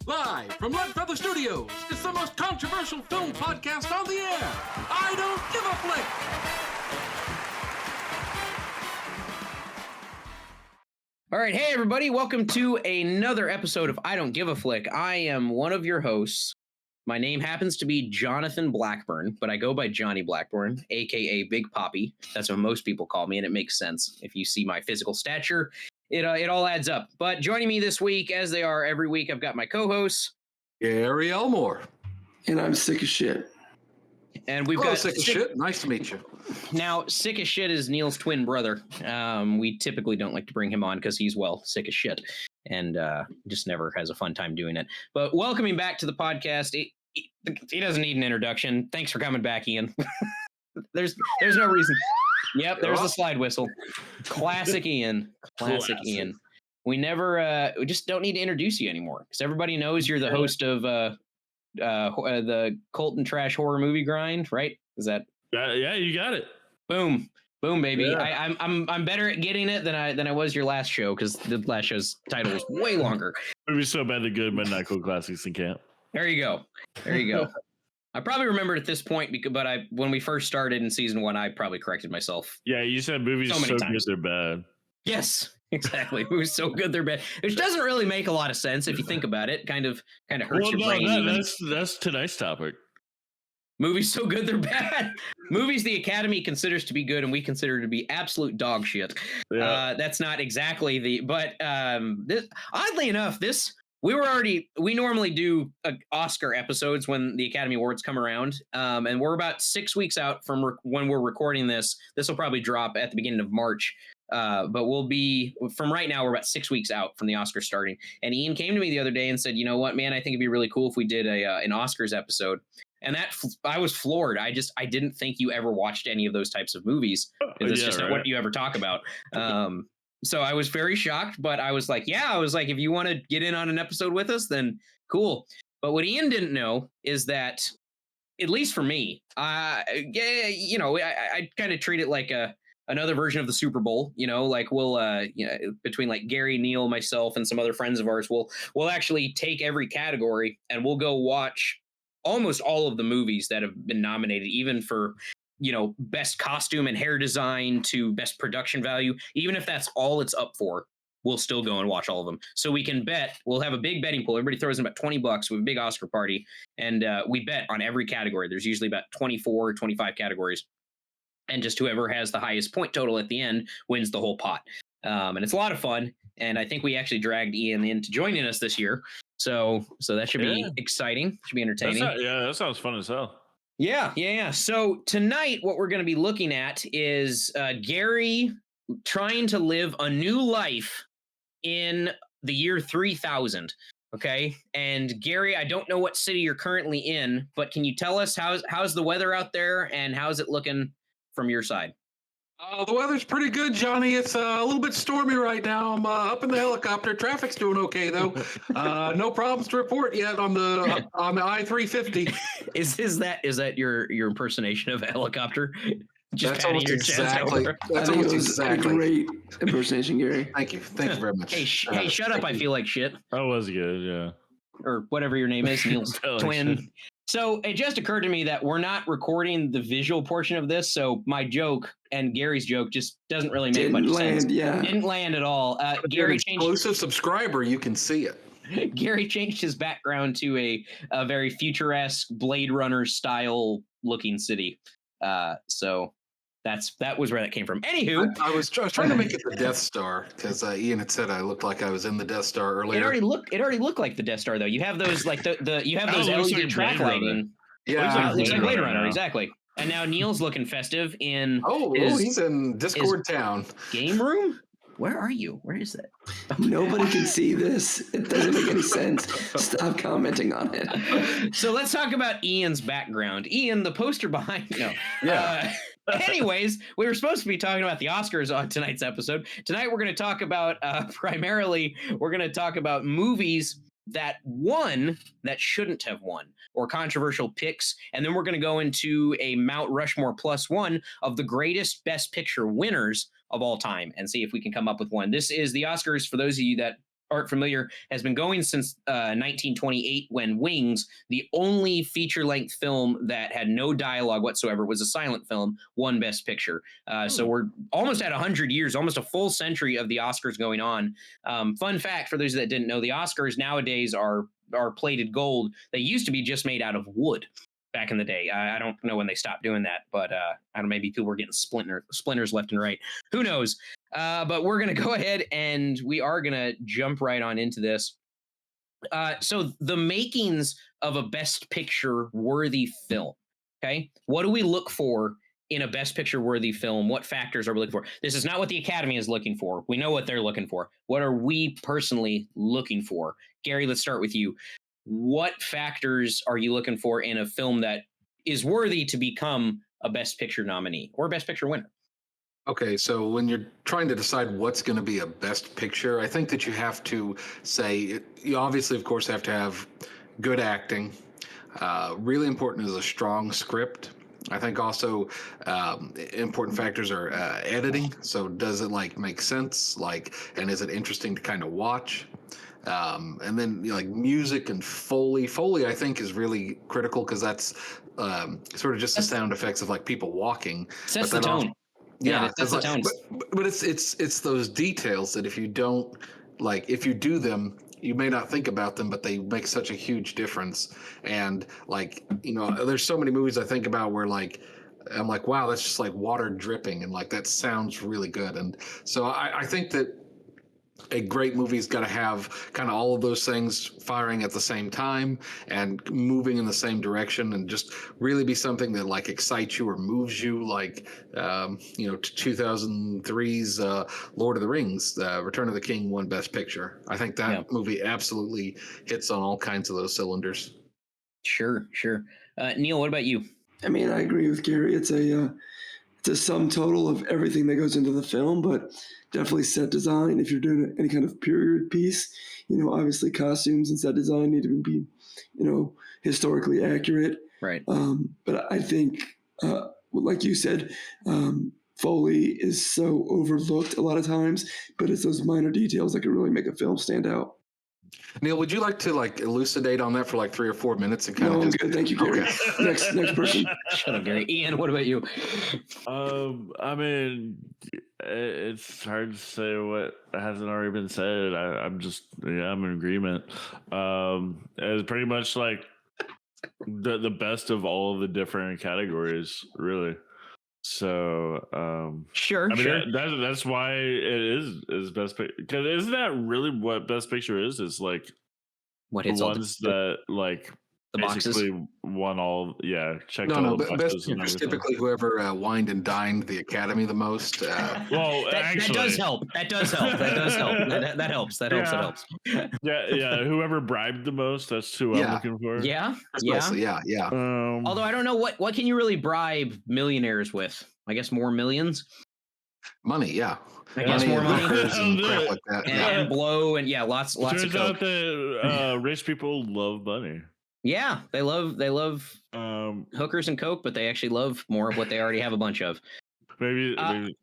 Live from Leadfeather Studios, it's the most controversial film podcast on the air. I Don't Give a Flick. All right, hey everybody, welcome to another episode of I Don't Give a Flick. I am one of your hosts. My name happens to be Jonathan Blackburn, but I go by Johnny Blackburn, aka Big Poppy. That's what most people call me, and it makes sense. If you see my physical stature, it all adds up. But joining me this week, as they are every week, I've got my co-hosts. Gary Elmore. And I'm sick as shit. And we've got sick as shit. Nice to meet you. Now, Sick as Shit is Neil's twin brother. We typically don't like to bring him on because he's, well, sick as shit and just never has a fun time doing it. But welcoming back to the podcast, he doesn't need an introduction. Thanks for coming back, Ian. There's no reason. Yep, there's the slide whistle. Classic Ian. Classic Ian. We just don't need to introduce you anymore because everybody knows you're the host of the Cult and Trash Horror Movie Grind, right? Is that? Yeah, you got it. Boom, baby. Yeah. I'm better at getting it than I was your last show because the last show's title was way longer. It would be so bad the good Midnight Cool Classics in camp. There you go. I probably remembered at this point, but when we first started in season 1, I probably corrected myself. Yeah, you said movies so good they're bad. Yes, exactly. It was so good they're bad, which doesn't really make a lot of sense if you think about it. Kind of hurts your brain. That's tonight's topic. Movies so good they're bad. Movies the Academy considers to be good and we consider to be absolute dog shit. Yeah. That's not exactly but this, oddly enough, we normally do Oscar episodes when the Academy Awards come around, and we're about 6 weeks out from when we're recording this. This will probably drop at the beginning of March, but we'll be, from right now, we're about 6 weeks out from the Oscars starting. And Ian came to me the other day and said, you know what, man, I think it'd be really cool if we did an Oscars episode. And I was floored. I didn't think you ever watched any of those types of movies. It's just not what you ever talk about. So I was very shocked, but I was like, if you want to get in on an episode with us, then cool. But what Ian didn't know is that, at least for me, I kind of treat it like another version of the Super Bowl. Like we'll, between like Gary, Neil, myself, and some other friends of ours, we'll actually take every category and we'll go watch almost all of the movies that have been nominated, even for best costume and hair design to best production value. Even if that's all it's up for, we'll still go and watch all of them. So we can bet. We'll have a big betting pool. Everybody throws in about $20. We have a big Oscar party, and we bet on every category. There's usually about 24 or 25 categories, and just whoever has the highest point total at the end wins the whole pot. And it's a lot of fun. And I think we actually dragged Ian into joining us this year. So that should be exciting. Should be entertaining. That sounds fun as hell. Yeah. So tonight, what we're going to be looking at is Gary trying to live a new life in the year 3000. Okay. And Gary, I don't know what city you're currently in, but can you tell us how's the weather out there and how's it looking from your side? The weather's pretty good, Johnny. It's a little bit stormy right now. I'm up in the helicopter. Traffic's doing okay though. No problems to report yet on the I-350. Is that your impersonation of a helicopter? That's almost exactly. That's almost exactly. Great impersonation, Gary. Thank you very much. Hey, shut up! I feel like shit. That was good, yeah. Or whatever your name is, Neil's twin. So it just occurred to me that we're not recording the visual portion of this, so my joke and Gary's joke just doesn't really make much sense. Yeah. Didn't land at all. Gary changed. Exclusive subscriber, you can see it. Gary changed his background to a very futuresque Blade Runner style looking city. So that was where that came from. Anywho, I was trying to make it the Death Star because Ian had said I looked like I was in the Death Star earlier. It already looked like the Death Star though. You have those like you have those LED like track lighting. Yeah, looks like Blade Runner, exactly. And now Neil's looking festive in. He's in Discord Town. Game room. Where are you? Where is that? Nobody can see this. It doesn't make any sense. Stop commenting on it. So let's talk about Ian's background. Ian, the poster behind. No. Yeah. Anyways, we were supposed to be talking about the Oscars on tonight's episode. Tonight, we're going to talk about movies that won that shouldn't have won, or controversial picks. And then we're going to go into a Mount Rushmore Plus One of the greatest Best Picture winners of all time and see if we can come up with one. This is the Oscars. For those of you that aren't familiar, has been going since 1928 when Wings, the only feature-length film that had no dialogue whatsoever, was a silent film, won Best Picture. So we're almost at 100 years, almost a full century of the Oscars going on. Fun fact, for those that didn't know, the Oscars nowadays are plated gold. They used to be just made out of wood back in the day. I don't know when they stopped doing that, but I don't know, maybe people were getting splinters left and right. Who knows? But we're going to go ahead and we are going to jump right on into this. So the makings of a Best Picture worthy film. Okay. What do we look for in a Best Picture worthy film? What factors are we looking for? This is not what the Academy is looking for. We know what they're looking for. What are we personally looking for? Gary, let's start with you. What factors are you looking for in a film that is worthy to become a Best Picture nominee or Best Picture winner? Okay, so when you're trying to decide what's going to be a Best Picture, I think that you have to say, you obviously, of course, have to have good acting. Really important is a strong script. I think also important factors are editing. So does it make sense? And is it interesting to kind of watch? And then music and Foley. Foley, I think, is really critical because that's sort of just the sound effects of people walking. Sets the tone. Yeah, that's the tone. But it's those details that if you don't if you do them, you may not think about them, but they make such a huge difference. And there's so many movies I think about where I'm wow, that's just water dripping, and that sounds really good. And so I think that a great movie's got to have kind of all of those things firing at the same time and moving in the same direction, and just really be something that excites you or moves you, 2003's Lord of the Rings, Return of the King won Best Picture. I think that movie absolutely hits on all kinds of those cylinders. Sure. Neil, what about you? I mean, I agree with Gary. It's a sum total of everything that goes into the film, but definitely set design. If you're doing any kind of period piece, obviously costumes and set design need to be, historically accurate. Right. But I think, like you said, Foley is so overlooked a lot of times, but it's those minor details that can really make a film stand out. Neil, would you like to elucidate on that for 3 or 4 minutes and kind No, of I'm good. Thank you, Gary. Okay. Next person. Shut up, Gary. Ian, what about you? I mean, it's hard to say what hasn't already been said. I'm in agreement. It's pretty much the best of all of the different categories, really. So sure. That's why it is Best Picture, because isn't that really what Best Picture is? It's what the hits ones that the basically boxes? Won all checked No, all the Best boxes. Picture is typically whoever wined and dined the Academy the most. Well, that does help. That helps. That helps. Yeah. Whoever bribed the most, that's who I'm looking for. Yeah. Although I don't know what can you really bribe millionaires with? I guess more millions. Money, yeah. I guess more money and crap like that. and blow and lots of Turns coke. out that rich people love money. Yeah, they love hookers and coke, but they actually love more of what they already have a bunch of. Maybe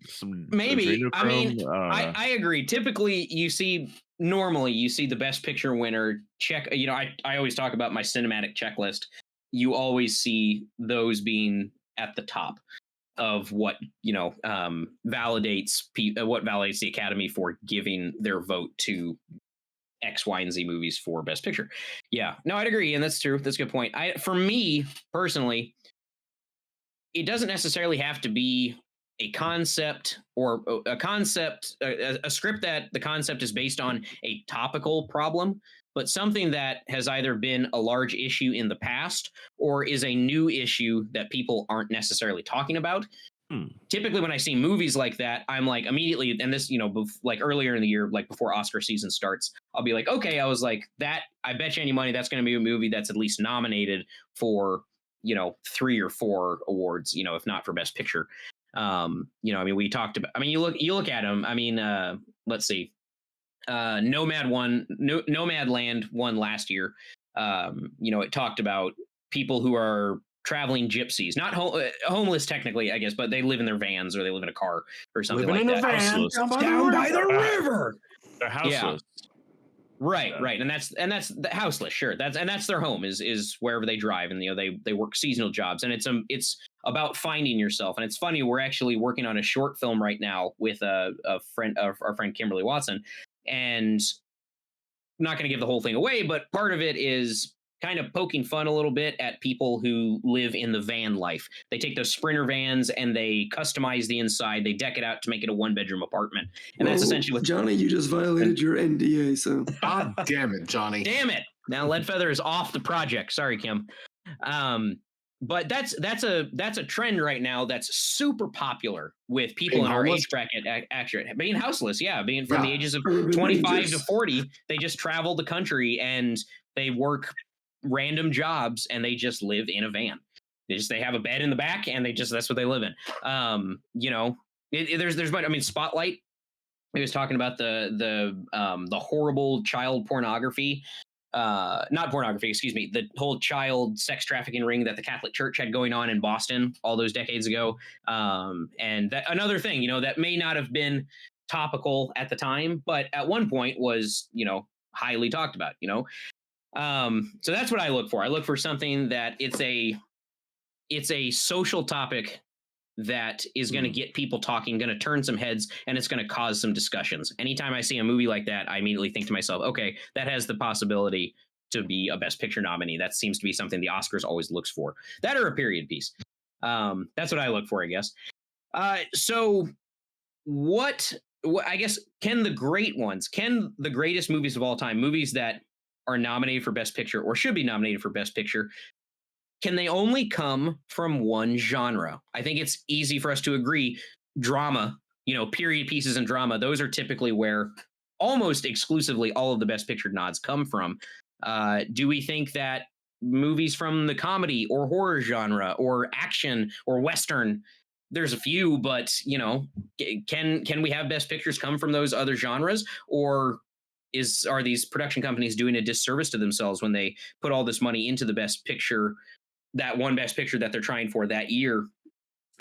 some. Maybe. I mean, I agree. Typically, you see the Best Picture winner check. I always talk about my cinematic checklist. You always see those being at the top of what validates the Academy for giving their vote to X, Y, and Z movies for Best Picture. Yeah, no, I'd agree, and that's true. That's a good point. For me personally, it doesn't necessarily have to be a concept or a script that the concept is based on a topical problem, but something that has either been a large issue in the past or is a new issue that people aren't necessarily talking about. Typically, when I see movies like that, I'm immediately, and this, earlier in the year, before Oscar season starts, I'll be okay, I was that, I bet you any money that's going to be a movie that's at least nominated for, 3 or 4 awards, if not for Best Picture. We talked about, you look at them. Let's see. Nomadland won last year. It talked about people who are traveling gypsies, not homeless technically, I guess, but they live in their vans or they live in a car or something Living like in that. a van Down by the river. They're houseless. Right, Yeah. right, and that's the houseless. Sure, that's their home is wherever they drive, and they work seasonal jobs, and it's about finding yourself. And it's funny, we're actually working on a short film right now with a friend of our friend Kimberly Watson, and I'm not going to give the whole thing away, but part of it is kind of poking fun a little bit at people who live in the van life. They take those Sprinter vans and they customize the inside. They deck it out to make it a 1-bedroom apartment. And that's essentially what Johnny, you just violated your NDA, so. God damn it, Johnny. Damn it. Now Leadfeather is off the project. Sorry, Kim. But that's a trend right now that's super popular with people Being in our homeless? age bracket. Actually, being houseless, being from the ages of Urban 25 to rangers. 40, they just travel the country and they work random jobs and they just live in a van. They have a bed in the back and that's what they live in. There's I mean, Spotlight. He was talking about the horrible child pornography. Not pornography, excuse me, the whole child sex trafficking ring that the Catholic Church had going on in Boston all those decades ago. And that another thing, that may not have been topical at the time, but at one point was, highly talked about, So that's what I look for. I look for something that it's a social topic that is going to get people talking, going to turn some heads, and it's going to cause some discussions. Anytime I see a movie like that, I immediately think to myself, okay, that has the possibility to be a Best Picture nominee. That seems to be something the Oscars always looks for. That or a period piece. That's what I look for, I guess. So what I guess, can the greatest movies of all time, movies that are nominated for Best Picture or should be nominated for Best Picture, can they only come from one genre? I think it's easy for us to agree. Drama, period pieces and drama, those are typically where almost exclusively all of the Best Picture nods come from. Do we think that movies from the comedy or horror genre or action or Western, there's a few, but, can we have Best Pictures come from those other genres? Or are these production companies doing a disservice to themselves when they put all this money into the Best Picture, that one Best Picture that they're trying for that year,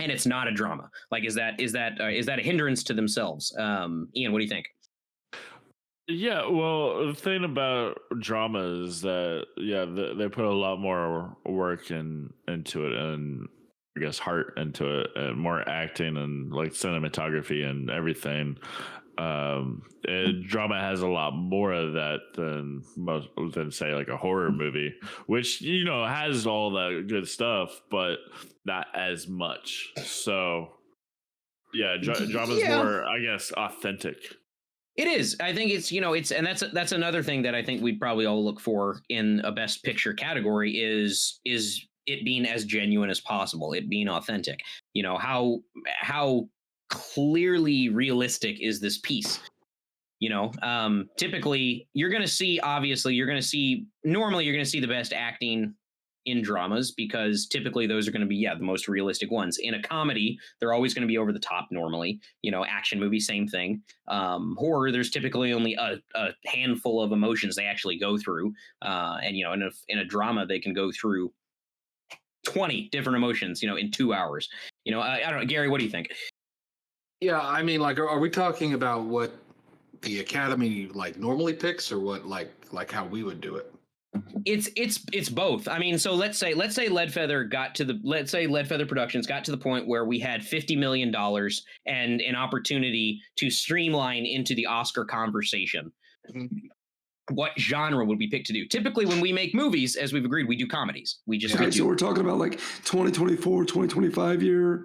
and it's not a drama? Like, is that a hindrance to themselves? Ian, what do you think? Yeah, well, the thing about drama is that they put a lot more work into it, and I guess heart into it, and more acting and like cinematography and everything. Drama has a lot more of that than say like a horror movie, which has all that good stuff, but not as much. So drama's more, I guess, authentic. It is. I think it's and that's another thing that I think we'd probably all look for in a Best Picture category is it being as genuine as possible, it being authentic. How clearly realistic is this piece? Typically you're going to see the best acting in dramas, because typically those are going to be the most realistic ones. In a comedy, they're always going to be over the top normally. Action movie, same thing. Horror, there's typically only a handful of emotions they actually go through, and in a drama they can go through 20 different emotions in 2 hours. I don't know, Gary, what do you think? Yeah, I mean, like, are we talking about what the Academy like normally picks, or what like how we would do it? It's both. I mean, so let's say Leadfeather Productions got to the point where we had $50 million and an opportunity to streamline into the Oscar conversation. Mm-hmm. What genre would we pick to do? Typically, when we make movies, as we've agreed, we do comedies. We just so we're talking about like 2024, 2025 year.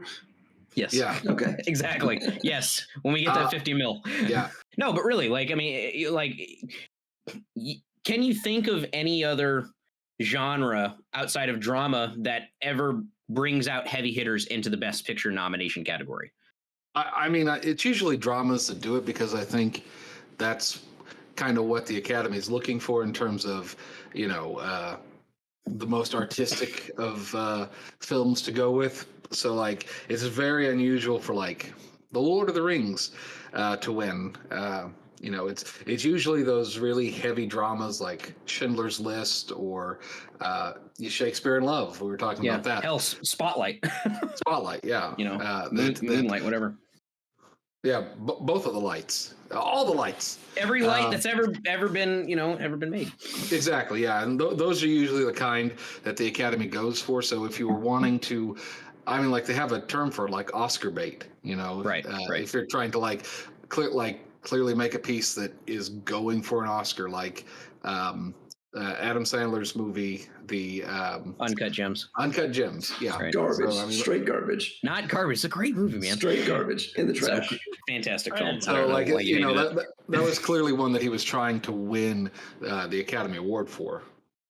Yes. Yeah. Okay. Exactly. Yes. When we get that 50 mil. Yeah. No, but really, like, I mean, like, can you think of any other genre outside of drama that ever brings out heavy hitters into the Best Picture nomination category? I mean, it's usually dramas that do it, because I think that's kind of what the Academy is looking for in terms of, the most artistic of films to go with. So, like, it's very unusual for, like, The Lord of the Rings to win. It's usually those really heavy dramas like Schindler's List or Shakespeare in Love. We were talking about that. Hell, Spotlight. Spotlight, yeah. Moonlight, whatever. Yeah, both of the lights, all the lights, Every light that's ever been made. Exactly, yeah, and those are usually the kind that the Academy goes for. So if you were wanting to, I mean, like they have a term for like Oscar bait, Right. If you're trying to clearly make a piece that is going for an Oscar, like Adam Sandler's movie, the Uncut Gems. Uncut Gems, yeah, Right. Garbage, So, I mean, straight garbage. Not garbage. It's a great movie, man. Straight garbage in the It's a trash. fantastic film. So, that was clearly one that he was trying to win the Academy Award for.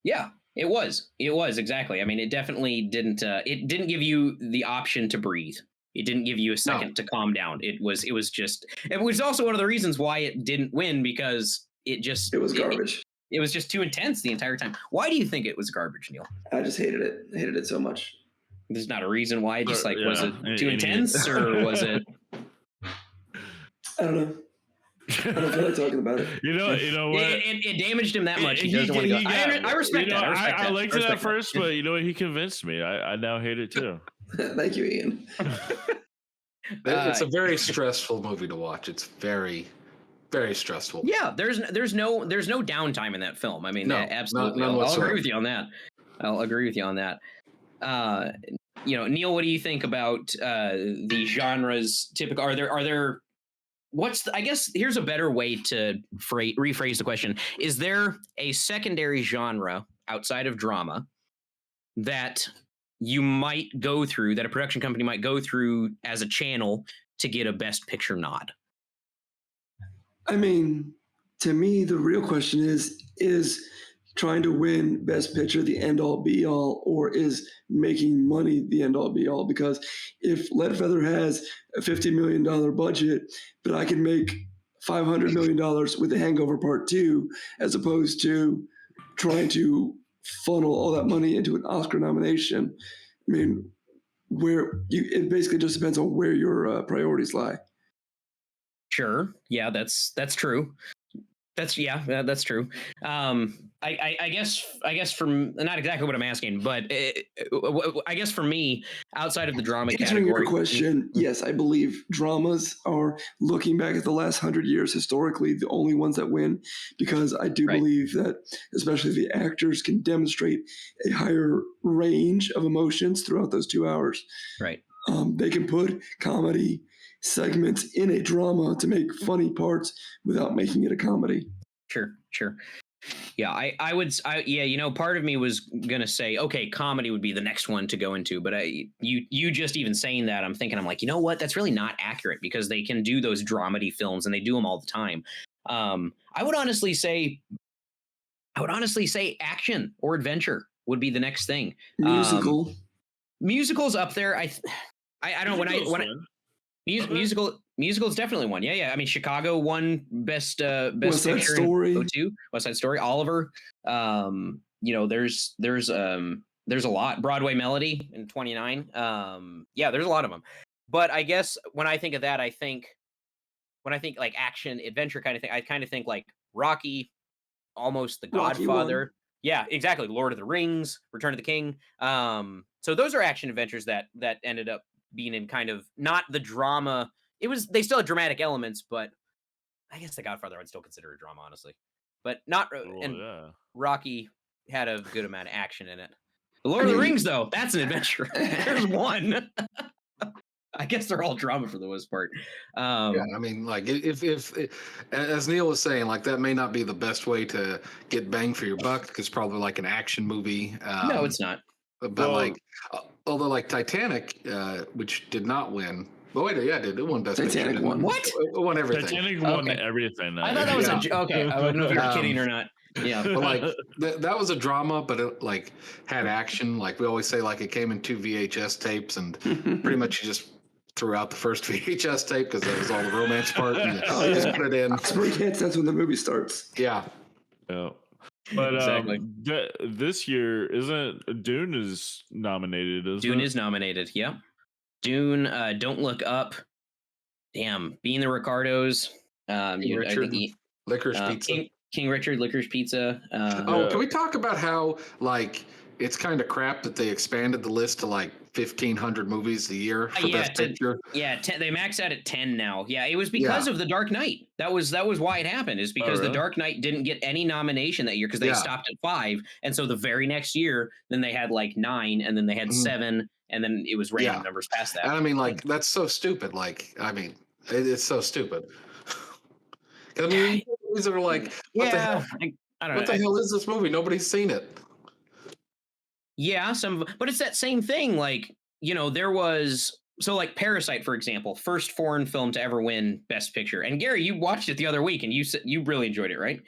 Yeah, it was. It was exactly. I mean, it definitely didn't. It didn't give you the option to breathe. It didn't give you a second to calm down. It was just. It was also one of the reasons why it didn't win, because it was garbage. It was just too intense the entire time. Why do you think it was garbage, Neil? I just hated it. I hated it so much. There's not a reason why. Just was it too intense, or was it? I don't know. I don't feel like talking about it. You know what? It damaged him that much. He doesn't want to go. I respect that. I liked it at first, but you know what? He convinced me. I now hate it too. Thank you, Ian. It's a very stressful movie to watch. It's very, very stressful. Yeah, there's no downtime in that film. I mean, no, absolutely. None I'll agree with you on that. I'll agree with you on that. Neil, what do you think about the genres? Typical? Are there? I guess here's a better way to rephrase the question. Is there a secondary genre outside of drama that you might go through, that a production company might go through as a channel to get a Best Picture nod? I mean, to me, the real question is trying to win Best Picture the end-all be-all, or is making money the end-all be-all? Because if Leadfeather has a $50 million budget, but I can make $500 million with The Hangover Part 2, as opposed to trying to funnel all that money into an Oscar nomination, I mean, it basically just depends on where your priorities lie. Sure. Yeah, that's true. That's true. I guess from not exactly what I'm asking, but I guess for me, outside of the drama Answering category, your question, yes, I believe dramas are, looking back at the last 100 years, historically the only ones that win, because I do believe that, especially the actors can demonstrate a higher range of emotions throughout those 2 hours. Right. They can put comedy segments in a drama to make funny parts without making it a comedy. Sure. Yeah, I would. Part of me was gonna say, okay, comedy would be the next one to go into, but you just even saying that, I'm like, you know what? That's really not accurate, because they can do those dramedy films and they do them all the time. I would honestly say action or adventure would be the next thing. Musicals up there. I don't musical is definitely one. Yeah. I mean, Chicago won best West Side picture Story. in 2002. West Side Story, Oliver. There's a lot. Broadway Melody in 29. There's a lot of them. But I guess when I think of that, when I think like action adventure kind of thing, I kind of think like Rocky, almost The Godfather. Yeah, exactly. Lord of the Rings, Return of the King. So those are action adventures that ended up being in kind of not the drama. They still had dramatic elements, but I guess The Godfather I would still consider a drama, honestly. But not. Rocky had a good amount of action in it. The Lord of the Rings, though, that's an adventure. There's one. I guess they're all drama for the most part. I mean, like if as Neil was saying, like that may not be the best way to get bang for your buck, because probably like an action movie. No, it's not. But although like Titanic, which did not win. But wait, yeah, it won Best Picture. Titanic won. What? It won everything. Titanic won everything. I thought that was okay. I don't know if you're kidding or not. Yeah, but like that was a drama, but it like had action. Like we always say, like it came in 2 VHS tapes, and pretty much you just threw out the first VHS tape because that was all the romance part, and you just put it in. That's when the movie starts. Yeah. But exactly. This year, isn't Dune is nominated? Dune is nominated. Yeah. Dune. Don't Look Up. Damn. Being the Ricardos. Licorice Pizza. King Richard, Licorice Pizza. Can we talk about how like it's kind of crap that they expanded the list to like 1,500 movies a year for Best Picture. They max out at 10 now. Yeah, it was because of The Dark Knight. That was why it happened. Is because The Dark Knight didn't get any nomination that year because they stopped at 5, and so the very next year, then they had like 9, and then they had 7, and then it was random numbers past that. And I mean, like that's so stupid. Like, I mean, it's so stupid. I mean, these are like, what the hell? I don't know. What the hell is this movie? Nobody's seen it. Yeah, but it's that same thing. Like, there was like Parasite, for example, first foreign film to ever win Best Picture. And Gary, you watched it the other week, and you said you really enjoyed it, right?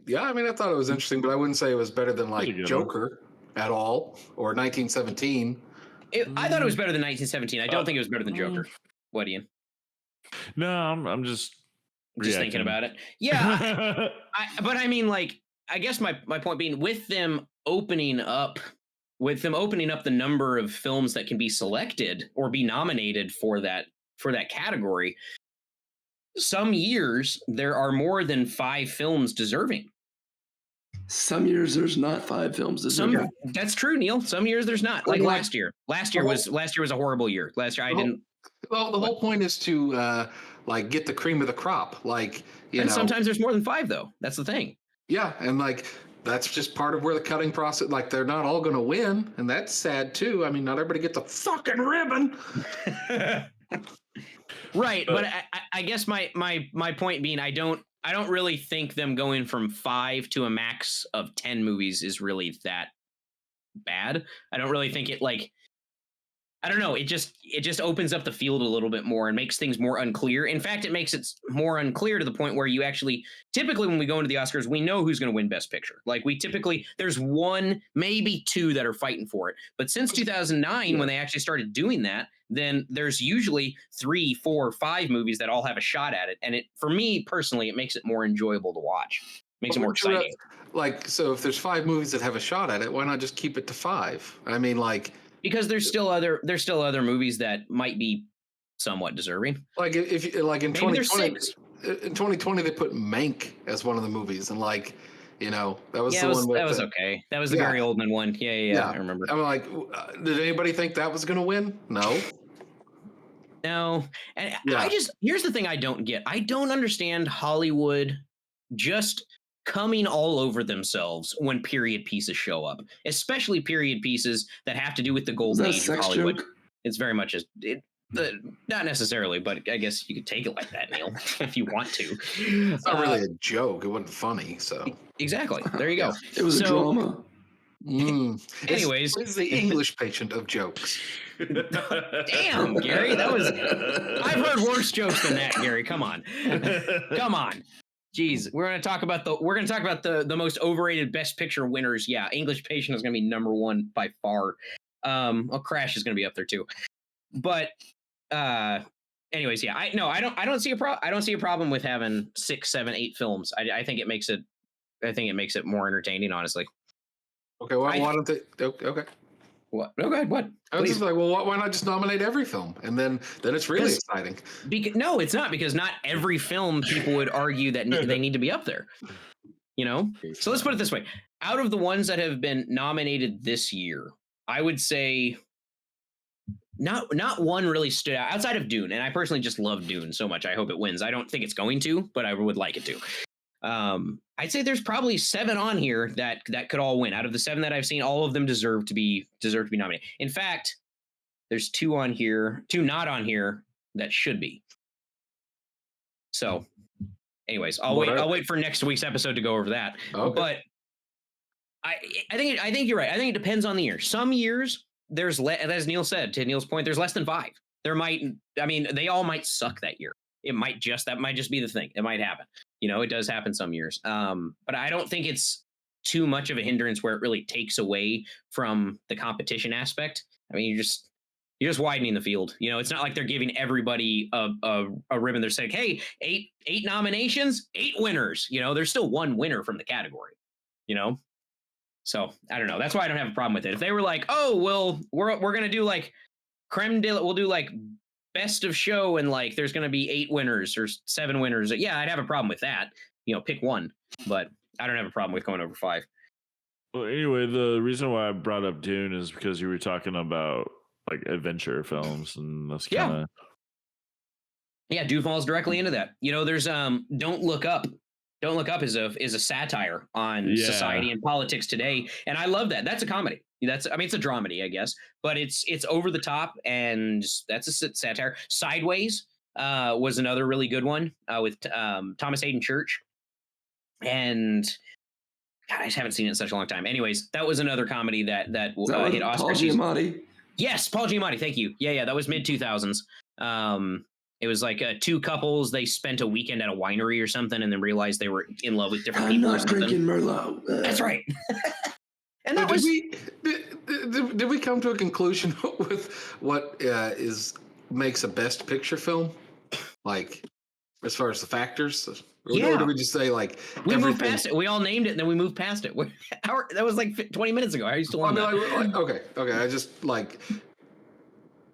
Yeah, I mean, I thought it was interesting, but I wouldn't say it was better than like Joker at all or 1917. I thought it was better than 1917. I don't think it was better than Joker. What, Ian? No, I'm just thinking about it. Yeah, but I mean, like, I guess my point being, with them opening up the number of films that can be selected or be nominated for that category, some years there are more than 5 films deserving. Some years there's not 5 films deserving. That's true, Neil. Some years there's not. Like last year. Last year was a horrible year. Last year I didn't. Well, the whole point is to like get the cream of the crop. Like, and sometimes there's more than 5 though. That's the thing. Yeah, and like that's just part of where the cutting process. Like they're not all going to win, and that's sad too. I mean, not everybody gets a fucking ribbon. Right, but I guess my point being, I don't really think them going from 5 to a max of 10 movies is really that bad. I don't really think it, like, I don't know. It just opens up the field a little bit more and makes things more unclear. In fact, it makes it more unclear to the point where you actually, typically when we go into the Oscars, we know who's going to win Best Picture. Like there's 1, maybe 2 that are fighting for it. But since 2009, when they actually started doing that, then there's usually 3, 4, 5 movies that all have a shot at it. And for me personally, it makes it more enjoyable to watch. Makes it more exciting. Like, so if there's 5 movies that have a shot at it, why not just keep it to 5? I mean, like, because there's still other movies that might be somewhat deserving. Like if like in 2020 they put Mank as one of the movies, and like, that was the one. That was okay. That was the Gary Oldman one. Yeah. I remember. I'm like, did anybody think that was going to win? No. And here's the thing I don't get. I don't understand Hollywood just coming all over themselves when period pieces show up, especially period pieces that have to do with the golden age of Hollywood. Joke? It's very much not necessarily, but I guess you could take it like that, Neil, if you want to. It's not really a joke. It wasn't funny, so exactly. There you go. It was a drama. Anyways, it's the English patient of jokes. Damn, Gary, I've heard worse jokes than that, Gary. Come on. Jeez, we're going to talk about the most overrated Best Picture winners. Yeah, English Patient is going to be number 1 by far. Crash is going to be up there too. But anyways, yeah, I don't see a problem with having 6, 7, 8 films. I think it makes it more entertaining, honestly. Okay, well, why don't they? Okay. What? No, go ahead. What? I was just like, well, why not just nominate every film, and then it's really exciting. No, it's not, because not every film people would argue that they need to be up there. So let's put it this way: out of the ones that have been nominated this year, I would say not one really stood out outside of Dune, and I personally just love Dune so much. I hope it wins. I don't think it's going to, but I would like it to. I'd say there's probably 7 on here that could all win. Out of the 7 that I've seen, all of them deserve to be nominated. In fact, there's 2 not on here that should be. So, anyways, I'll wait for next week's episode to go over that. Okay. But I think you're right. I think it depends on the year. Some years there's as Neil said, to Neil's point, there's less than 5. They all might suck that year. That might just be the thing. It might happen. It does happen some years. But I don't think it's too much of a hindrance where it really takes away from the competition aspect. I mean, you're just widening the field. It's not like they're giving everybody a ribbon. They're saying, hey, 8 nominations, 8 winners. There's still 1 winner from the category. So I don't know. That's why I don't have a problem with it. If they were like, oh, well, we're gonna do like we'll do like best of show, and like there's going to be 8 winners or 7 winners. Yeah, I'd have a problem with that. Pick one, but I don't have a problem with going over 5. Well, anyway, the reason why I brought up Dune is because you were talking about like adventure films, and that's kind of Yeah, Dune falls directly into that. You know, there's Don't Look Up. Don't Look Up is a satire on society and politics today, and I love that. That's a comedy. It's a dramedy, I guess, but it's over the top, and that's a satire. Sideways was another really good one with Thomas Hayden Church, and God, I just haven't seen it in such a long time. Anyways, that was another comedy that hit Oscars. Paul Giamatti. Yes, Paul Giamatti. Thank you. Yeah, that was mid 2000s. It was like two couples. They spent a weekend at a winery or something, and then realized they were in love with different people. I'm not drinking Merlot. That's right. And that did we come to a conclusion with what makes a best picture film? Like, as far as the factors? Or do we just say like we moved past it? We all named it, and then we moved past it. That was like 20 minutes ago. How are you still on that? Okay. I just like,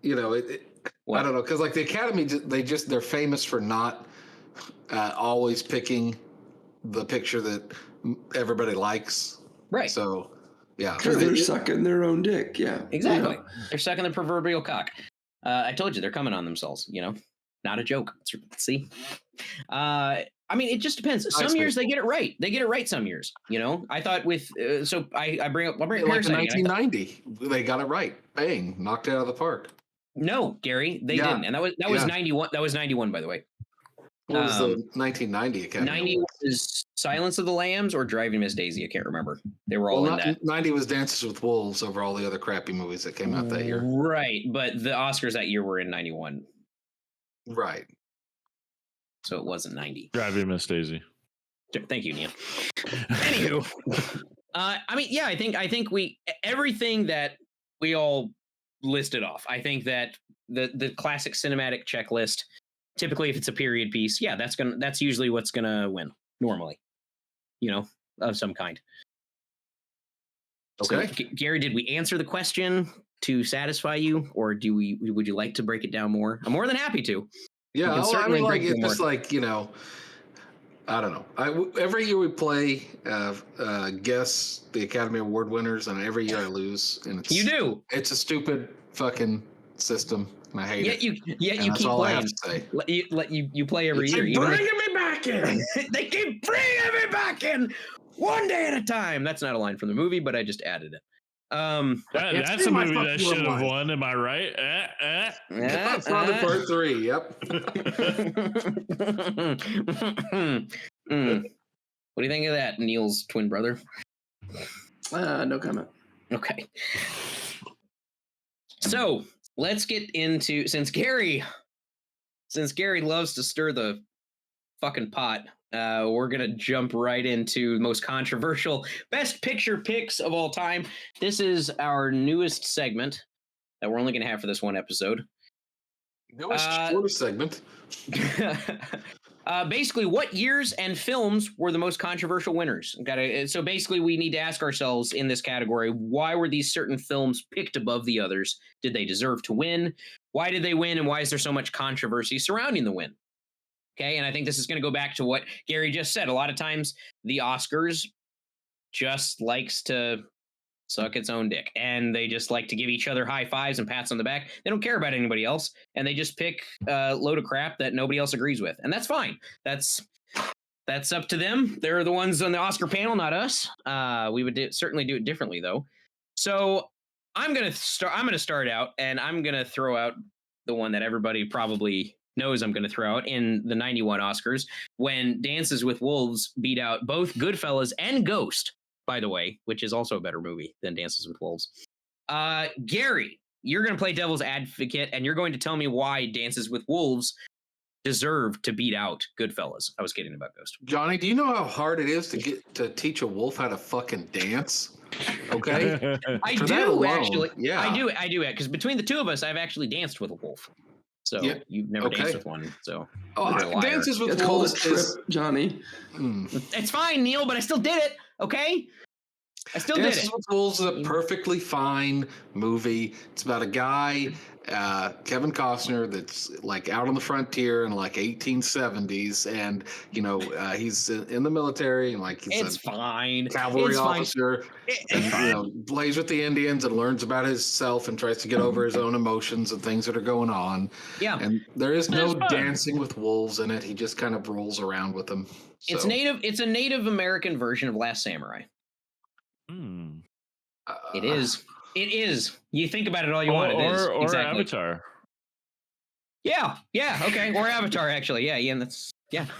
you know, I don't know, because like the Academy, they're famous for not always picking the picture that everybody likes. Right. So, yeah. Because they're sucking their own dick. Yeah. Exactly. Yeah. They're sucking the proverbial cock. I told you they're coming on themselves. You know, not a joke. See. I mean, it just depends. Some years they get it right. They get it right some years. You know, I thought with I'll bring up like Parasite. 1990, they got it right. Bang, knocked it out of the park. No, Gary, they didn't, and that was 91. That was 91, by the way. What was the 1990 Academy? 90 was Silence of the Lambs or Driving Miss Daisy. I can't remember. They were all in that. 90 was Dances with Wolves over all the other crappy movies that came out that year. Right, but the Oscars that year were in 91. Right. So it wasn't 90. Driving Miss Daisy. Thank you, Neil. Anywho, I mean, yeah, I think everything that we all listed off. I think that the classic cinematic checklist, typically if it's a period piece, yeah, that's usually what's gonna win normally, you know, of some kind. Okay. So, Gary, did we answer the question to satisfy you, or would you like to break it down more? I'm more than happy to. Yeah, I mean, like it's just like, you know, I don't know. Every year we play guess the Academy Award winners, and every year I lose. And you do. It's a stupid fucking system, and I hate it. You keep playing. All I have to say. You play every year. Keep bringing me back in. They keep bringing me back in, one day at a time. That's not a line from the movie, but I just added it. That's a movie that should have won. Am I right? Godfather Part 3. Yep. What do you think of that, Neil's twin brother? No comment. Okay. So let's get into, since Gary loves to stir the fucking pot, we're gonna jump right into the most controversial best picture picks of all time. This is our newest segment that we're only gonna have for this one episode. Newest shortest segment. Basically, what years and films were the most controversial winners? So basically, we need to ask ourselves in this category, why were these certain films picked above the others? Did they deserve to win? Why did they win? And why is there so much controversy surrounding the win? Okay, and I think this is going to go back to what Gary just said. A lot of times, the Oscars just likes to suck its own dick, and they just like to give each other high fives and pats on the back. They don't care about anybody else, and they just pick a load of crap that nobody else agrees with, and that's fine. That's up to them. They're the ones on the Oscar panel, not us. We would certainly do it differently, though. So I'm gonna start out, and I'm gonna throw out the one that everybody probably knows I'm going to throw out in the 91 Oscars, when Dances with Wolves beat out both Goodfellas and Ghost, by the way, which is also a better movie than Dances with Wolves. Gary, you're going to play devil's advocate, and you're going to tell me why Dances with Wolves deserved to beat out Goodfellas. I was kidding about Ghost. Johnny, do you know how hard it is to teach a wolf how to fucking dance? Okay. I do actually. Yeah, I do. Because between the two of us, I've actually danced with a wolf. So you've never danced with one. So Dances with Wolves. It's called a trip, Johnny. It's fine, Neil, but I still did it. Okay. I still did Dances it. with Wolves is a perfectly fine movie. It's about a guy, Kevin Costner, that's like out on the frontier in like 1870s, and he's in the military, and like he's It's a fine. cavalry It's fine. officer, It's and fine. plays with the Indians and learns about himself and tries to get over his own emotions and things that are going on. Yeah. And there is no It's fun. dancing with wolves in it. He just kind of rolls around with them. It's native. It's a Native American version of Last Samurai. It is. It is. You think about it all you want. It is. Or Exactly. Avatar. Yeah. Okay. Or Avatar, actually. Yeah. Ian, that's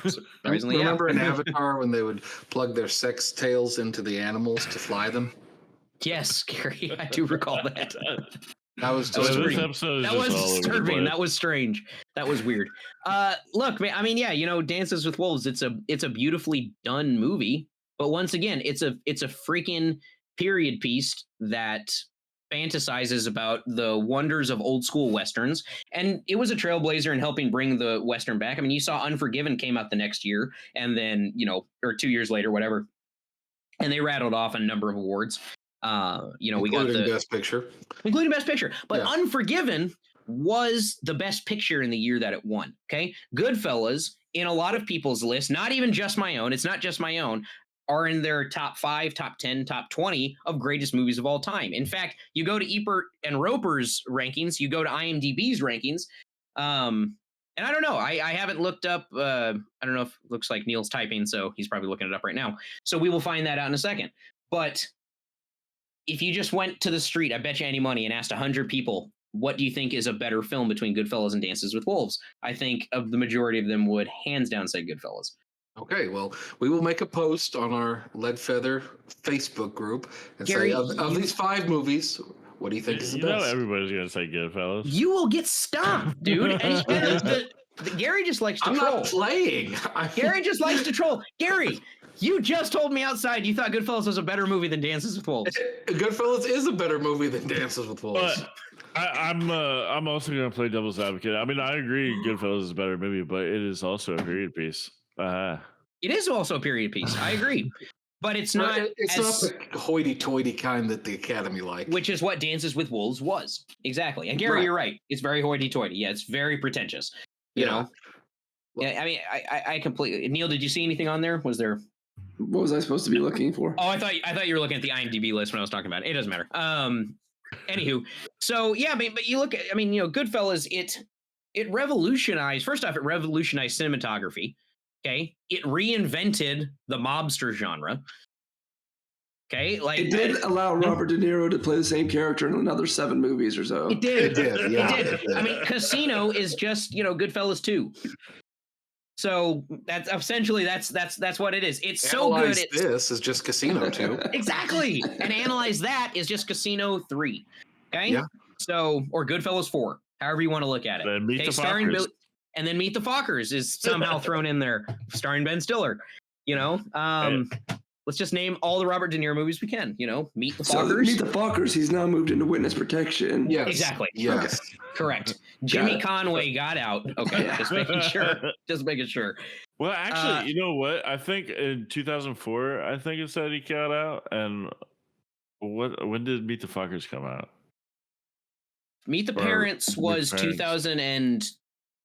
surprisingly. Remember in Avatar when they would plug their sex tails into the animals to fly them? Yes, Gary. I do recall that. That was That was just pretty- This episode is That just was all over the disturbing. place. That was strange. That was weird. Look, man. I mean, yeah. Dances with Wolves. It's a beautifully done movie, but once again, it's a freaking period piece that fantasizes about the wonders of old school westerns, and it was a trailblazer in helping bring the western back. I mean, you saw Unforgiven came out the next year, and then or 2 years later, whatever, and they rattled off a number of awards. We got including the Best Picture. including Best Picture, but Yeah. Unforgiven was the best picture in the year that it won. Okay, Goodfellas, in a lot of people's lists, not even just my own, it's not just my own, are in their top 5, top 10, top 20 of greatest movies of all time. In fact, you go to Ebert and Roper's rankings, you go to IMDb's rankings, and I don't know. I haven't looked up. I don't know if it looks like Neil's typing, so he's probably looking it up right now. So we will find that out in a second. But if you just went to the street, I bet you any money, and asked 100 people, what do you think is a better film between Goodfellas and Dances with Wolves? I think of the majority of them would hands down say Goodfellas. Okay, well, we will make a post on our Lead Feather Facebook group and Gary, say of these 5 movies, what do you think is the You know best? everybody's gonna say Goodfellas. You will get stomped, dude. And Gary just likes to I'm troll. not playing. Gary just likes to troll. Gary, you just told me outside you thought Goodfellas was a better movie than Dances with Wolves. Goodfellas is a better movie than Dances with Wolves. But I'm also gonna play devil's advocate. I mean, I agree Goodfellas is a better movie, but it is also a period piece. It is also a period piece. I agree. But it's not It's not the hoity-toity kind that the Academy like. which is what Dances with Wolves was. Exactly. And Gary, Right. you're right. It's very hoity-toity. Yeah, it's very pretentious. You know? Yeah, I mean, I completely. Neil, did you see anything on there? Was there? What was I supposed to be looking for? Oh, I thought you were looking at the IMDb list when I was talking about it. It doesn't matter. Anywho, so yeah, but you look at, I mean, Goodfellas, it revolutionized. First off, it revolutionized cinematography. Okay, it reinvented the mobster genre. Okay, like It did allow Robert De Niro to play the same character in another 7 movies or so. It did. It did, yeah. It did. I mean, Casino is just Goodfellas 2. So that's essentially that's what it is. It's so good. Analyze this is just Casino 2. Exactly. And Analyze That is just Casino 3. Okay. Yeah. So, or Goodfellas 4, however you want to look at it. Then Meet the starring Fockers. and then Meet the Fockers is somehow thrown in there, starring Ben Stiller. Let's just name all the Robert De Niro movies we can. Meet the So Fockers. Meet the Fockers, he's now moved into witness protection. Yes. Exactly. Yes. Correct. Jimmy it. Conway got out. Okay, just making sure. Just making sure. Well, actually, you know what? I think in 2004, I think it said he got out. And when did Meet the Fuckers come out? Meet the Or Parents Meet was the Parents.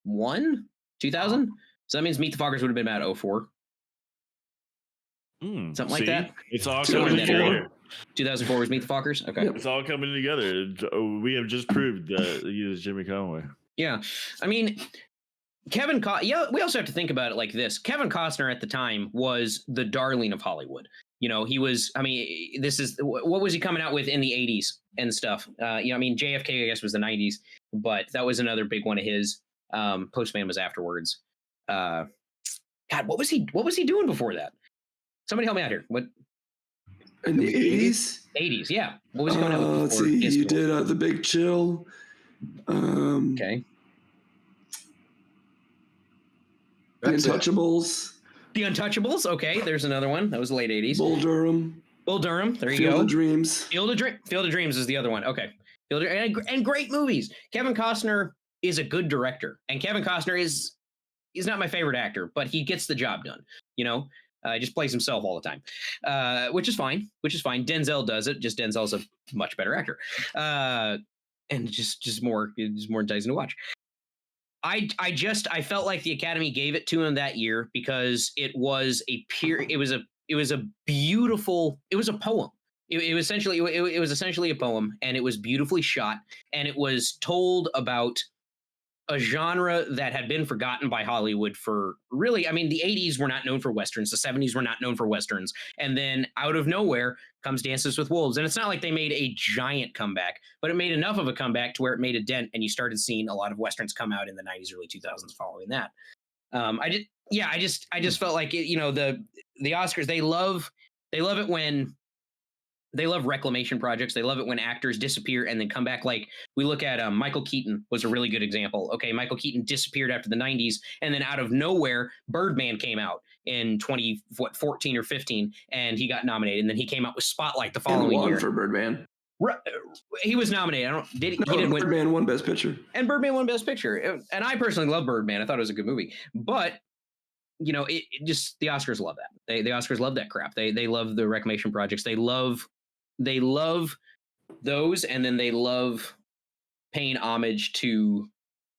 2001? 2000? So that means Meet the Fockers would have been about 04. Something like that? It's all Somewhere coming in that area. together. 2004 was Meet the Fockers? Okay. Yep. It's all coming together. We have just proved that he is Jimmy Conway. Yeah. I mean, we also have to think about it like this. Kevin Costner at the time was the darling of Hollywood. He was, what was he coming out with in the 80s and stuff? JFK, I guess, was the 90s, but that was another big one of his. Postman was afterwards. God, what was he doing before that? Somebody help me out here. What? In the 80s? 80s, yeah. What was he coming out with Let's before see. his You film? did The Big Chill. Okay. The That's it. Untouchables. The Untouchables. Okay, there's another one. That was the late 80s. Bull Durham. Bull Durham. There you Field go. of Dreams. Field of Dreams is the other one. Okay. And great movies. Kevin Costner is a good director. And Kevin Costner he's not my favorite actor, but he gets the job done. He just plays himself all the time, which is fine. Denzel does it. Just Denzel's a much better actor, and just more enticing to watch. I felt like the Academy gave it to him that year because it was a beautiful. It was a poem. It was essentially a poem, and it was beautifully shot, and it was told about a genre that had been forgotten by Hollywood for really, I mean, the 80s were not known for Westerns. The 70s were not known for Westerns. And then out of nowhere comes Dances with Wolves. And it's not like they made a giant comeback, but it made enough of a comeback to where it made a dent. And you started seeing a lot of Westerns come out in the 90s, early 2000s following that. I just felt like it, the Oscars, they love it when they love reclamation projects. They love it when actors disappear and then come back. Like we look at Michael Keaton was a really good example. Okay, Michael Keaton disappeared after the 90s, and then out of nowhere, Birdman came out in 2014 or 15, and he got nominated. And then he came out with Spotlight the following year for Birdman. He was nominated. He didn't win. Birdman won Best Picture. And Birdman won Best Picture. And I personally love Birdman. I thought it was a good movie. But it just the Oscars love that. The Oscars love that crap. They love the reclamation projects. They love those, and then they love paying homage to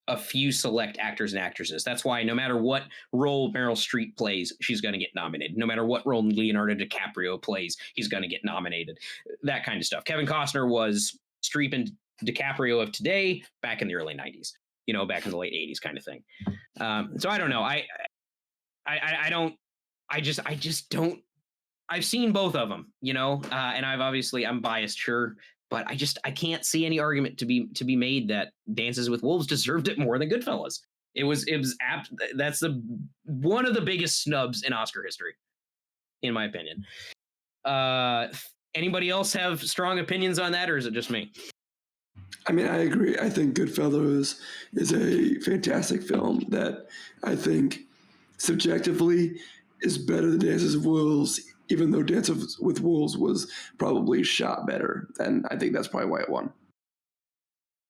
a few select actors and actresses. That's why no matter what role Meryl Streep plays, she's going to get nominated. No matter what role Leonardo DiCaprio plays, he's going to get nominated. That kind of stuff. Kevin Costner was Streep and DiCaprio of today, back in the early 90s, back in the late 80s kind of thing. So I don't know. I just don't. I've seen both of them, and I'm biased, sure, but I can't see any argument to be made that Dances with Wolves deserved it more than Goodfellas. It was apt. That's one of the biggest snubs in Oscar history, in my opinion. Anybody else have strong opinions on that, or is it just me? I mean, I agree. I think Goodfellas is a fantastic film that I think subjectively is better than Dances with Wolves, even though Dances with Wolves was probably shot better. And I think that's probably why it won.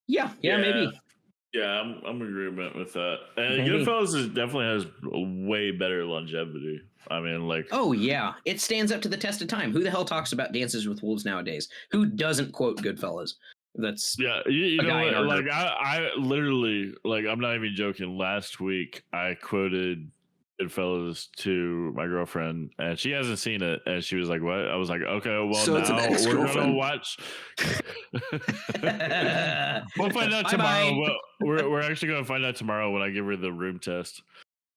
Yeah, maybe. Yeah, I'm in agreement with that. And Goodfellas definitely has way better longevity. I mean, like... Oh, yeah. It stands up to the test of time. Who the hell talks about Dances with Wolves nowadays? Who doesn't quote Goodfellas? That's... Yeah, you know what? Like, I literally... Like, I'm not even joking. Last week, I quoted Goodfellas to my girlfriend, and she hasn't seen it, and she was like, "What?" I was like, "Okay, well, so now we're gonna watch." We'll find out tomorrow. Well, we're actually gonna find out tomorrow when I give her the room test.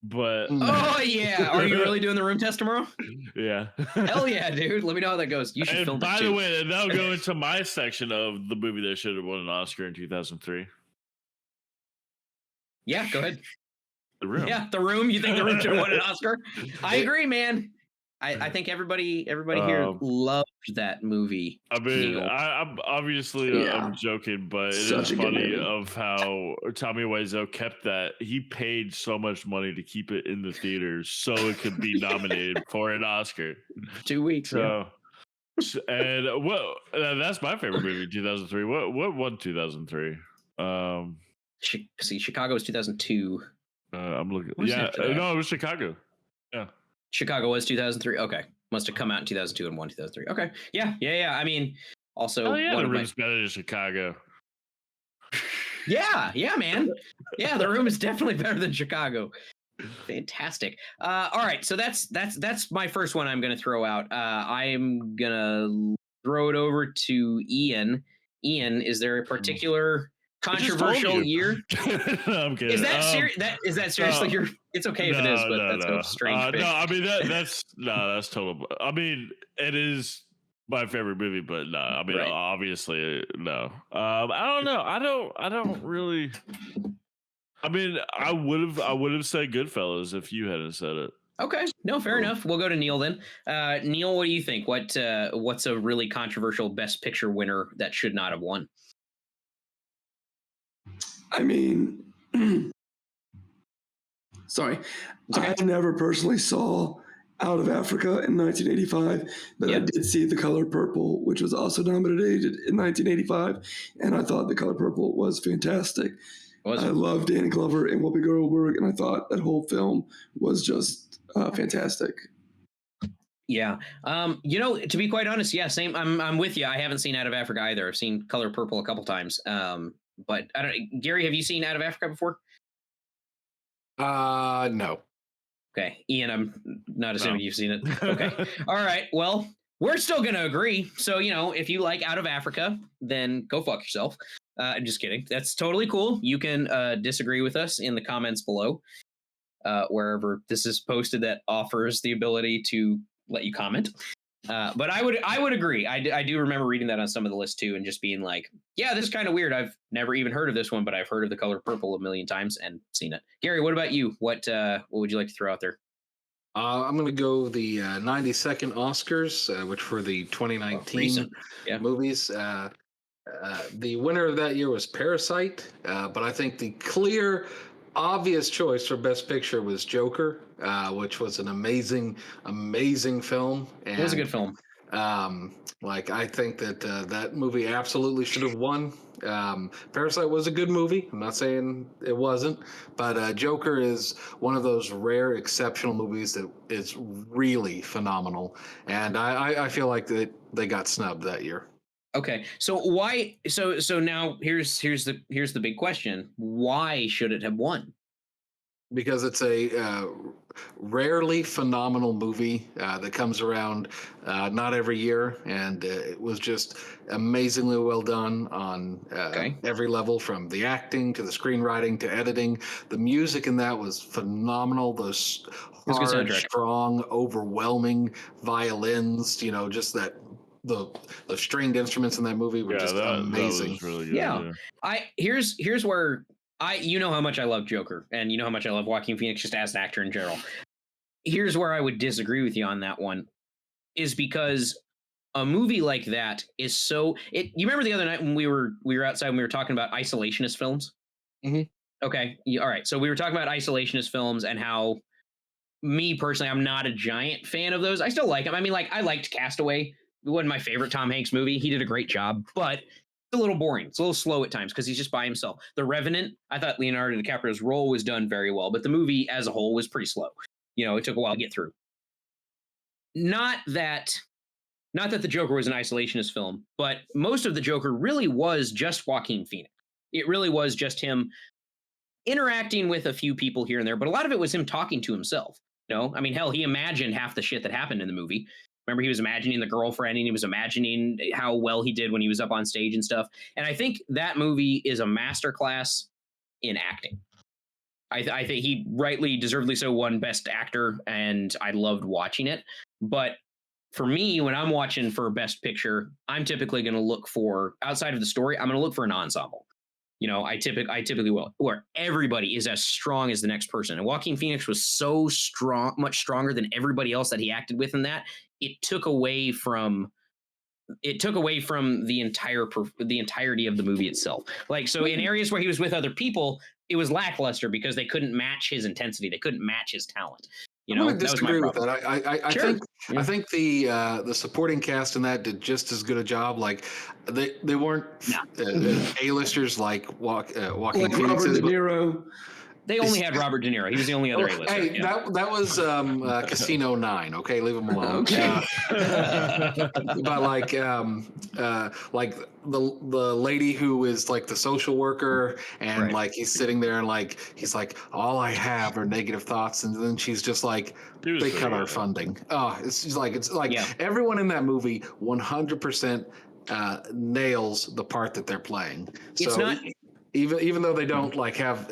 But oh yeah, are you really doing the room test tomorrow? Yeah. Hell yeah, dude! Let me know how that goes. You should and film. By it too. the way, that'll go into my section of the movie that should have won an Oscar in 2003. Yeah, go ahead. The Room. Yeah, The Room. You think The Room should have won an Oscar? I agree, man. I think everybody here loved that movie. I mean, I'm obviously I'm joking, but it is funny of how Tommy Wiseau kept that. He paid so much money to keep it in the theaters so it could be nominated for an Oscar. 2 weeks. So, and that's my favorite movie, 2003. What won 2003? See, Chicago was 2002. I'm looking. Yeah, no, it was Chicago. Yeah, Chicago was 2003. Okay, must have come out in 2002 and won 2003. Okay, yeah. I mean, also, The Room's better than Chicago. Yeah, man. Yeah, The Room is definitely better than Chicago. Fantastic. All right, so that's my first one. I'm going to throw out. I'm gonna throw it over to Ian. Ian, is there a particular controversial year? No, I'm kidding. Is that serious? Is that seriously your? It's okay if it is, but that's a strange. No, I mean that's total. I mean, it is my favorite movie, but no. I mean, obviously, no. I don't know. I don't really. I mean, I would have said Goodfellas if you hadn't said it. Okay, no, fair enough. We'll go to Neil then. Neil, what do you think? What's a really controversial Best Picture winner that should not have won? I mean, sorry, I never personally saw Out of Africa in 1985, but I did see The Color Purple, which was also nominated in 1985, and I thought The Color Purple was fantastic. I love Danny Glover and Whoopi Goldberg, and I thought that whole film was just fantastic. Yeah. To be quite honest, yeah, same. I'm with you. I haven't seen Out of Africa either. I've seen Color Purple a couple times. But I don't. Gary, have you seen Out of Africa before? No. Okay, Ian, I'm not assuming No. you've seen it. Okay. All right. Well, we're still gonna agree. So if you like Out of Africa, then go fuck yourself. I'm just kidding. That's totally cool. You can disagree with us in the comments below, wherever this is posted that offers the ability to let you comment. But I would agree. I do remember reading that on some of the lists too, and just being like, yeah, this is kind of weird. I've never even heard of this one, but I've heard of The Color Purple a million times and seen it. Gary, what about you? What would you like to throw out there? I'm going to go the 92nd Oscars, which for the 2019 movies. The winner of that year was Parasite, but I think the clear, obvious choice for Best Picture was Joker, which was an amazing film. And, It was a good film. I think that that movie absolutely should have won. Parasite was a good movie. I'm not saying it wasn't, but Joker is one of those rare, exceptional movies that is really phenomenal. And I feel like that they got snubbed that year. Okay, so why? So now here's the big question: why should it have won? Because it's a rarely phenomenal movie that comes around not every year, and it was just amazingly well done on every level, from the acting to the screenwriting to editing. The music in that was phenomenal. Those hard, strong, overwhelming violins, just that the stringed instruments in that movie were just amazing. That was really good, Here's where you know how much I love Joker, and you know how much I love Joaquin Phoenix just as an actor in general. Here's where I would disagree with you on that one, is because a movie like that is so. You remember the other night when we were outside and we were talking about isolationist films? Mm-hmm. Okay, all right. So we were talking about isolationist films and how, me personally, I'm not a giant fan of those. I still like them. I mean, I liked Castaway. It wasn't my favorite Tom Hanks movie. He did a great job, but it's a little boring. It's a little slow at times because he's just by himself. The Revenant, I thought Leonardo DiCaprio's role was done very well, but the movie as a whole was pretty slow. It took a while to get through. Not that the Joker was an isolationist film, but most of the Joker really was just Joaquin Phoenix. It really was just him interacting with a few people here and there, but a lot of it was him talking to himself. I mean, hell, he imagined half the shit that happened in the movie. Remember, he was imagining the girlfriend, and he was imagining how well he did when he was up on stage and stuff. And I think that movie is a masterclass in acting. I think he rightly, deservedly so, won Best Actor, and I loved watching it. But for me, when I'm watching for Best Picture, I'm typically going to look for, outside of the story, I'm going to look for an ensemble. I typically will, where everybody is as strong as the next person. And Joaquin Phoenix was so strong, much stronger than everybody else that he acted with in that. It took away from the entirety of the movie itself. So in areas where he was with other people, it was lackluster because they couldn't match his intensity. They couldn't match his talent. I'm going to disagree with that. I think the supporting cast in that did just as good a job. They weren't A-listers like Joaquin Phoenix. Robert De Niro. They only had Robert De Niro. He was the only other A-lister. Hey, that was Casino 9. Okay, leave him alone. Okay. But the lady who is the social worker, and he's sitting there and he's like, all I have are negative thoughts, and then she's just like, they cut our funding. Oh, it's like everyone in that movie 100% nails the part that they're playing. It's not. Even though they don't have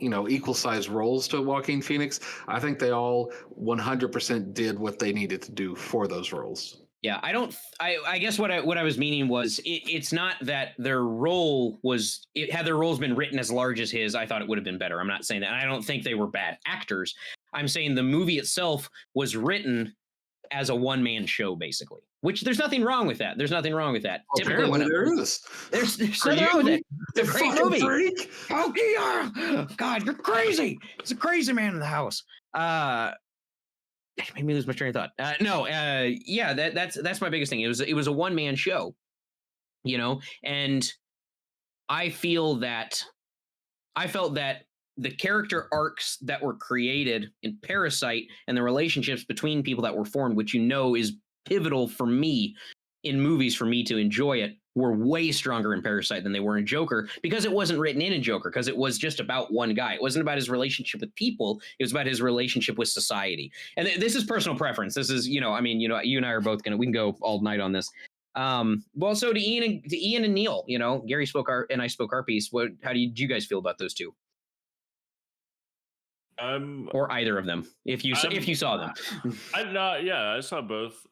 equal size roles to Joaquin Phoenix, I think they all 100% did what they needed to do for those roles. Yeah, I guess what I was meaning was it's not that their role was, had their roles been written as large as his, I thought it would have been better. I'm not saying that. I don't think they were bad actors. I'm saying the movie itself was written as a one-man show, basically. Which there's nothing wrong with that. There's nothing wrong with that. Apparently there is. There's nothing wrong with it. It's a great movie. Freak. Oh, yeah. God, you're crazy. It's a crazy man in the house. Made me lose my train of thought. That's my biggest thing. It was a one-man show, and I felt that the character arcs that were created in Parasite and the relationships between people that were formed, which is pivotal for me in movies for me to enjoy it, were way stronger in Parasite than they were in Joker, because it wasn't written in Joker, because it was just about one guy. It wasn't about his relationship with people. It was about his relationship with society. And this is personal preference. This is, you and I are both we can go all night on this. Well, so to Ian and Neil, Gary spoke and I spoke our piece. How did you guys feel about those two? Or either of them, if you saw them. I saw both.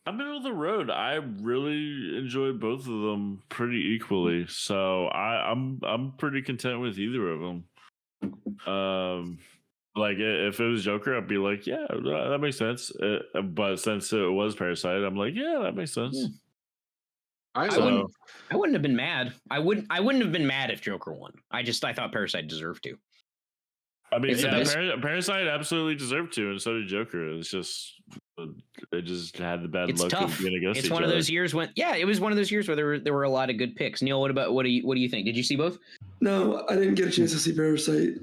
I'm middle of the road. I really enjoyed both of them pretty equally, so I'm pretty content with either of them. Like if it was Joker, I'd be like, yeah, that makes sense. But since it was Parasite, I'm like, yeah, that makes sense. Yeah. I wouldn't have been mad. I wouldn't have been mad if Joker won. I thought Parasite deserved to. I mean, Parasite absolutely deserved to, and so did Joker. It's just they just had the bad luck of being against each other. It's one of those years it was one of those years where there were a lot of good picks. Neil, what do you think? Did you see both? No, I didn't get a chance to see Parasite,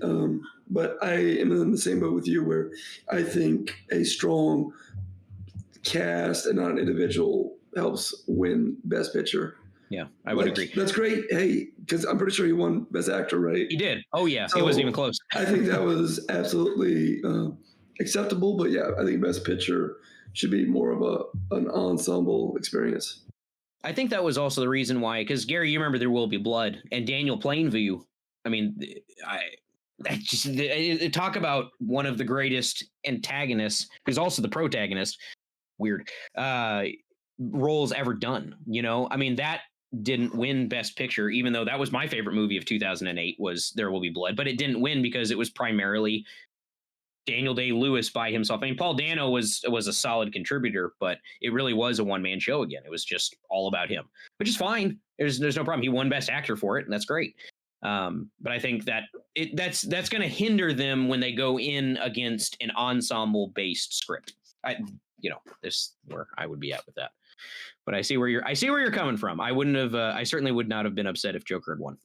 but I am in the same boat with you, where I think a strong cast and not an individual helps win Best Picture. Yeah, I would agree. That's great. Hey, because I'm pretty sure he won Best Actor, right? He did. Oh, yeah. So it wasn't even close. I think that was absolutely acceptable. But yeah, I think Best Picture should be more of an ensemble experience. I think that was also the reason why, because Gary, you remember There Will Be Blood, and Daniel Plainview. I mean, talk about one of the greatest antagonists, who's also the protagonist. Weird. Roles ever done. I mean, that didn't win Best Picture, even though that was my favorite movie of 2008 was There Will Be Blood, but it didn't win because it was primarily Daniel Day-Lewis by himself. I mean, Paul Dano was a solid contributor, but it really was a one-man show again. It was just all about him, which is fine. There's no problem. He won Best Actor for it, and that's great. But I think that that's going to hinder them when they go in against an ensemble-based script. This is where I would be at with that. But I see where you're coming from. I certainly would not have been upset if Joker had won.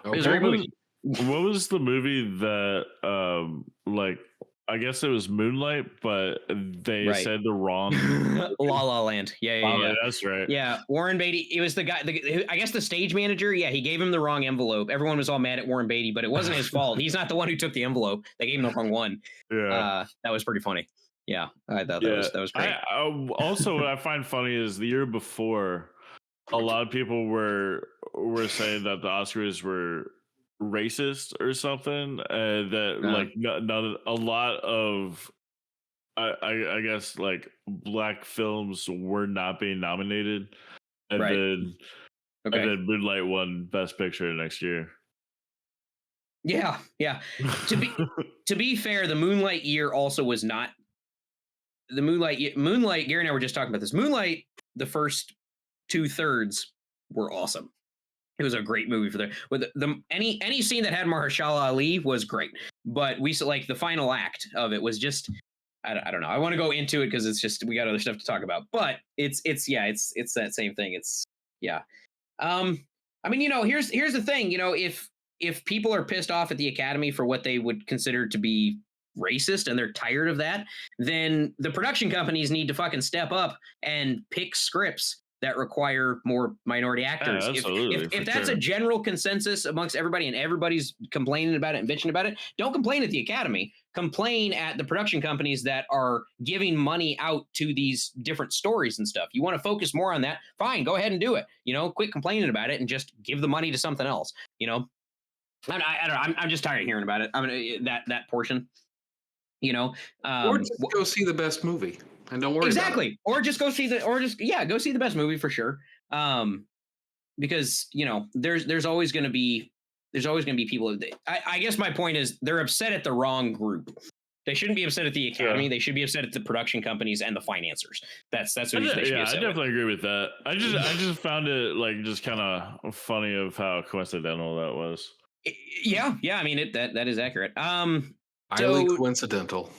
It was a great movie. What was the movie that I guess it was Moonlight, but they said the wrong La La Land. Yeah, that's right. Yeah, Warren Beatty. It was the guy. I guess the stage manager. Yeah, he gave him the wrong envelope. Everyone was all mad at Warren Beatty, but it wasn't his fault. He's not the one who took the envelope. They gave him the wrong one. Yeah, that was pretty funny. Yeah, I thought that was great. Also, what I find funny is the year before, a lot of people were saying that the Oscars were racist or something. Not a lot of, I guess, like black films were not being nominated, and then Moonlight won Best Picture next year. Yeah. To be fair, the Moonlight year also was not. The Moonlight, Gary and I were just talking about this. Moonlight, the first 2/3 were awesome. It was a great movie for any scene that had Mahershala Ali was great, but we the final act of it was just I don't know. I want to go into it because it's just we got other stuff to talk about, but it's that same thing. I mean, here's the thing. If people are pissed off at the Academy for what they would consider to be racist and they're tired of that, then the production companies need to fucking step up and pick scripts that require more minority actors. If that's a general consensus amongst everybody and everybody's complaining about it and bitching about it, don't complain at the Academy. Complain at the production companies that are giving money out to these different stories and stuff. You want to focus more on that? Fine, go ahead and do it. Quit complaining about it and just give the money to something else. I don't know. I'm just tired of hearing about it. I mean, that portion. Or just go see the best movie and don't worry exactly about it. Or just go see the best movie for sure, because there's always going to be people. I guess my point is they're upset at the wrong group. They shouldn't be upset at the Academy. They should be upset at the production companies and the financers. That's what they should be upset I definitely agree with that. I just found it just kind of funny of how coincidental that was. Yeah, I mean that is accurate. Highly coincidental.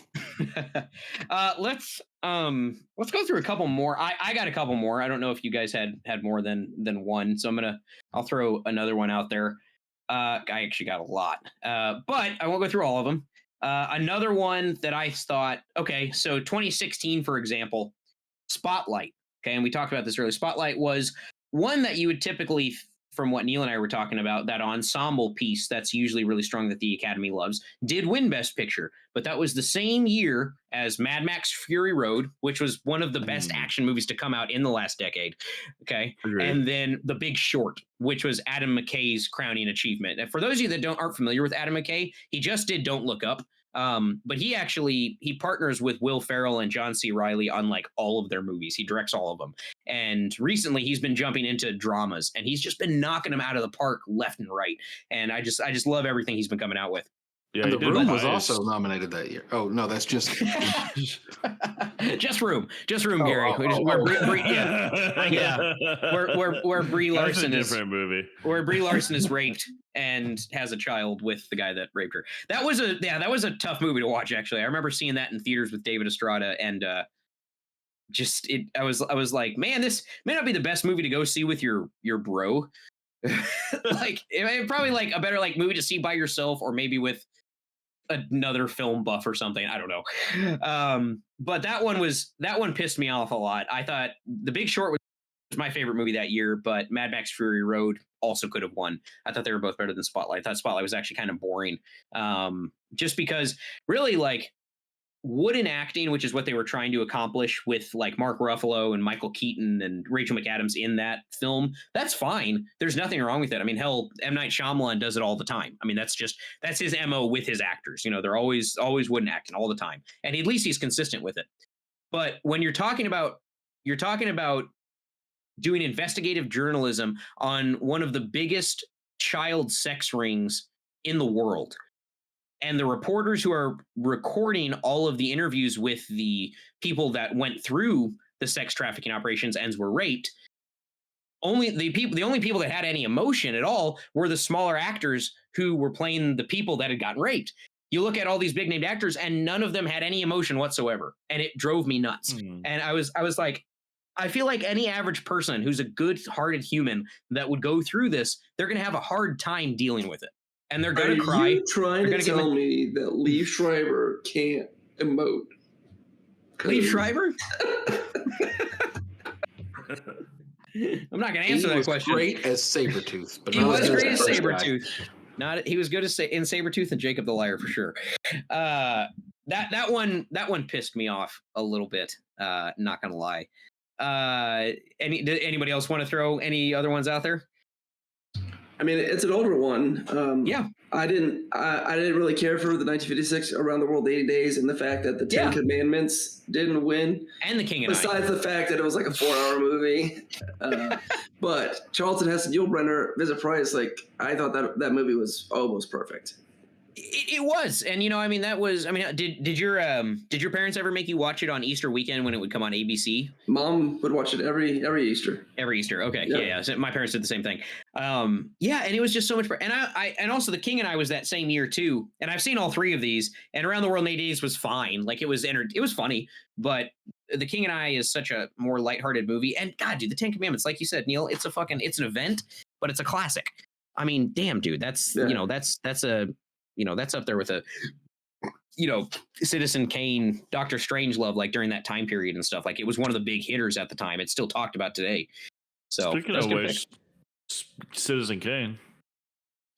Let's go through a couple more. I got a couple more. I don't know if you guys had more than one, so I'll throw another one out there. I actually got a lot, but I won't go through all of them. Another one that I thought, okay, so 2016, for example, Spotlight. Okay, and we talked about this earlier. Spotlight was one that you would typically, from what Neil and I were talking about, that ensemble piece that's usually really strong that the Academy loves, did win Best Picture. But that was the same year as Mad Max Fury Road, which was one of the best action movies to come out in the last decade. Okay. Agreed. And then The Big Short, which was Adam McKay's crowning achievement. And for those of you that aren't familiar with Adam McKay, he just did Don't Look Up. But he partners with Will Ferrell and John C. Reilly on like all of their movies. He directs all of them. And recently he's been jumping into dramas and he's just been knocking them out of the park left and right. And I just love everything he's been coming out with. Yeah, and The Room was also nominated that year. Oh no, that's just just Room, Gary. Where Brie Larson is different movie. Where Brie Larson is raped and has a child with the guy that raped her. That was a tough movie to watch. Actually, I remember seeing that in theaters with David Estrada, and I was like, man, this may not be the best movie to go see with your bro. Like, it probably like a better like movie to see by yourself, or maybe with another film buff or something. I don't know. But that one pissed me off a lot. I thought The Big Short was my favorite movie that year, but Mad Max Fury Road also could have won. I thought they were both better than Spotlight. I thought Spotlight was actually kind of boring. Just because really like wooden acting, which is what they were trying to accomplish with like Mark Ruffalo and Michael Keaton and Rachel McAdams in that film, that's fine. There's nothing wrong with it. I mean, hell, M. Night Shyamalan does it all the time. I mean, that's his MO with his actors. You know, they're always wooden acting all the time. And at least he's consistent with it. But when you're talking about doing investigative journalism on one of the biggest child sex rings in the world, and the reporters who are recording all of the interviews with the people that went through the sex trafficking operations and were raped, the only people that had any emotion at all were the smaller actors who were playing the people that had gotten raped. You look at all these big named actors and none of them had any emotion whatsoever. And it drove me nuts. And I was like, I feel like any average person who's a good-hearted human that would go through this, they're going to have a hard time dealing with it. And they're going to cry. Are you trying to tell me that Liev Schreiber can't emote? Liev Schreiber? I'm not going to answer that question. He was great as Sabretooth. But he was great as Sabretooth. He was good in Sabretooth and Jacob the Liar for sure. That one pissed me off a little bit. Not going to lie. Anybody else want to throw any other ones out there? I mean, it's an older one. Yeah. I didn't really care for the 1956 Around the World 80 Days and the fact that the Ten Commandments didn't win. And The King and I. Besides the fact that it was like a 4-hour movie. But Charlton Heston, Yul Brynner, Vincent Price, like, I thought that movie was almost perfect. It was, and that was. I mean, did your parents ever make you watch it on Easter weekend when it would come on ABC? Mom would watch it every Easter. Every Easter, okay, yeah. So my parents did the same thing. And it was just so much fun. And I also The King and I was that same year too. And I've seen all three of these. And Around the World in 8 Days was fine. Like it was funny, but The King and I is such a more lighthearted movie. And God, dude, the Ten Commandments, like you said, Neil, it's an event, but it's a classic. I mean, damn, dude, that's that's up there with Citizen Kane, Dr. Strangelove, like during that time period and stuff. Like it was one of the big hitters at the time. It's still talked about today. So speaking of which, Citizen Kane.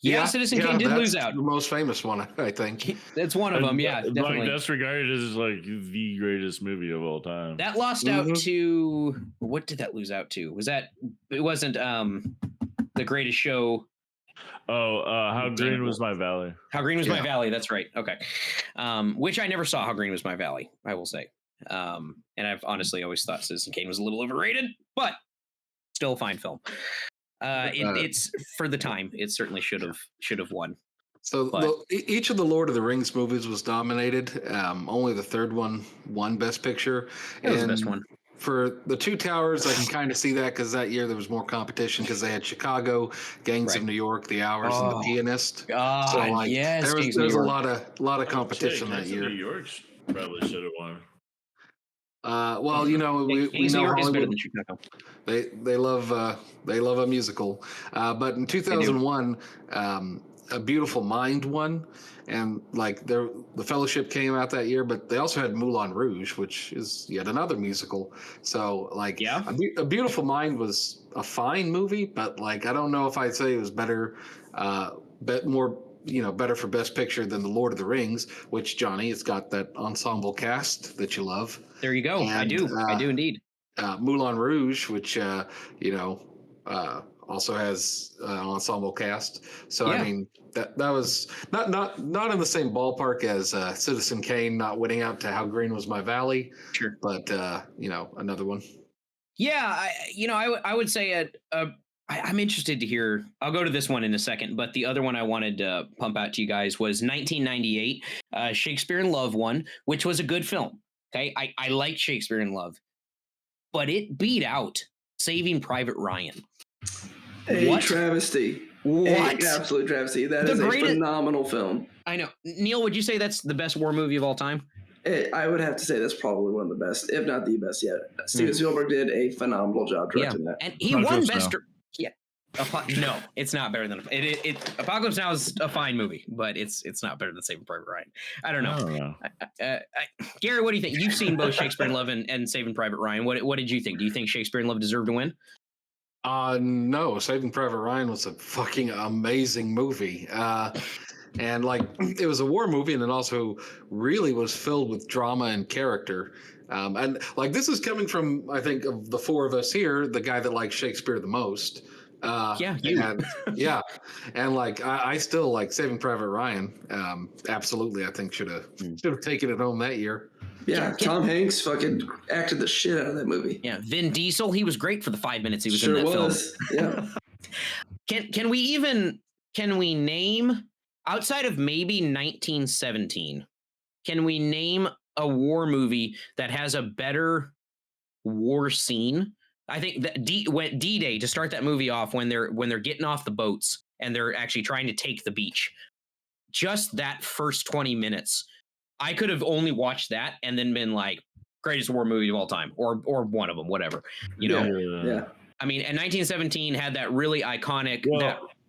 Yeah, Citizen Kane did lose out. The most famous one, I think. That's one of them. Yeah, definitely. Like that's regarded as like the greatest movie of all time. That lost out to what did that lose out to? It wasn't The Greatest Show. How Green Was My Valley. How Green Was My Valley. That's right. Okay. Which I never saw How Green Was My Valley, I will say. And I've honestly always thought Citizen Kane was a little overrated, but still a fine film. It's for the time. It certainly should have won. So each of the Lord of the Rings movies was nominated. Only the third one won Best Picture. That was the best one. For the Two Towers, I can kind of see that because that year there was more competition because they had Chicago, Gangs of New York, The Hours, and The Pianist. God, so yes, there was a lot of competition that year. New York probably should have won. Well, you know, we Kings of know York is better Hollywood. than Chicago. They love a musical. But in 2001, A Beautiful Mind won, and like the Fellowship came out that year. But they also had Moulin Rouge, which is yet another musical. So like, Yeah. A Beautiful Mind was a fine movie, but like I don't know if I'd say it was better, more. Better for Best Picture than The Lord of the Rings, which Johnny, it's got that ensemble cast that you love. There you go. I And, do indeed. Moulin Rouge, which also has an ensemble cast. So Yeah. I mean that was not in the same ballpark as Citizen Kane not winning out to How Green Was My Valley. Sure. But another one. Yeah, I would say I'm interested to hear. I'll go to this one in a second, but the other one I wanted to pump out to you guys was 1998, Shakespeare in Love one, which was a good film. Okay, I like Shakespeare in Love, but it beat out Saving Private Ryan. A travesty. What? A absolute travesty. That is a phenomenal film. I know. Neil, would you say that's the best war movie of all time? I would have to say that's probably one of the best, if not the best yet. Steven Spielberg did a phenomenal job directing that. And he won Best. Yeah. No, it's not better than it. Apocalypse Now is a fine movie, but it's not better than Saving Private Ryan. I don't know. Gary, what do you think? You've seen both Shakespeare in Love and Saving Private Ryan. What did you think? Do you think Shakespeare in Love deserved to win? No, Saving Private Ryan was a fucking amazing movie. And like it was a war movie, and it also really was filled with drama and character. And like this is coming from, I think, of the four of us here, the guy that likes Shakespeare the most. You. And like I still like Saving Private Ryan. Absolutely, I think should have taken it home that year. Yeah, Tom Hanks fucking acted the shit out of that movie. Yeah, Vin Diesel, he was great for the 5 minutes he was in that film. Yeah. Can we name, outside of maybe 1917, can we name a war movie that has a better war scene? I think that D-Day, to start that movie off, when they're getting off the boats and they're actually trying to take the beach, just that first 20 minutes, I could have only watched that and then been like, greatest war movie of all time, or one of them, whatever, Yeah. I mean, and 1917 had that really iconic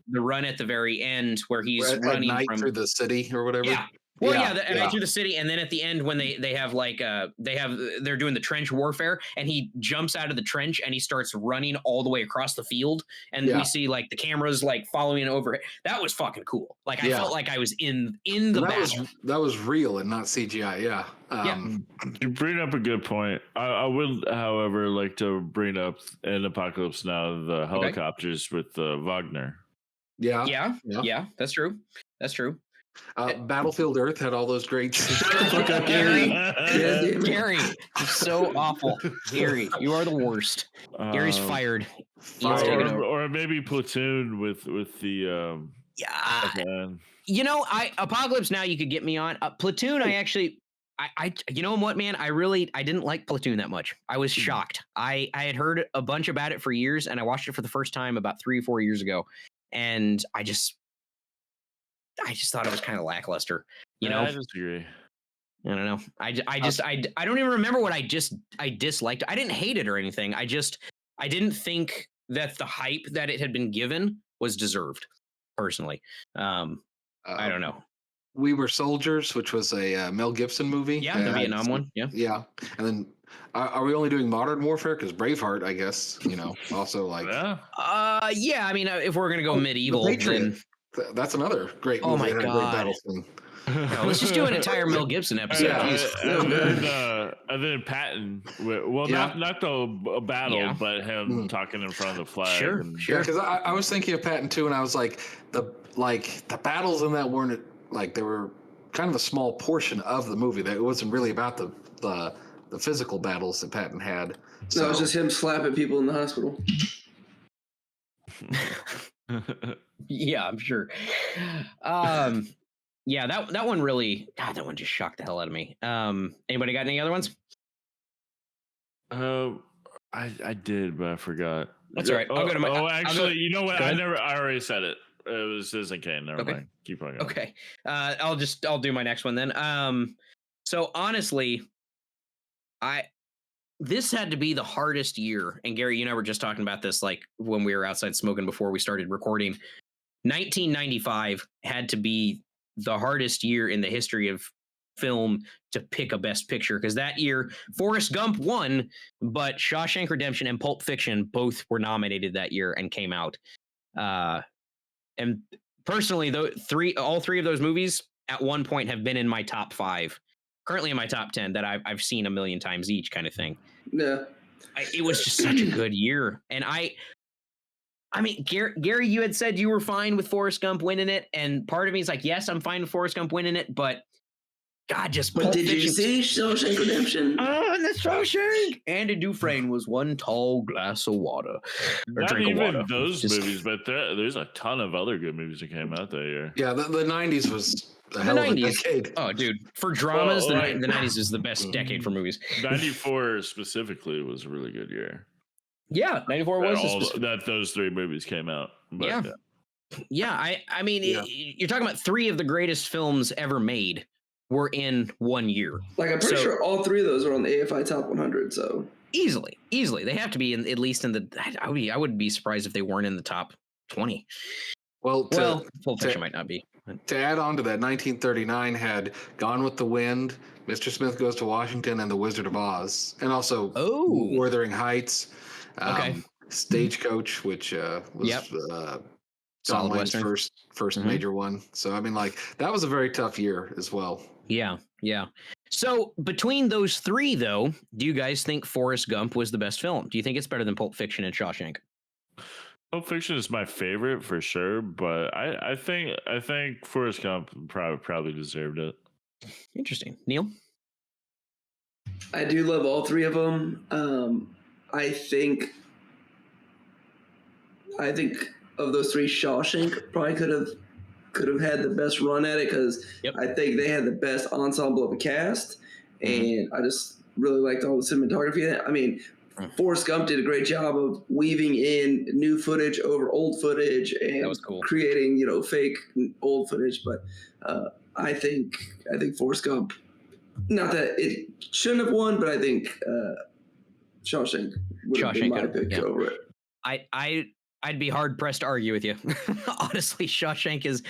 the run at the very end where he's running at night from through the city or whatever. Yeah. Well, night through the city, and then at the end when they have like they're doing the trench warfare, and he jumps out of the trench and he starts running all the way across the field, and we see like the cameras like following over. That was fucking cool. Like I felt like I was in the battle. That was real and not CGI. Yeah. You bring up a good point. I would, however, like to bring up in Apocalypse Now the helicopters with Wagner. Yeah. That's true. Battlefield Earth had all those great. Fuck up, Gary. Gary, you're so awful. Gary, you are the worst. Gary's fired. Or maybe Platoon with the Apocalypse Now you could get me on. Platoon, I you know what, man? I didn't like Platoon that much. I was shocked. I had heard a bunch about it for years, and I watched it for the first time about 3 or 4 years ago, and I just thought it was kind of lackluster. I disagree. I don't know. I don't even remember what I disliked. I didn't hate it or anything. I didn't think that the hype that it had been given was deserved. Personally, I don't know. We Were Soldiers, which was a Mel Gibson movie. Yeah, the Vietnam one. Yeah. And then are we only doing modern warfare? Because Braveheart, I guess, also like. Yeah. I mean, if we're gonna go medieval, then that's another great movie. Oh my god! Let's just do an entire Mel Gibson episode. And then Patton. Not the battle, but him talking in front of the flag. Sure. Yeah, because I was thinking of Patton too, and I was like, the battles in that weren't like they were kind of a small portion of the movie. That it wasn't really about the physical battles that Patton had. So. No, it was just him slapping people in the hospital. Yeah, I'm sure. Yeah, that one really, God, that one just shocked the hell out of me. Anybody got any other ones? I did, but I forgot. That's all right. I'll go to my. Actually, you know what? I already said it. It was Citizen Kane. Never mind. Keep going. Okay. I'll do my next one then. So honestly, this had to be the hardest year. And Gary, you and I were just talking about this like when we were outside smoking before we started recording. 1995 had to be the hardest year in the history of film to pick a best picture, because that year Forrest Gump won, but Shawshank Redemption and Pulp Fiction both were nominated that year and came out. And personally, all three of those movies at one point have been in my top 5, currently in my top 10 that I've seen a million times each, kind of thing. Yeah. It was just such a good year. And I mean, Gary, you had said you were fine with Forrest Gump winning it, and part of me is like, yes, I'm fine with Forrest Gump winning it, but God, just But did you see Shawshank Redemption? Oh, the Shawshank! Andy Dufresne was one tall glass of water. Not even those movies, but there's a ton of other good movies that came out that year. Yeah, the 90s was a hell of a decade. Oh, dude, for dramas, the 90s is the best decade for movies. 94 specifically was a really good year. Yeah, 94 was that those 3 movies came out. But, yeah. I mean, you're talking about 3 of the greatest films ever made were in one year. Like, I'm pretty sure all 3 of those are on the AFI Top 100. So easily, they have to be in, at least in the. I would be surprised if they weren't in the top 20. Well, Pulp Fiction might not be. To add on to that, 1939 had Gone with the Wind, Mr. Smith Goes to Washington, and The Wizard of Oz, and also Wuthering Heights, Stagecoach, which was John Wayne's first major one. So I mean, like, that was a very tough year as well. Yeah. So between those 3, though, do you guys think Forrest Gump was the best film? Do you think it's better than Pulp Fiction and Shawshank? Pulp Fiction is my favorite for sure, but I think Forrest Gump probably deserved it. Interesting. Neil? I do love all 3 of them. I think of those 3, Shawshank probably could have had the best run at it, because I think they had the best ensemble of a cast, and I just really liked all the cinematography. I mean, Forrest Gump did a great job of weaving in new footage over old footage and that was cool. Creating, fake old footage. But I think Forrest Gump, not that it shouldn't have won, but I think Shawshank would have been my pick over it. I'd be hard pressed to argue with you. Honestly, Shawshank is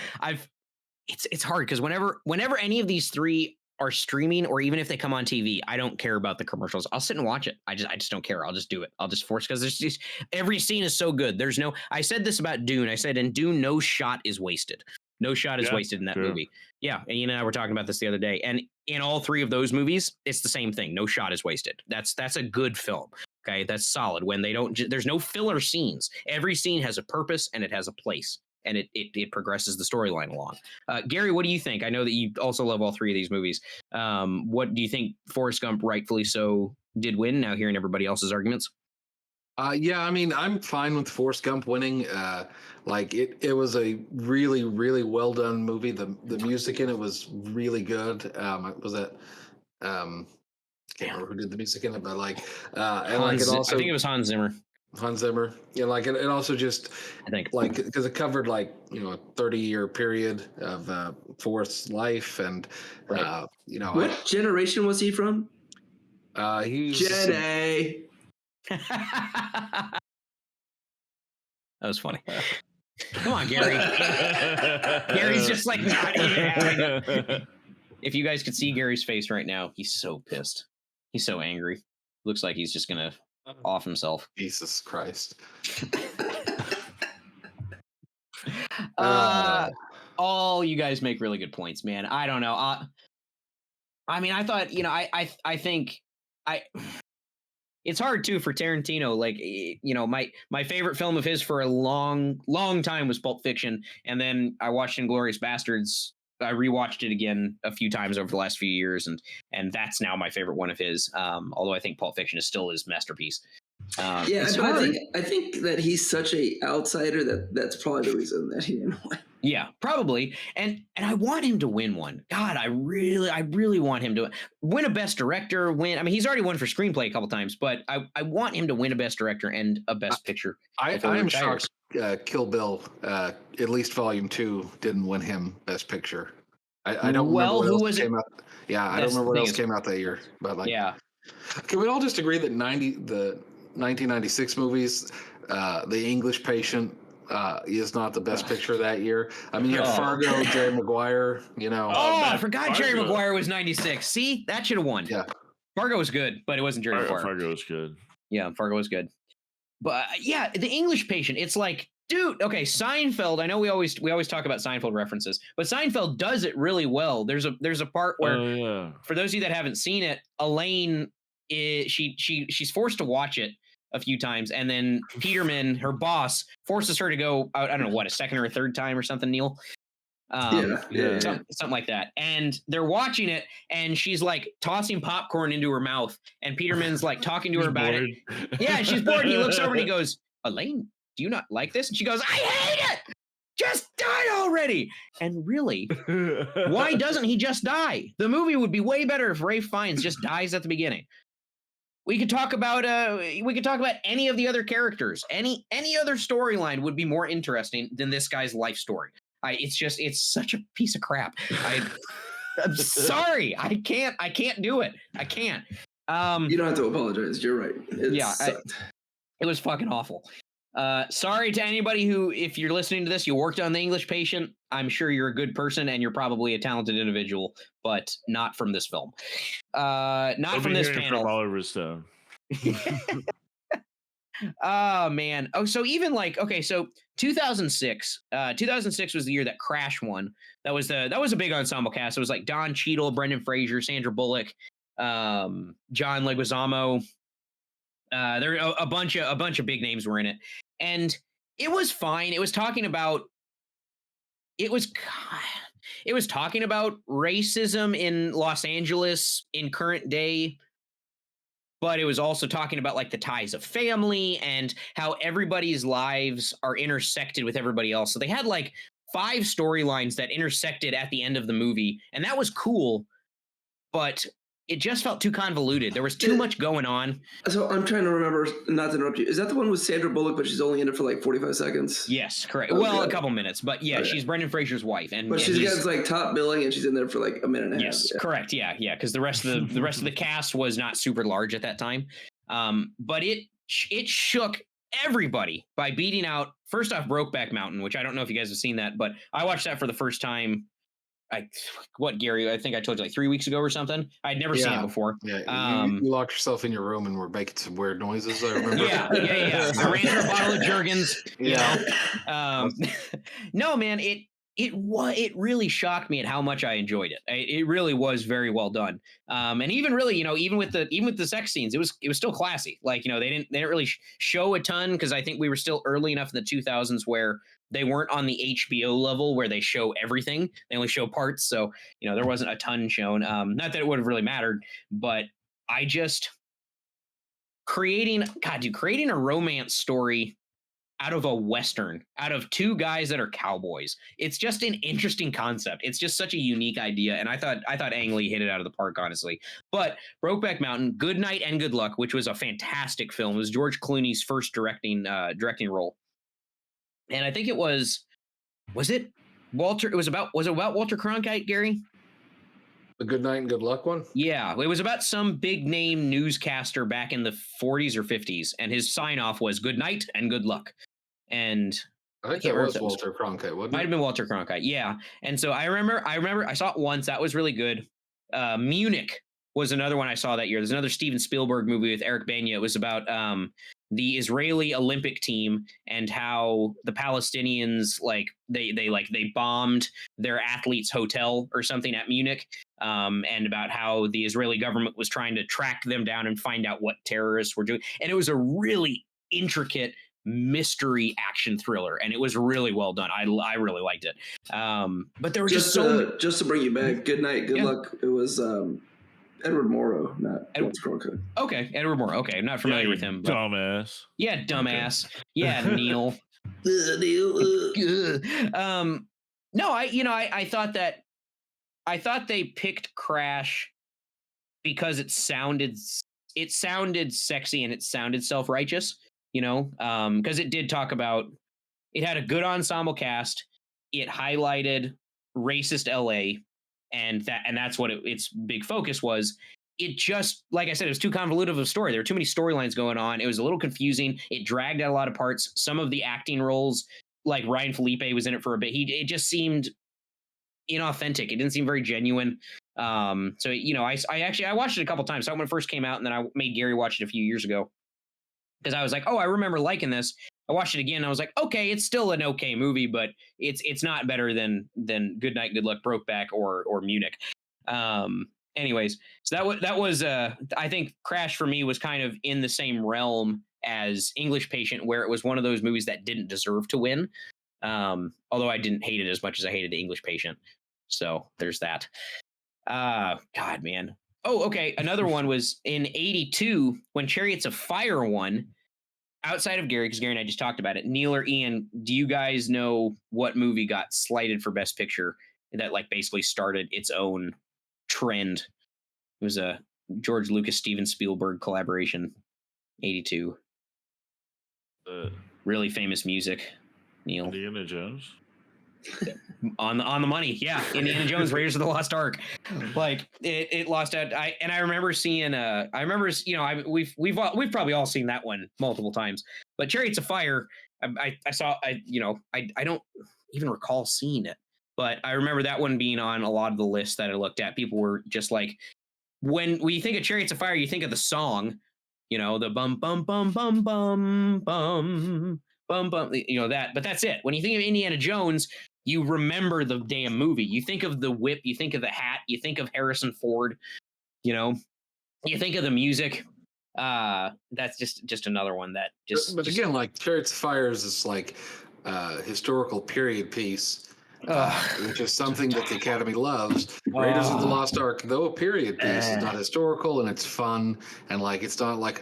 it's hard, because whenever any of these 3 are streaming, or even if they come on TV, I don't care about the commercials. I'll sit and watch it. I just don't care. I'll just do it. I'll just force, because there's just, every scene is so good. I said this about Dune. I said in Dune, no shot is wasted. No shot is wasted in that movie. Yeah, and Ian and I were talking about this the other day. And in all 3 of those movies, it's the same thing. No shot is wasted. That's a good film. Okay, that's solid. When they don't, there's no filler scenes. Every scene has a purpose and it has a place, and it progresses the storyline along. Gary, what do you think? I know that you also love all 3 of these movies. What do you think Forrest Gump, rightfully so, did win? Now hearing everybody else's arguments. Yeah, I mean, I'm fine with Forrest Gump winning. Like, it was a really, really well done movie. The music in it was really good. Was that? Can't remember who did the music in it, but like, and like it also, I think it was Hans Zimmer. Hans Zimmer. Yeah, like it also just, I think, like, because it covered like, a 30-year period of Forrest's life, and what generation was he from? He's Gen A. That was funny. Come on, Gary. Gary's just like not even having it. If you guys could see Gary's face right now, he's so pissed. He's so angry. Looks like he's just gonna off himself. Jesus Christ. All you guys make really good points, man. I don't know. I mean, I thought, I think it's hard too for Tarantino. Like, my favorite film of his for a long, long time was Pulp Fiction, and then I watched Inglourious Bastards. I rewatched it again a few times over the last few years, and that's now my favorite one of his. Although I think Pulp Fiction is still his masterpiece. Yeah, but I think that he's such a outsider that's probably the reason that he didn't win. Yeah, probably. And I want him to win one. God, I really want him to win a Best Director. I mean, he's already won for Screenplay a couple times, but I want him to win a Best Director and a Best Picture. I am shocked Kill Bill, at least Volume 2, didn't win him Best Picture. I don't remember what else came out. Yeah, I don't remember what else came out that year. But like, yeah. Can we all just agree that the 1996 movies, The English Patient, is not the best picture that year? I mean, you had Fargo, Jerry Maguire, you know. I forgot Jerry Maguire was 96. See, that should have won. Yeah. Fargo was good, but it wasn't Jerry Maguire. Fargo was good. Yeah, Fargo was good. But yeah, The English Patient, it's like, dude, okay, Seinfeld, I know we always talk about Seinfeld references, but Seinfeld does it really well. There's a part where, for those of you that haven't seen it, Elaine she's forced to watch it a few times, and then Peterman, her boss, forces her to go, I don't know what, a second or a third time or something, Neil. Something like that. And they're watching it, and she's like tossing popcorn into her mouth, and Peterman's like talking to her about it. Yeah, she's bored. And he looks over and he goes, Elaine, do you not like this? And she goes, I hate it. Just die already. And really, why doesn't he just die? The movie would be way better if Ralph Fiennes just dies at the beginning. We could talk about any of the other characters. Any other storyline would be more interesting than this guy's life story. It's such a piece of crap. I'm sorry. I can't do it. I can't. You don't have to apologize. You're right. It was fucking awful. Sorry to anybody who, if you're listening to this, you worked on The English Patient. I'm sure you're a good person and you're probably a talented individual, but not from this film. Not from this panel. From Oliver Stone. Oh man. Oh, so even like, okay, so 2006. 2006 was the year that Crash won. That was a big ensemble cast. It was like Don Cheadle, Brendan Fraser, Sandra Bullock, John Leguizamo. There a bunch of big names were in it, and it was fine. It was talking about racism in Los Angeles in current day, but it was also talking about like the ties of family and how everybody's lives are intersected with everybody else. So they had like 5 storylines that intersected at the end of the movie, and that was cool, but it just felt too convoluted. There was too much going on. So I'm trying to remember, not to interrupt you. Is that the one with Sandra Bullock, but she's only in it for like 45 seconds? Yes, correct. Okay. Well, a couple minutes, but yeah, she's Brendan Fraser's wife, but she gets like top billing, and she's in there for like a minute and a half. Yes, correct. Yeah, because the rest of the cast was not super large at that time. But it shook everybody by beating out, first off, Brokeback Mountain, which I don't know if you guys have seen that, but I watched that for the first time. Gary? I think I told you like 3 weeks ago or something. I'd never seen it before. Yeah, you locked yourself in your room and were making some weird noises. I remember. Yeah. I ran through a bottle of Jergens. No, man, it really shocked me at how much I enjoyed it. It really was very well done. And even really, even with the sex scenes, it was still classy. Like, they didn't really show a ton, because I think we were still early enough in the 2000s where they weren't on the HBO level where they show everything. They only show parts. So, there wasn't a ton shown. Not that it would have really mattered, but I just creating a romance story out of a Western, out of 2 guys that are cowboys. It's just an interesting concept. It's just such a unique idea. And I thought Ang Lee hit it out of the park, honestly. But Brokeback Mountain, Good Night and Good Luck, which was a fantastic film. It was George Clooney's first directing role. And I think was it Walter? Was it about Walter Cronkite, Gary? The Good Night and Good Luck one? Yeah, it was about some big name newscaster back in the 40s or 50s, and his sign off was Good Night and Good Luck. And I think that was Walter Cronkite, wasn't it? Might have been Walter Cronkite, yeah. And so I remember I saw it once. That was really good. Munich was another one I saw that year. There's another Steven Spielberg movie with Eric Bana. It was about the Israeli Olympic team and how the Palestinians they bombed their athletes' hotel or something at Munich, and about how the Israeli government was trying to track them down and find out what terrorists were doing. And it was a really intricate mystery action thriller, and it was really well done. I really liked it. But there was just Okay, Edward Morrow. Okay, I'm not familiar with him. But... Dumbass. Yeah, dumbass. Okay. Yeah, Neil. No, I thought they picked Crash because it sounded sexy and it sounded self-righteous, because it did talk about, it had a good ensemble cast. It highlighted racist LA. And that's what its big focus was. it just, like I said, it was too convoluted of a story. There were too many storylines going on. It was a little confusing. It dragged out a lot of parts. Some of the acting roles, like Ryan Felipe was in it for a bit. It just seemed inauthentic. It didn't seem very genuine. So I watched it a couple times. So when it first came out, and then I made Gary watch it a few years ago because I was like, oh, I remember liking this. I watched it again. And I was like, okay, it's still an okay movie, but it's not better than Good Night, Good Luck, Brokeback, or Munich. Anyways, so that was I think Crash for me was kind of in the same realm as English Patient, where it was one of those movies that didn't deserve to win. Although I didn't hate it as much as I hated The English Patient. So there's that. God, man. Oh, okay. Another one was in 82 when Chariots of Fire won. Outside of Gary, because Gary and I just talked about it. Neil or Ian, do you guys know what movie got slighted for Best Picture that like basically started its own trend? It was a George Lucas, Steven Spielberg collaboration. 82. Really famous music. Neil. Indiana Jones. On the money, yeah. Indiana Jones, Raiders of the Lost Ark. Like it lost out. I remember seeing. We've probably all seen that one multiple times. But Chariots of Fire, I saw. I don't even recall seeing it, but I remember that one being on a lot of the lists that I looked at. People were just like, when you think of Chariots of Fire, you think of the song, the bum bum bum bum bum bum bum bum, that. But that's it. When you think of Indiana Jones, you remember the damn movie. You think of the whip. You think of the hat. You think of Harrison Ford. You think of the music. That's just another one that just. But again, like Chariots of Fire is this like historical period piece. Which is something that the Academy loves. Raiders of the Lost Ark, though a period piece, is not historical and it's fun and like it's not like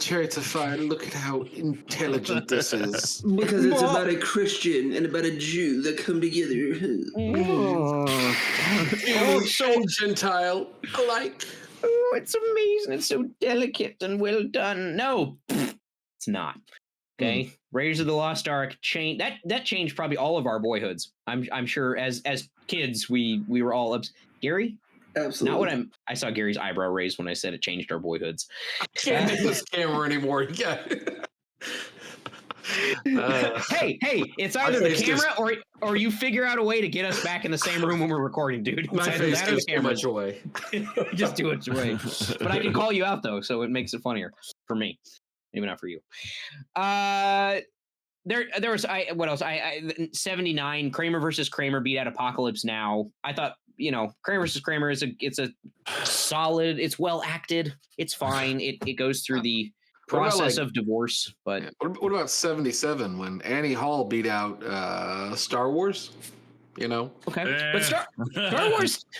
Chariots of Fire. Look at how intelligent this is. Because it's about a Christian and about a Jew that come together. So Gentile alike. Oh, it's amazing. It's so delicate and well done. No, it's not. Okay, Raiders of the Lost Ark that changed probably all of our boyhoods. I'm sure as kids we were all Gary. Absolutely. Not what I saw Gary's eyebrow raised when I said it changed our boyhoods. I can't hit this camera anymore. Yeah. Hey, it's either the camera or you figure out a way to get us back in the same room when we're recording, dude. My face gives too much away. Just too much away. But I can call you out though, so it makes it funnier for me. Maybe not for you. There was what else? 79 Kramer versus Kramer beat out Apocalypse Now. I thought Kramer versus Kramer it's a solid. It's well acted. It's fine. It goes through the process of divorce. But what about 77 when Annie Hall beat out Star Wars? Okay, but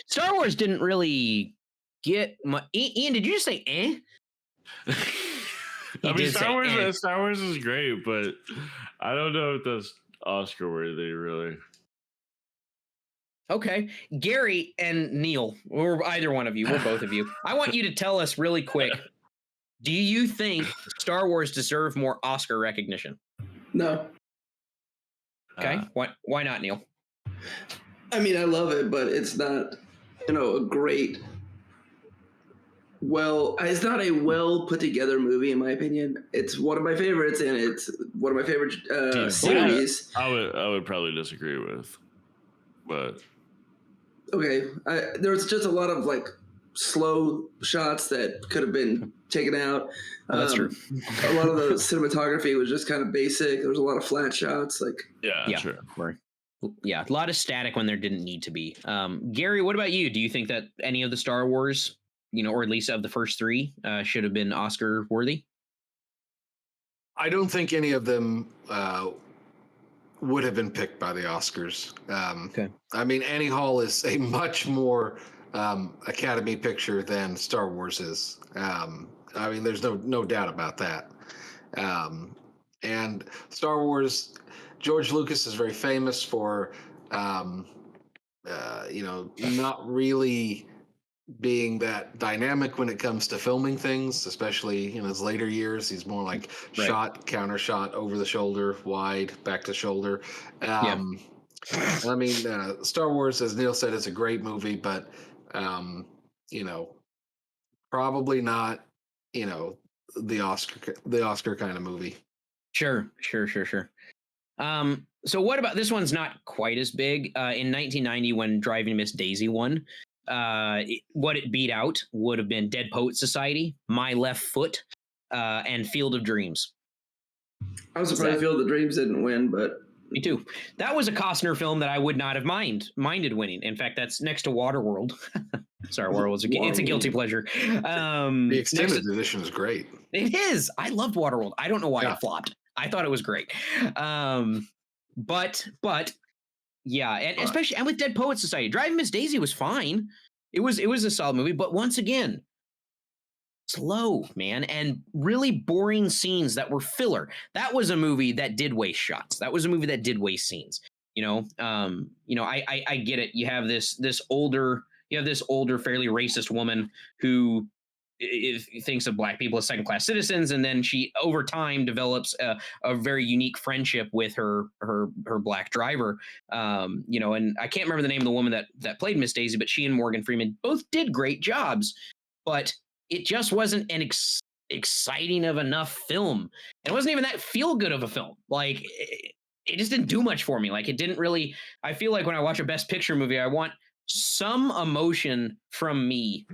Star Wars didn't really get much. Ian, did you just say eh? Star Wars is great, but I don't know if that's Oscar worthy, really. Okay, Gary and Neil, or either one of you, or both of you, I want you to tell us really quick. Do you think Star Wars deserve more Oscar recognition? No. Okay, why not, Neil? I mean, I love it, but it's not, a great. Well, it's not a well put together movie, in my opinion. It's one of my favorites, and it's one of my favorite series. I would probably disagree with, but okay, there's just a lot of like slow shots that could have been taken out. That's true. A lot of the cinematography was just kind of basic. There was a lot of flat shots, yeah, true. Right. Yeah, a lot of static when there didn't need to be. Gary, what about you? Do you think that any of the Star Wars, or at least of the first three, should have been Oscar worthy? I don't think any of them would have been picked by the Oscars. Okay. I mean, Annie Hall is a much more Academy picture than Star Wars is. I mean, there's no doubt about that. And Star Wars, George Lucas is very famous for, not really being that dynamic when it comes to filming things, especially in his later years. He's more like shot, counter shot, over the shoulder, wide, back to shoulder. I mean, Star Wars, as Neil said, is a great movie, but probably not, the Oscar kind of movie. Sure. So what about this one's not quite as big. In 1990, when Driving Miss Daisy won, what it beat out would have been Dead Poet Society, My Left Foot, and Field of Dreams. I was surprised Field of Dreams didn't win, but me too. That was a Costner film that I would not have minded winning. In fact, that's next to Waterworld. Sorry, Waterworld's it's a guilty pleasure. The extended edition is great. It is. I loved Waterworld. I don't know why it flopped. I thought it was great. But yeah, and especially with Dead Poet Society, Driving Miss Daisy was fine. It was a solid movie, but once again, slow, man, and really boring scenes that were filler. That was a movie that did waste shots. That was a movie that did waste scenes. I get it. You have this older, fairly racist woman who thinks of black people as second-class citizens, and then she over time develops a very unique friendship with her black driver. And I can't remember the name of the woman that played Miss Daisy, but she and Morgan Freeman both did great jobs, but it just wasn't an exciting of enough film. And it wasn't even that feel good of a film. Like it just didn't do much for me. Like it didn't really. I feel like when I watch a Best Picture movie, I want some emotion from me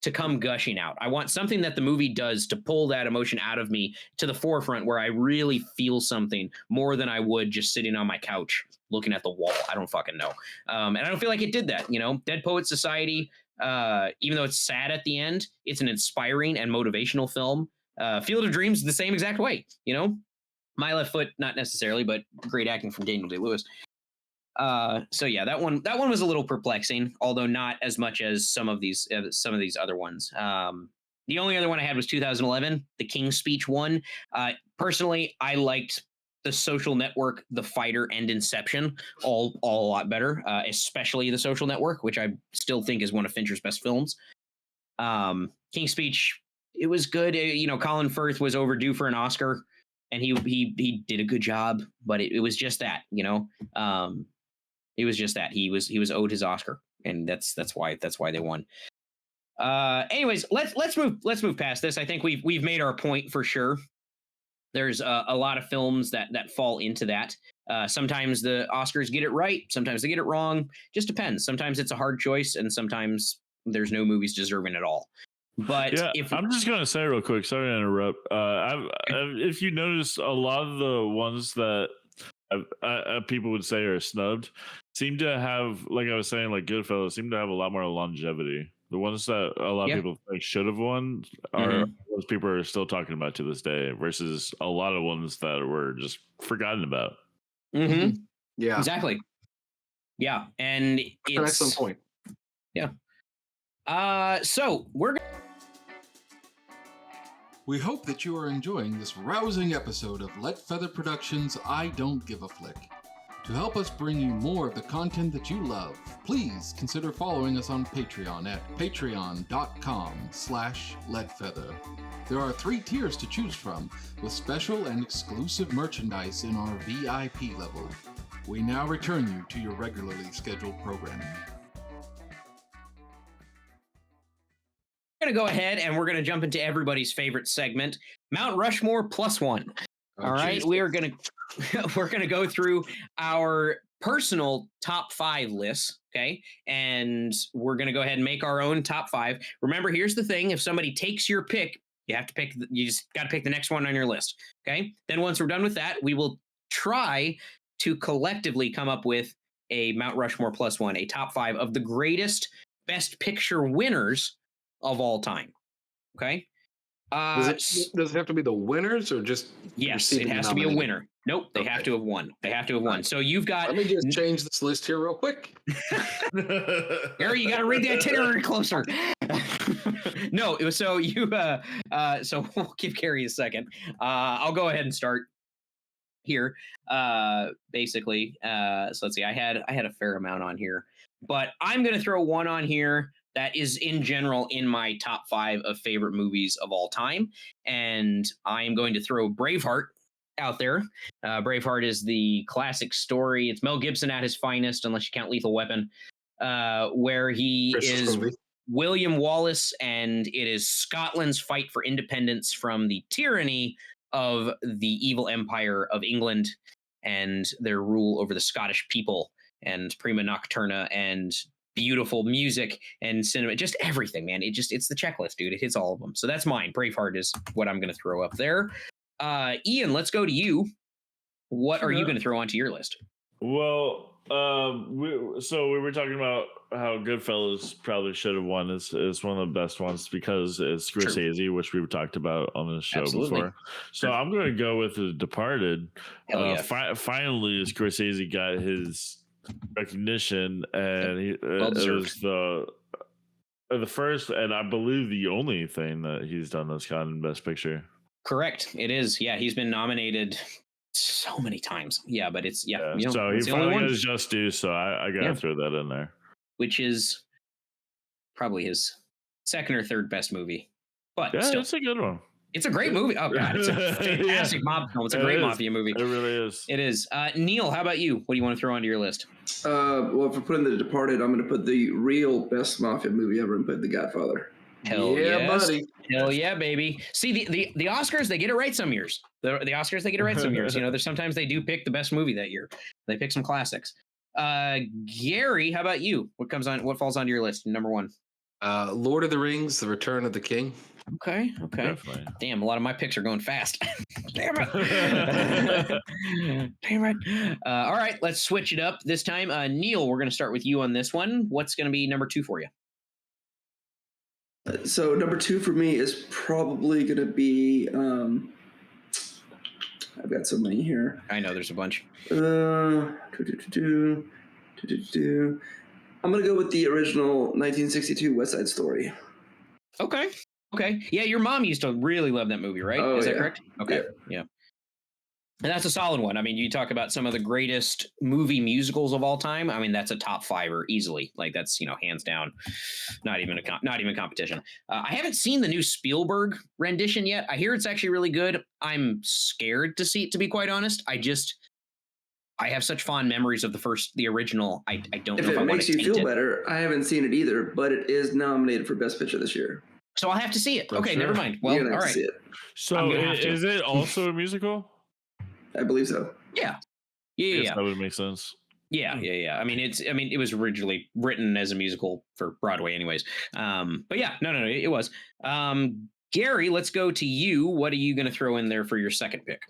to come gushing out. I want something that the movie does to pull that emotion out of me to the forefront, where I really feel something more than I would just sitting on my couch looking at the wall. I don't fucking know. And I don't feel like it did that. Dead Poet Society, even though it's sad at the end, it's an inspiring and motivational film. Field of Dreams the same exact way. My Left Foot, not necessarily, but great acting from Daniel Day-Lewis. So yeah, that one was a little perplexing, although not as much as some of these other ones. The only other one I had was 2011, the King's Speech one. Personally, I liked The Social Network, The Fighter, and Inception all a lot better, especially The Social Network, which I still think is one of Fincher's best films. King's Speech, it was good. Colin Firth was overdue for an Oscar, and he did a good job, but it was just that, it was just that he was owed his Oscar, and that's why they won. Anyways, let's move past this. I think we've made our point for sure. There's a lot of films that fall into that. Sometimes the Oscars get it right, sometimes they get it wrong. Just depends. Sometimes it's a hard choice, and sometimes there's no movies deserving at all. But yeah, I'm just gonna say real quick. Sorry to interrupt. If you notice, a lot of the ones that people would say are snubbed seem to have, like I was saying, like Goodfellas, seem to have a lot more longevity. The ones that a lot of people think should have won are those people are still talking about to this day, versus a lot of ones that were just forgotten about. Mm-hmm. Yeah, exactly. Yeah, and it's at some point. Yeah. So we hope that you are enjoying this rousing episode of Let Feather Productions' I Don't Give a Flick. To help us bring you more of the content that you love, please consider following us on Patreon at patreon.com/letfeather. There are 3 tiers to choose from, with special and exclusive merchandise in our VIP level. We now return you to your regularly scheduled programming. We're going to go ahead and we're going to jump into everybody's favorite segment, Mount Rushmore Plus One. All right, we're going to go through our personal top 5 lists, okay? And we're going to go ahead and make our own top 5. Remember, here's the thing: if somebody takes your pick, you just got to pick the next one on your list, okay? Then once we're done with that, we will try to collectively come up with a Mount Rushmore Plus One, a top 5 of the greatest Best Picture winners of all time. Okay. Does it have to be the winners, or just? Yes, it has to be a winner. Nope, they have to have won. They have to have won. So you've got. Let me just change this list here real quick. Harry, you got to read the itinerary closer. No, so you. So we'll give Carrie a second. I'll go ahead and start here. Basically, so let's see. I had a fair amount on here, but I'm going to throw one on here that is in general in my top 5 of favorite movies of all time. And I am going to throw Braveheart out there. Braveheart is the classic story. It's Mel Gibson at his finest, unless you count Lethal Weapon, where he is William Wallace, and it is Scotland's fight for independence from the tyranny of the evil empire of England and their rule over the Scottish people, and prima nocturna and beautiful music and cinema, just everything, man. It's the checklist, dude. It hits all of them. So that's mine. Braveheart is what I'm going to throw up there. Ian, let's go to you. What are you going to throw onto your list? Well, we were talking about how Goodfellas probably should have won. It's one of the best ones because it's Scorsese, which we've talked about on the show before. So I'm going to go with The Departed. Finally, Scorsese got his recognition, and it was the first and I believe the only thing that he's done that's gotten Best Picture. Correct. It is. Yeah, he's been nominated so many times. Yeah, but it's so he finally got his just due. So I gotta throw that in there. Which is probably his second or third best movie. But still, it's a good one. It's a great movie. Oh god, it's a fantastic mob film. It's a great mafia movie. It really is. It is. Neil, how about you? What do you want to throw onto your list? Well, if we're putting The Departed, I'm going to put the real best mafia movie ever and put The Godfather. Hell yeah, buddy. Hell yeah, baby. See, the Oscars, they get it right some years. The Oscars, they get it right some years. You know, there's sometimes they do pick the best movie that year. They pick some classics. Gary, how about you? What falls onto your list? Number one. Lord of the Rings, The Return of the King. Okay. Definitely. Damn, a lot of my picks are going fast. Damn it. Damn it. All right, let's switch it up this time. Neil, we're going to start with you on this one. What's going to be number 2 for you? So number 2 for me is probably going to be, I've got so many here. I know there's a bunch. I'm going to go with the original 1962 West Side Story. Okay. Yeah, your mom used to really love that movie, right? Is that correct? Okay. Yeah. And that's a solid one. I mean, you talk about some of the greatest movie musicals of all time. I mean, that's a top 5er easily. Like that's, hands down, not even competition. I haven't seen the new Spielberg rendition yet. I hear it's actually really good. I'm scared to see it, to be quite honest. I have such fond memories of the original. I don't know if I want to. If it makes you feel better, I haven't seen it either, but it is nominated for Best Picture this year. So I'll have to see it. Okay, never mind. Well, all right. So is it also a musical? I believe so. Yeah. That would make sense. Yeah. I mean, it was originally written as a musical for Broadway anyways. But yeah, no, it was. Gary, let's go to you. What are you going to throw in there for your second pick?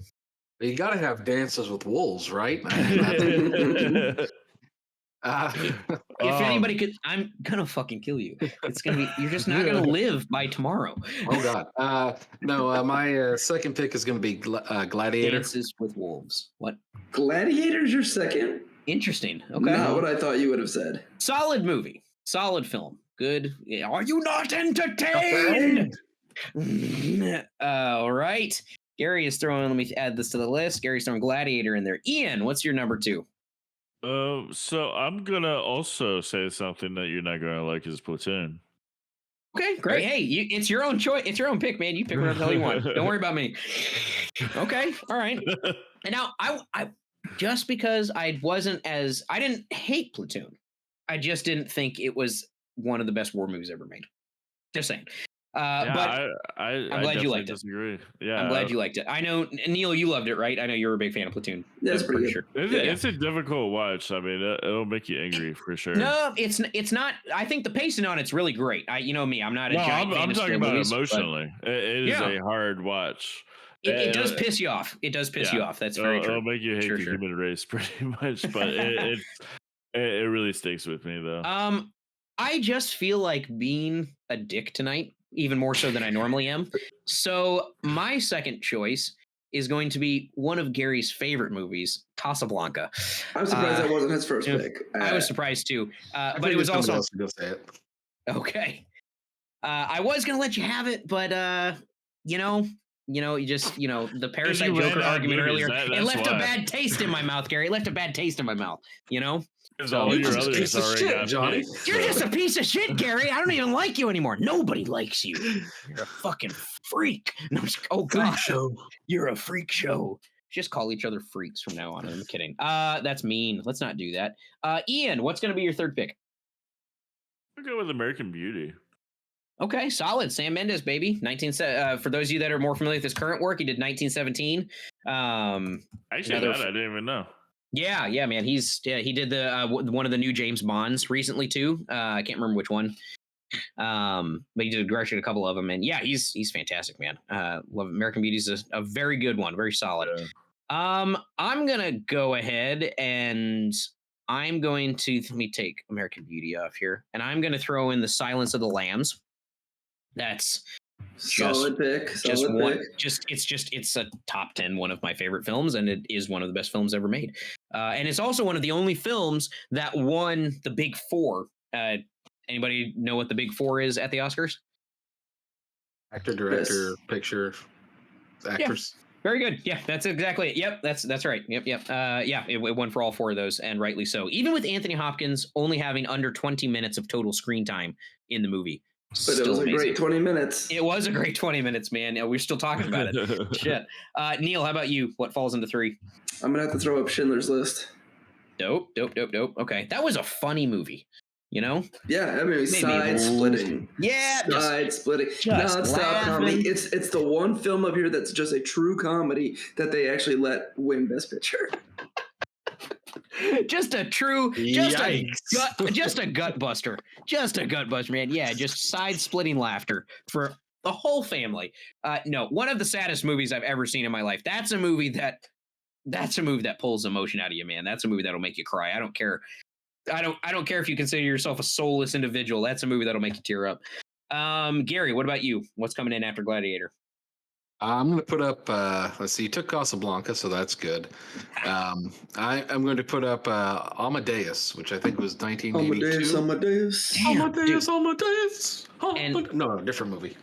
You got to have Dances with Wolves, right? If anybody could, I'm gonna fucking kill you. It's gonna be, you're just not gonna live by tomorrow. Oh god. No, my second pick is gonna be Gladiator. Dances with Wolves. What? Gladiator's your second? Interesting. Okay. Not what I thought you would have said. Solid movie. Solid film. Good. Are you not entertained? All right. Gary is throwing, let me add this to the list. Gary's throwing Gladiator in there. Ian, what's your number 2? So I'm gonna also say something that you're not gonna like is Platoon. Okay, great. Hey, it's your own choice. It's your own pick, man. You pick whatever the hell you want. Don't worry about me. Okay, all right. And now I just because I didn't hate Platoon. I just didn't think it was one of the best war movies ever made. Just saying. But I'm glad you liked it. Yeah, I'm glad you liked it. I know, Neil, you loved it, right? I know you're a big fan of Platoon. That's pretty sure. It's a difficult watch. I mean, it'll make you angry for sure. No, it's not. I think the pacing on it's really great. You know me, I'm not a giant fan I'm of talking about movies, emotionally. It is a hard watch. It does piss you off. It does piss you off. That's very true. It'll make you hate the human race pretty much, but it really sticks with me though. I just feel like being a dick tonight, even more so than I normally am. So my second choice is going to be one of Gary's favorite movies, Casablanca. I'm surprised that wasn't his first pick. I was surprised too, but it was also okay. I was gonna let you have it, but you just the Parasite Joker argument earlier. It left a bad taste in my mouth, Gary. It left a bad taste in my mouth. So you're just a piece of shit, Johnny. You're just a piece of shit, Gary. I don't even like you anymore. Nobody likes you. You're a fucking freak. No, oh god, you're a freak show. Just call each other freaks from now on. I'm kidding. That's mean. Let's not do that. Ian, what's gonna be your third pick? I'll go with American Beauty. Okay, solid. Sam Mendes, baby. For those of you that are more familiar with his current work, he did 1917. Actually, that I didn't even know. Yeah, man. He did the one of the new James Bonds recently too. I can't remember which one. But he directed a couple of them, and yeah, he's fantastic, man. Love American Beauty is a very good one, very solid. Yeah. I'm gonna go ahead and I'm going to let me take American Beauty off here, and I'm gonna throw in The Silence of the Lambs. That's solid pick. It's a top 10 one of my favorite films, and it is one of the best films ever made. And it's also one of the only films that won the Big Four. Anybody know what the Big Four is at the Oscars? Actor, director, picture, actress. Yeah, very good. Yeah, that's exactly it. Yep, that's right. Yep. It won for all four of those, and rightly so. Even with Anthony Hopkins only having under 20 minutes of total screen time in the movie. But it was a great 20 minutes. It was a great 20 minutes, man. Yeah, we're still talking about it. Shit. Neil, how about you? What falls into 3? I'm going to have to throw up Schindler's List. Dope. Okay. That was a funny movie, you know? Yeah, I mean, side-splitting. Yeah. Side-splitting. Non-stop comedy. It's the one film up here that's just a true comedy that they actually let win Best Picture. Just a gut buster, man. Yeah, just side-splitting laughter for the whole family. No, one of the saddest movies I've ever seen in my life. That's a movie that pulls emotion out of you, man. That's a movie that'll make you cry. I don't care. I don't care if you consider yourself a soulless individual. That's a movie that'll make you tear up. Gary, what about you? What's coming in after Gladiator? I'm going to put up, let's see, you took Casablanca, so that's good. I'm going to put up Amadeus, which I think was 1982. Amadeus. No, different movie.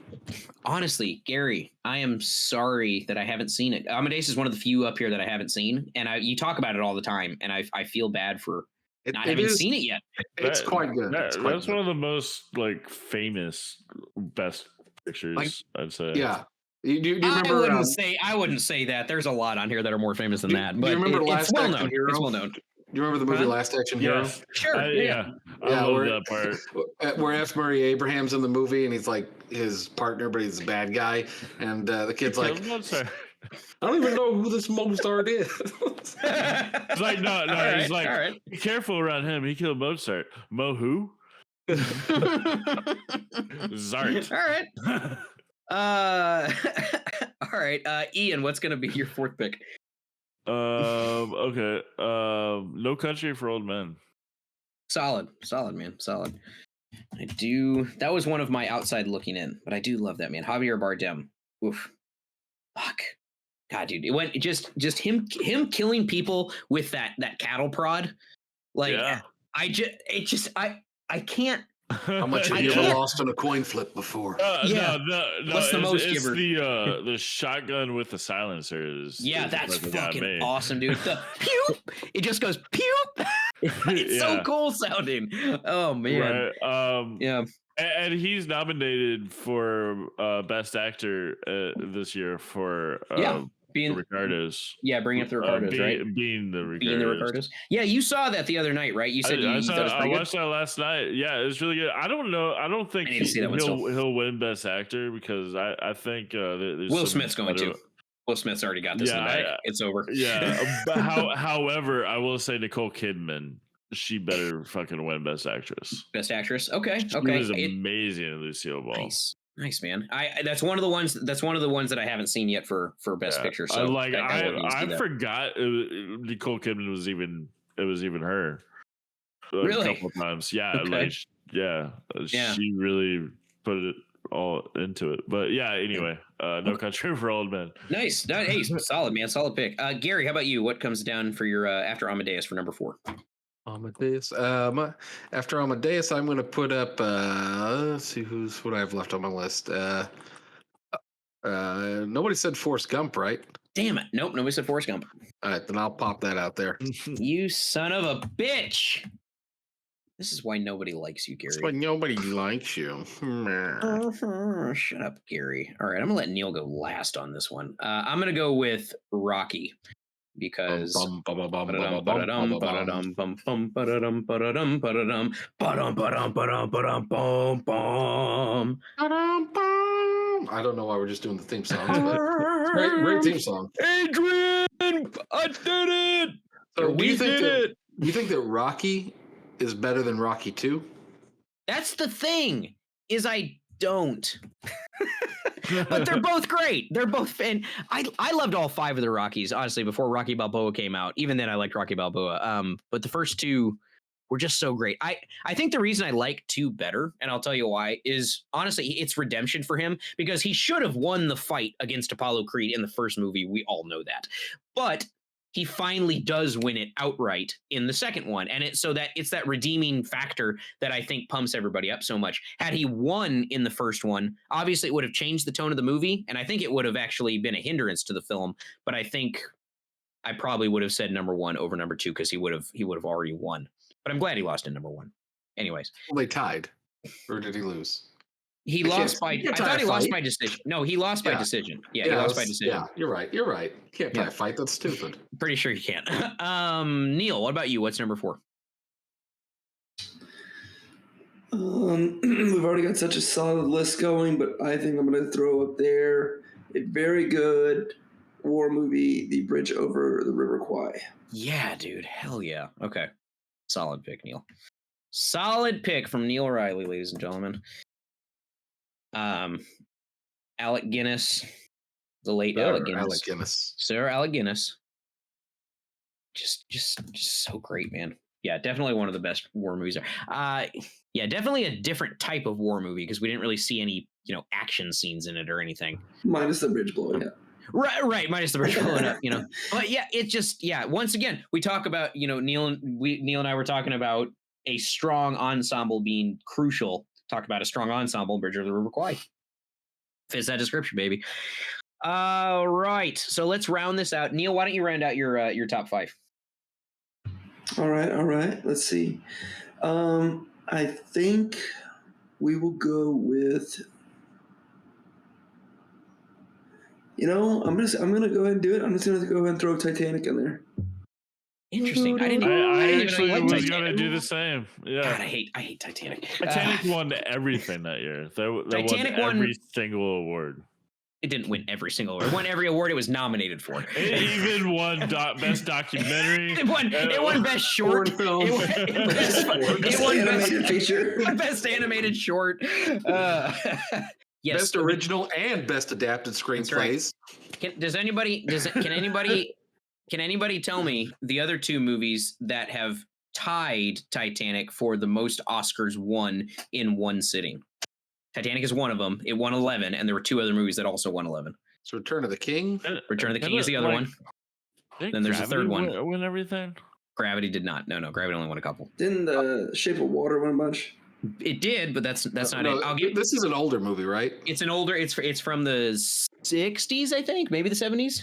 Honestly, Gary, I am sorry that I haven't seen it. Amadeus is one of the few up here that I haven't seen, and you talk about it all the time, and I feel bad for not having seen it yet. It's quite good. That's one of the most famous Best Pictures, I'd say. Yeah. Do you remember? I wouldn't say that. There's a lot on here that are more famous than that. But do you remember it's well known. It's well known. Do you remember the movie Last Action Hero? Sure. I love that part. Where F. Murray Abraham's in the movie, and he's like his partner, but he's a bad guy, and the kid's like, I don't even know who this Mozart is. It's like no. Right, he's like, right. Be careful around him. He killed Mozart. Mo who? Zart. All right. All right, Ian, what's gonna be your 4th pick? Okay. No Country for Old Men. Solid, man, solid. That was one of my outside looking in, but I do love that, man. Javier Bardem. Oof. Fuck. God, dude, it went just him killing people with that cattle prod. I can't. How much have you ever lost on a coin flip before? No. What's the most giver? It's the shotgun with the silencer. That's fucking awesome, dude. The pew, it just goes pew. It's so cool sounding. Oh man. Right. Yeah. And he's nominated for Best Actor this year for being the Ricardos. Yeah, bringing up the Ricardos, right? Being the Ricardos. Yeah, you saw that the other night, right? You said I watched that last night. Yeah, it was really good. I don't know. I don't think he'll win Best Actor because I think Will Smith's going to. Will Smith's already got this in the bag. It's over. Yeah. But however, I will say Nicole Kidman. She better fucking win Best Actress. Best Actress. Okay. She was amazing in Lucille Ball. Nice, man. That's one of the ones that I haven't seen yet for Best Picture. So I forgot Nicole Kidman was even her. Really? A couple of times. Yeah. Okay. She really put it all into it. But yeah, anyway, No Country for Old Men. Nice. Hey, solid, man. Solid pick. Gary, how about you? What comes down for your after Amadeus for number 4? Amadeus. After Amadeus, I'm going to put up. Let's see what I have left on my list. Nobody said Forrest Gump, right? Damn it! Nope, nobody said Forrest Gump. All right, then I'll pop that out there. You son of a bitch! This is why nobody likes you, Gary. That's why nobody likes you. Shut up, Gary. All right, I'm gonna let Neil go last on this one. I'm gonna go with Rocky. because Bum, bum, bum, bum, bum, ba-da-dum, bum, ba-da-dum, bum, bum, bum. ba-da-dum, bum, bum, ba-da-dum, ba-da-dum, ba-da-dum, ba-dum, ba-dum, ba-dum, ba-dum, bum, bum. I don't know why we're just doing the theme songs, but great theme song. Adrian, I did it. So We did it. do you think that Rocky is better than Rocky 2? That's the thing, is I don't. But they're both great. They're both, and I loved all 5 of the Rockies, honestly, before Rocky Balboa came out. Even then I liked Rocky Balboa. But the first 2 were just so great. I think the reason I like 2 better, and I'll tell you why, is honestly it's redemption for him, because he should have won the fight against Apollo Creed in the first movie. We all know that. But he finally does win it outright in the second one. And it's that redeeming factor that I think pumps everybody up so much. Had he won in the first one, obviously it would have changed the tone of the movie. And I think it would have actually been a hindrance to the film. But I think I probably would have said number 1 over number 2, because he would have already won. But I'm glad he lost in number 1. Anyways. Well, they tied. Or did he lose? He lost by. I thought he lost by decision. No, he lost by decision. Yeah, he lost by decision. Yeah, you're right. You can't tie a fight. That's stupid. Pretty sure you can't. Neil, what about you? What's number 4? We've already got such a solid list going, but I think I'm going to throw up there a very good war movie, The Bridge Over the River Kwai. Yeah, dude. Hell yeah. Okay. Solid pick, Neil. Solid pick from Neil Riley, ladies and gentlemen. Alec Guinness, the late Alec Guinness. Sir Alec Guinness. Just so great, man. Yeah, definitely one of the best war movies there. Yeah, definitely a different type of war movie, because we didn't really see any, action scenes in it or anything. Minus the bridge blowing up. Right. Minus the bridge blowing up, But yeah, it just, once again, we talk about, Neil and I were talking about a strong ensemble being crucial. Talk about a strong ensemble, Bridge Over the River Kwai. Fits that description, baby. All right, so let's round this out. Neil, why don't you round out your top 5? All right. Let's see. I think we will go with. I'm gonna go ahead and do it. I'm just gonna go ahead and throw Titanic in there. Interesting. I actually was gonna do the same. Yeah. God, I hate Titanic. Titanic won everything that year. Titanic won every single award. It didn't win every single award. It won every award it was nominated for. It even won best documentary. It won best short film. It won animated feature. Best animated short. Yes. Best original and best adapted screenplays. Right. Can anybody tell me the other 2 movies that have tied Titanic for the most Oscars won in one sitting? Titanic is one of them. It won 11, and there were 2 other movies that also won 11. So Return of the King? Return of the King is the other one. Then there's a third one. Win everything? Gravity did not. No, Gravity only won a couple. Didn't The Shape of Water win a bunch? It did, but that's not it. This is an older movie, right? It's an older. It's from the 60s, I think, maybe the 70s.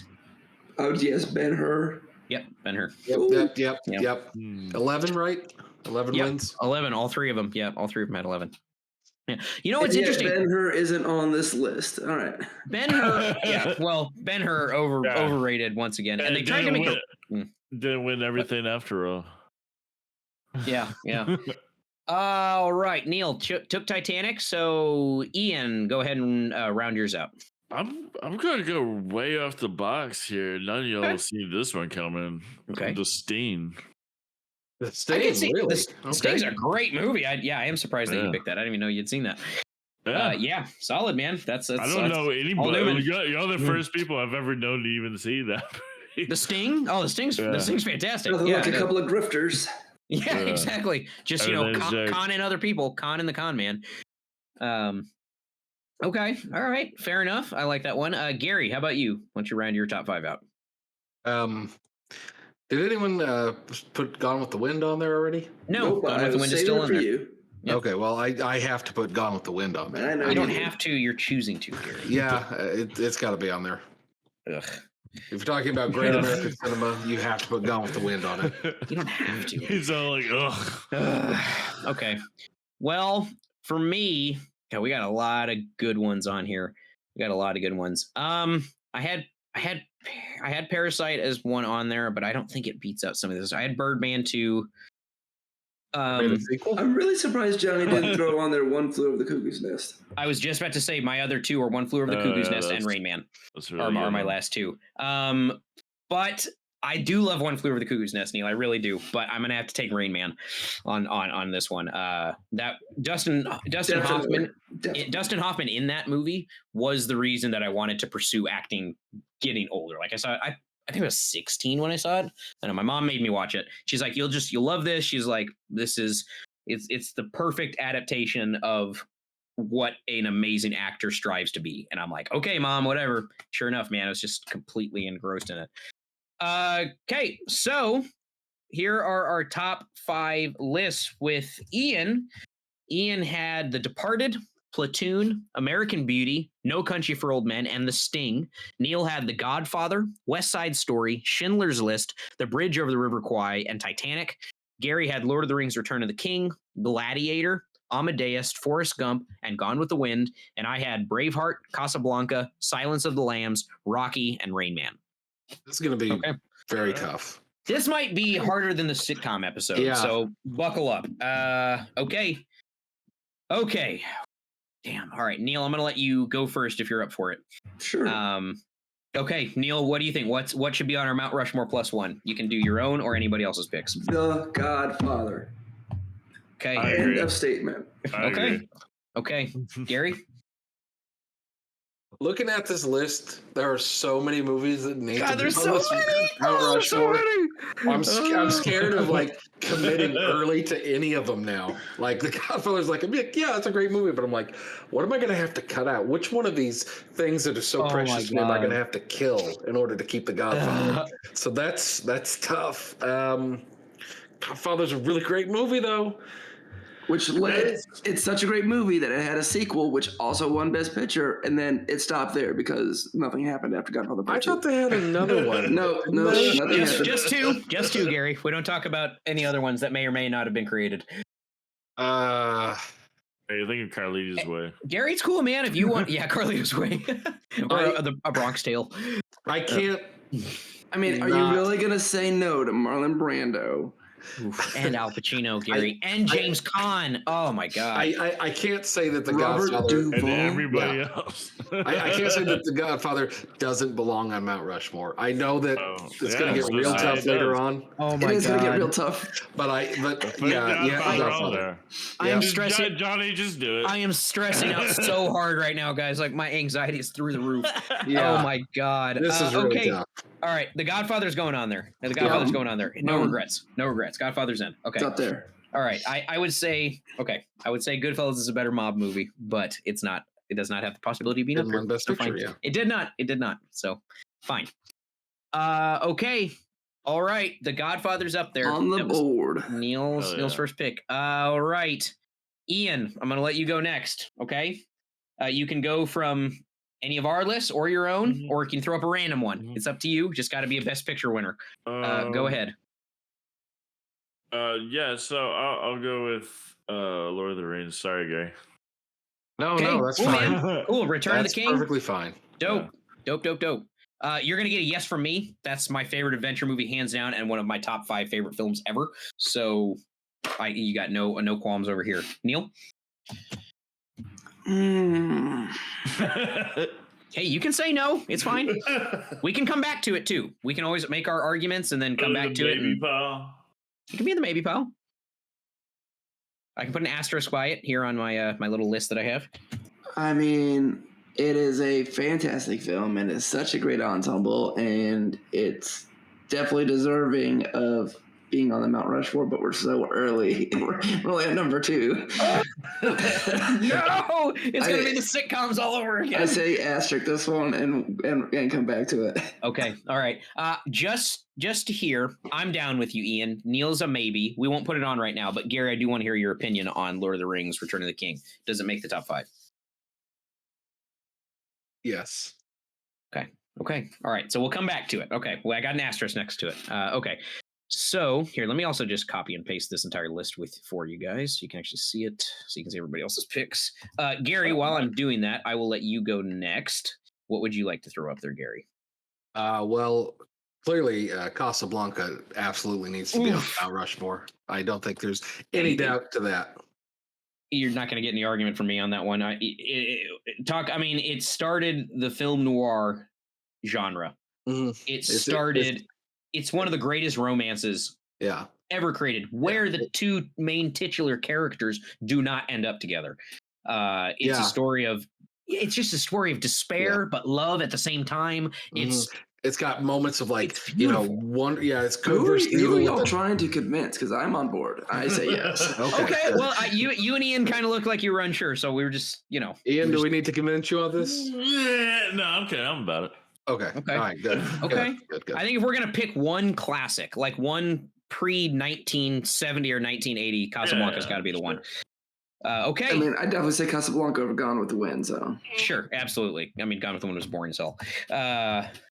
Oh yes, Ben-Hur. Yep, Ben-Hur. Yep. 11, right? 11 wins. 11, all 3 of them. Yeah, all 3 of them had 11. Yeah. What's interesting? Ben-Hur isn't on this list. All right. Ben-Hur, yeah. Well, Ben-Hur overrated once again, and they tried to make didn't win everything after all. Yeah. All right, Neil took Titanic. So Ian, go ahead and round yours out. I'm going to go way off the box here. None of y'all see this one coming. Okay. The Sting. The Sting, really? The Sting's a great movie. I am surprised that you picked that. I didn't even know you'd seen that. Yeah, solid, man. That's I don't know anybody. You're the first people I've ever known to even see that. The Sting? Oh, the Sting's fantastic. Like a couple of grifters. Yeah, exactly. Just conning other people, conning the con man. Okay, all right, fair enough. I like that one. Gary, how about you? Why don't you round your top 5 out? Did anyone put Gone with the Wind on there already? No, nope, Gone with the Wind is still on there. You. Yep. Okay, well, I have to put Gone with the Wind on there. I don't have to. You're choosing to, Gary. Yeah, it's got to be on there. Ugh. If you're talking about great American cinema, you have to put Gone with the Wind on it. You don't have to. He's all like, ugh. Okay. Well, for me, we got a lot of good ones on here. We got a lot of good ones. I I had Parasite as one on there, but I don't think it beats out some of this. I had Birdman 2. Made a sequel? I'm really surprised Johnny didn't throw on there One Flew Over the Cuckoo's Nest. I was just about to say my other two are One Flew Over the Cuckoo's Nest and Rain Man. That's really are my last two. But I do love One Flew Over the Cuckoo's Nest, Neil. I really do. But I'm gonna have to take Rain Man on this one. That Dustin Hoffman in that movie was the reason that I wanted to pursue acting getting older. Like I think I was 16 when I saw it. I know my mom made me watch it. She's like, you'll love this. She's like, it's the perfect adaptation of what an amazing actor strives to be. And I'm like, okay, Mom, whatever. Sure enough, man, I was just completely engrossed in it. Okay, so here are our top 5 lists with Ian. Ian had The Departed, Platoon, American Beauty, No Country for Old Men, and The Sting. Neil had The Godfather, West Side Story, Schindler's List, The Bridge Over the River Kwai, and Titanic. Gary had Lord of the Rings, Return of the King, Gladiator, Amadeus, Forrest Gump, and Gone with the Wind. And I had Braveheart, Casablanca, Silence of the Lambs, Rocky, and Rain Man. This is going to be very tough. This might be harder than the sitcom episode, so buckle up. Okay. Damn. All right, Neil, I'm going to let you go first if you're up for it. Sure. Okay, Neil, what do you think? What should be on our Mount Rushmore plus one? You can do your own or anybody else's picks. The Godfather. Okay. End of statement. Okay. Gary? Looking at this list, there are so many movies that need to be there's on so this many. Mount Oh, Rushmore. so many. I'm scared of like committing early to any of them now. Like The Godfather's like, yeah, it's a great movie, but I'm like, what am I going to have to cut out? Which one of these things that are so precious to me am I going to have to kill in order to keep The Godfather? So that's tough. Godfather's a really great movie, though. Which led, it's such a great movie that it had a sequel, which also won Best Picture, and then it stopped there because nothing happened after Godfather Part 2. I thought they had another one. No, nothing happened. Just two, Gary. We don't talk about any other ones that may or may not have been created. Hey, you think of Carlito's Way? Gary's cool, man. If you want, Carlito's Way, or a Bronx Tale. I can't. I mean, are you really gonna say no to Marlon Brando? And Al Pacino, Gary, and James Caan. Oh my God! I can't say that the Robert Godfather Duvall. And everybody else. I can't say that the Godfather doesn't belong on Mount Rushmore. I know that it's going to get real tough later on. Oh my It is God! gonna get real tough. Godfather. I am stressing. Johnny, just do it. I am stressing out so hard right now, guys. Like my anxiety is through the roof. Yeah. Oh my God! This is really okay. tough. All right, The Godfather's going on there. The Godfather's going on there. No regrets. No regrets. Godfather's in. Okay. It's up there. All right. I would say Goodfellas is a better mob movie, but it's not. It does not have the possibility of being up Didn't there. win Best So Picture, fine. yeah. It did not. It did not. So fine. Okay. All right. The Godfather's up there. On the That was board. Neil's first pick. All right. Ian, I'm gonna let you go next. Okay. You can go from any of our lists or your own, or you can throw up a random one. It's up to you. Just got to be a Best Picture winner. Go ahead. So I'll go with Lord of the Rings. Sorry, Gary. No, Okay, that's cool, fine. man. Cool. Return That's of the King. perfectly fine. Dope. You're gonna get a yes from me. That's my favorite adventure movie, hands down, and one of my top 5 favorite films ever. So, you got no qualms over here. Neil. Hey, you can say no. It's fine. We can come back to it too. We can always make our arguments and then come back to it. Baby pal. You can be in the maybe pal. I can put an asterisk by it here on my my little list that I have. I mean, it is a fantastic film and it's such a great ensemble, and it's definitely deserving of being on the Mount Rushmore, but we're so early. We're only at number 2. No, it's gonna be the sitcoms all over again. I say asterisk this one and come back to it. Okay, all right. Just to hear, I'm down with you, Ian. Neil's a maybe. We won't put it on right now, but Gary, I do want to hear your opinion on Lord of the Rings: Return of the King. Does it make the top 5? Yes. Okay. All right. So we'll come back to it. Okay. Well, I got an asterisk next to it. Okay. So here, let me also just copy and paste this entire list for you guys, so you can actually see it, so you can see everybody else's picks. Gary, while I'm doing that, I will let you go next. What would you like to throw up there, Gary? Well, clearly, Casablanca absolutely needs to be on Oof. Mount Rushmore. I don't think there's any doubt to that. You're not going to get any argument from me on that one. It started the film noir genre. Mhm. It's one of the greatest romances Yeah. ever created, where the two main titular characters do not end up together. It's just a story of despair, but love at the same time. It's got moments of like, It's you know, beautiful. one, it's good Who are versus evil. y'all trying to convince? Because I'm on board. I say yes. Okay, well, you and Ian kind of look like you were unsure, so we were just, Ian, do we need to convince you on this? Yeah, no, I'm kidding. I'm about it. Okay. All right. Good. Okay. Good. I think if we're gonna pick one classic, like one pre 1970 or 1980, Casablanca's got to be the one. Okay. I mean, I'd definitely say Casablanca over Gone with the Wind. So sure, absolutely. I mean, Gone with the Wind was boring as hell.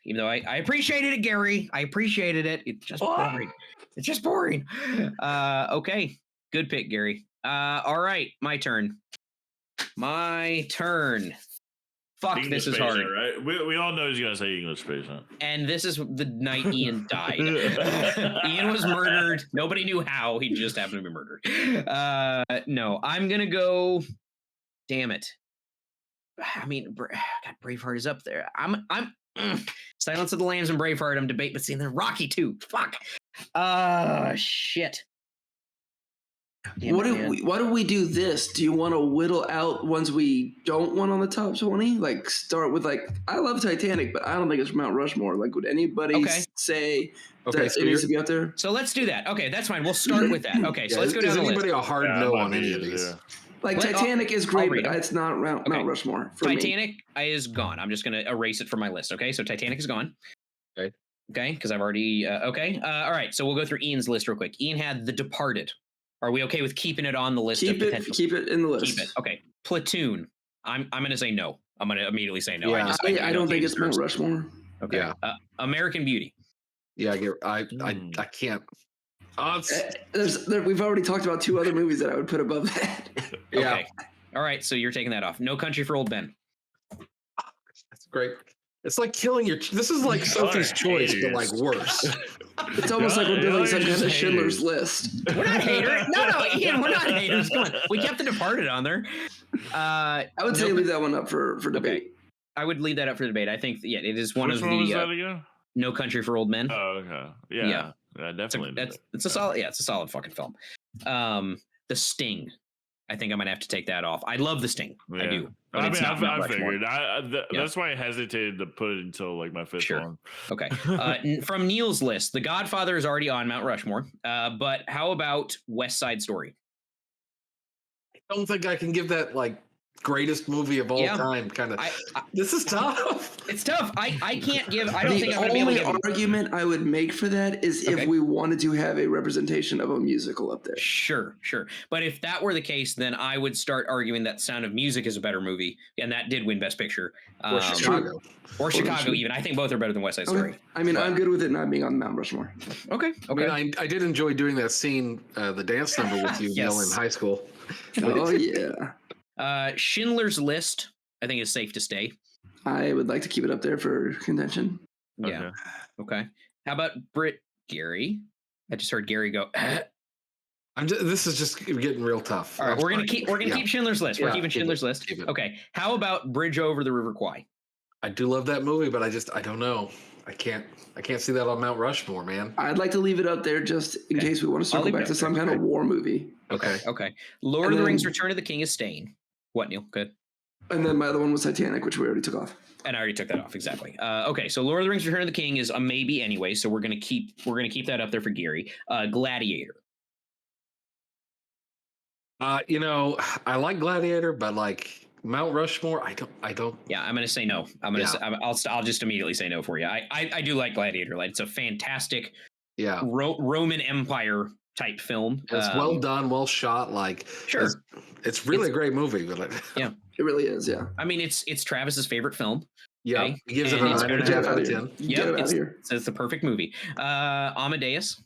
Even though I appreciated it, Gary. I appreciated it. It's just boring. It's just boring. Okay. Good pick, Gary. All right, my turn. Fuck, English this is patient, hard. right? We all know he's gonna say English patient. And this is the night Ian died. Ian was murdered. Nobody knew how. He just happened to be murdered. No, I'm gonna go. Damn it. I mean, God, Braveheart is up there. I'm Silence of the Lambs and Braveheart. I'm debating between then Rocky 2. Fuck. Shit. why do we do this? Do you want to whittle out ones we don't want on the top 20? Like start with I love Titanic, but I don't think it's Mount Rushmore. Like, would anybody say that it needs to be up there? So let's do that. Okay, that's fine. We'll start with that. Okay, so let's go down is the anybody list. a hard no on any of these? Yeah. Like Titanic is great, but it's not Mount Rushmore for Titanic me. is gone. I'm just going to erase it from my list. Okay, so Titanic is gone. Okay, because I've already. All right, so we'll go through Ian's list real quick. Ian had The Departed. Are we okay with keeping it on the list? Keep it in the list. Keep it. Okay. Platoon. I'm going to say no. I'm going to immediately say no. Yeah. I don't think it's Mount Rushmore. Okay. Yeah. American Beauty. Yeah, I can't. We've already talked about two other movies that I would put above that. Yeah. Okay. All right, so you're taking that off. No Country for Old Men. That's great. It's like killing your. This is like Sophie's Choice, but like worse. It's almost like we're building some kind of Schindler's List. We're not haters. No, Ian, we're not haters. Come on. We kept The Departed on there. I would say leave that one up for debate. Okay. I would leave that up for debate. I think it is one Which of one was the that again? No Country for Old Men. Oh, okay. Yeah, definitely. It's a solid. Yeah, it's a solid fucking film. The Sting. I think I'm gonna have to take that off. I love The Sting. Yeah. I do. But I it's mean, not Mount I Rushmore. figured. That's why I hesitated to put it until like my fifth one. Okay. From Neil's list, The Godfather is already on Mount Rushmore. But how about West Side Story? I don't think I can give that like greatest movie of all time kind of. This is tough. It's tough. I can't give. I don't think I'm going to be able to give. The only argument I would make for that is if we wanted to have a representation of a musical up there. Sure. But if that were the case, then I would start arguing that Sound of Music is a better movie, and that did win Best Picture. Or Chicago. Or Chicago, even. I think both are better than West Side Story. I mean, I'm good with it not being on Mount Rushmore. Okay. I mean, I did enjoy doing that scene, the dance number with you, Neil, in high school. Oh, yeah. Schindler's List, I think, is safe to stay. I would like to keep it up there for contention. Yeah. Okay. How about Gary? I just heard Gary go. This is just getting real tough. All right, we're gonna keep Schindler's List. We're keeping Schindler's List. Okay. How about Bridge Over the River Kwai? I do love that movie, but I don't know. I can't see that on Mount Rushmore, man. I'd like to leave it up there just in case we want to circle back to some kind of war movie. Okay. Lord of the Rings: Return of the King is staying. What, Neil? Good. And then my other one was Titanic, which we already took off. And I already took that off, exactly. Okay, so Lord of the Rings: Return of the King is a maybe anyway, so we're gonna keep that up there for Gary. Gladiator. I like Gladiator, but like Mount Rushmore, I don't. Yeah, I'm gonna say no. I'll just immediately say no for you. I do like Gladiator. Like, it's a fantastic Roman Empire type film. It's well done, well shot. Like, sure, it's really a great movie. But it really is. Yeah, I mean, it's Travis's favorite film. Yeah, okay? He gives it a 9.5 out of 10. Yeah, it's the perfect movie. Amadeus.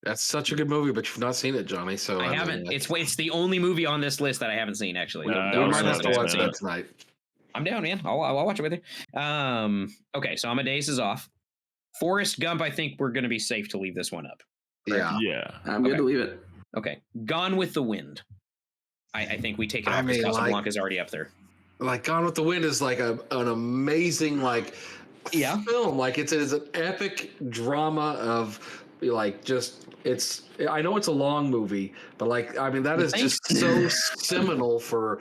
That's such a good movie, but you've not seen it, Johnny. So I haven't. It's the only movie on this list that I haven't seen. Actually, I might have to watch that tonight. I'm down, man. I'll watch it with you. Okay, so Amadeus is off. Forrest Gump, I think we're going to be safe to leave this one up. Yeah. Yeah. I'm good to leave it. Okay. Gone with the Wind. I think we take it off because Casablanca is already up there. Like Gone with the Wind is like an amazing film. Like it's an epic drama of like just I know it's a long movie, but like I mean that is just so seminal for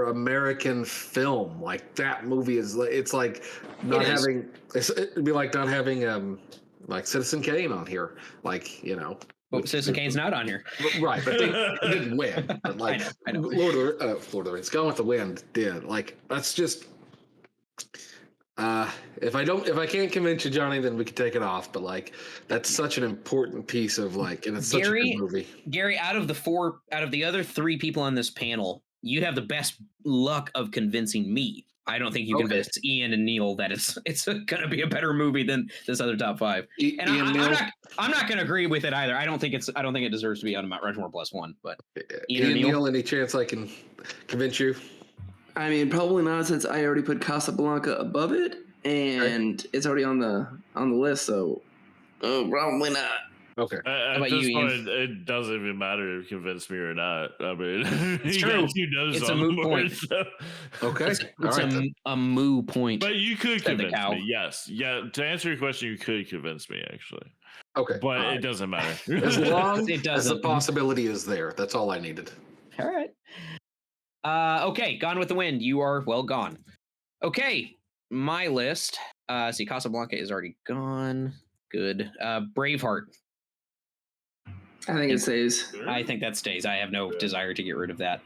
American film. Like that movie is it's like not having it'd be like not having like Citizen Kane on here. Like, you know. Well, Citizen Kane's not on here. Right, but they didn't win. But like I know. Lord of the Rings, Gone with the Wind did. Like that's just if I can't convince you, Johnny, then we can take it off. But like that's such an important piece of like, and it's such a good movie. Gary, out of the other 3 people on this panel, you have the best luck of convincing me. I don't think you convinced Ian and Neil that it's going to be a better movie than this other top 5. And I'm not going to agree with it either. I don't think it deserves to be on Mount Rushmore Plus One. But Ian and Neil, any chance I can convince you? I mean, probably not, since I already put Casablanca above it, and it's already on the list. So probably not. Okay. At this point, it doesn't even matter if you convince me or not. I mean, it's true. It's a moot point. So. Okay. It's a moo point. But you could convince me. Yes. Yeah. To answer your question, you could convince me, actually. Okay. But it doesn't matter. As long as the possibility is there. That's all I needed. All right. Okay. Gone with the Wind. You are well gone. Okay. My list. See, Casablanca is already gone. Good. Braveheart. I think it stays. I think that stays. I have no desire to get rid of that.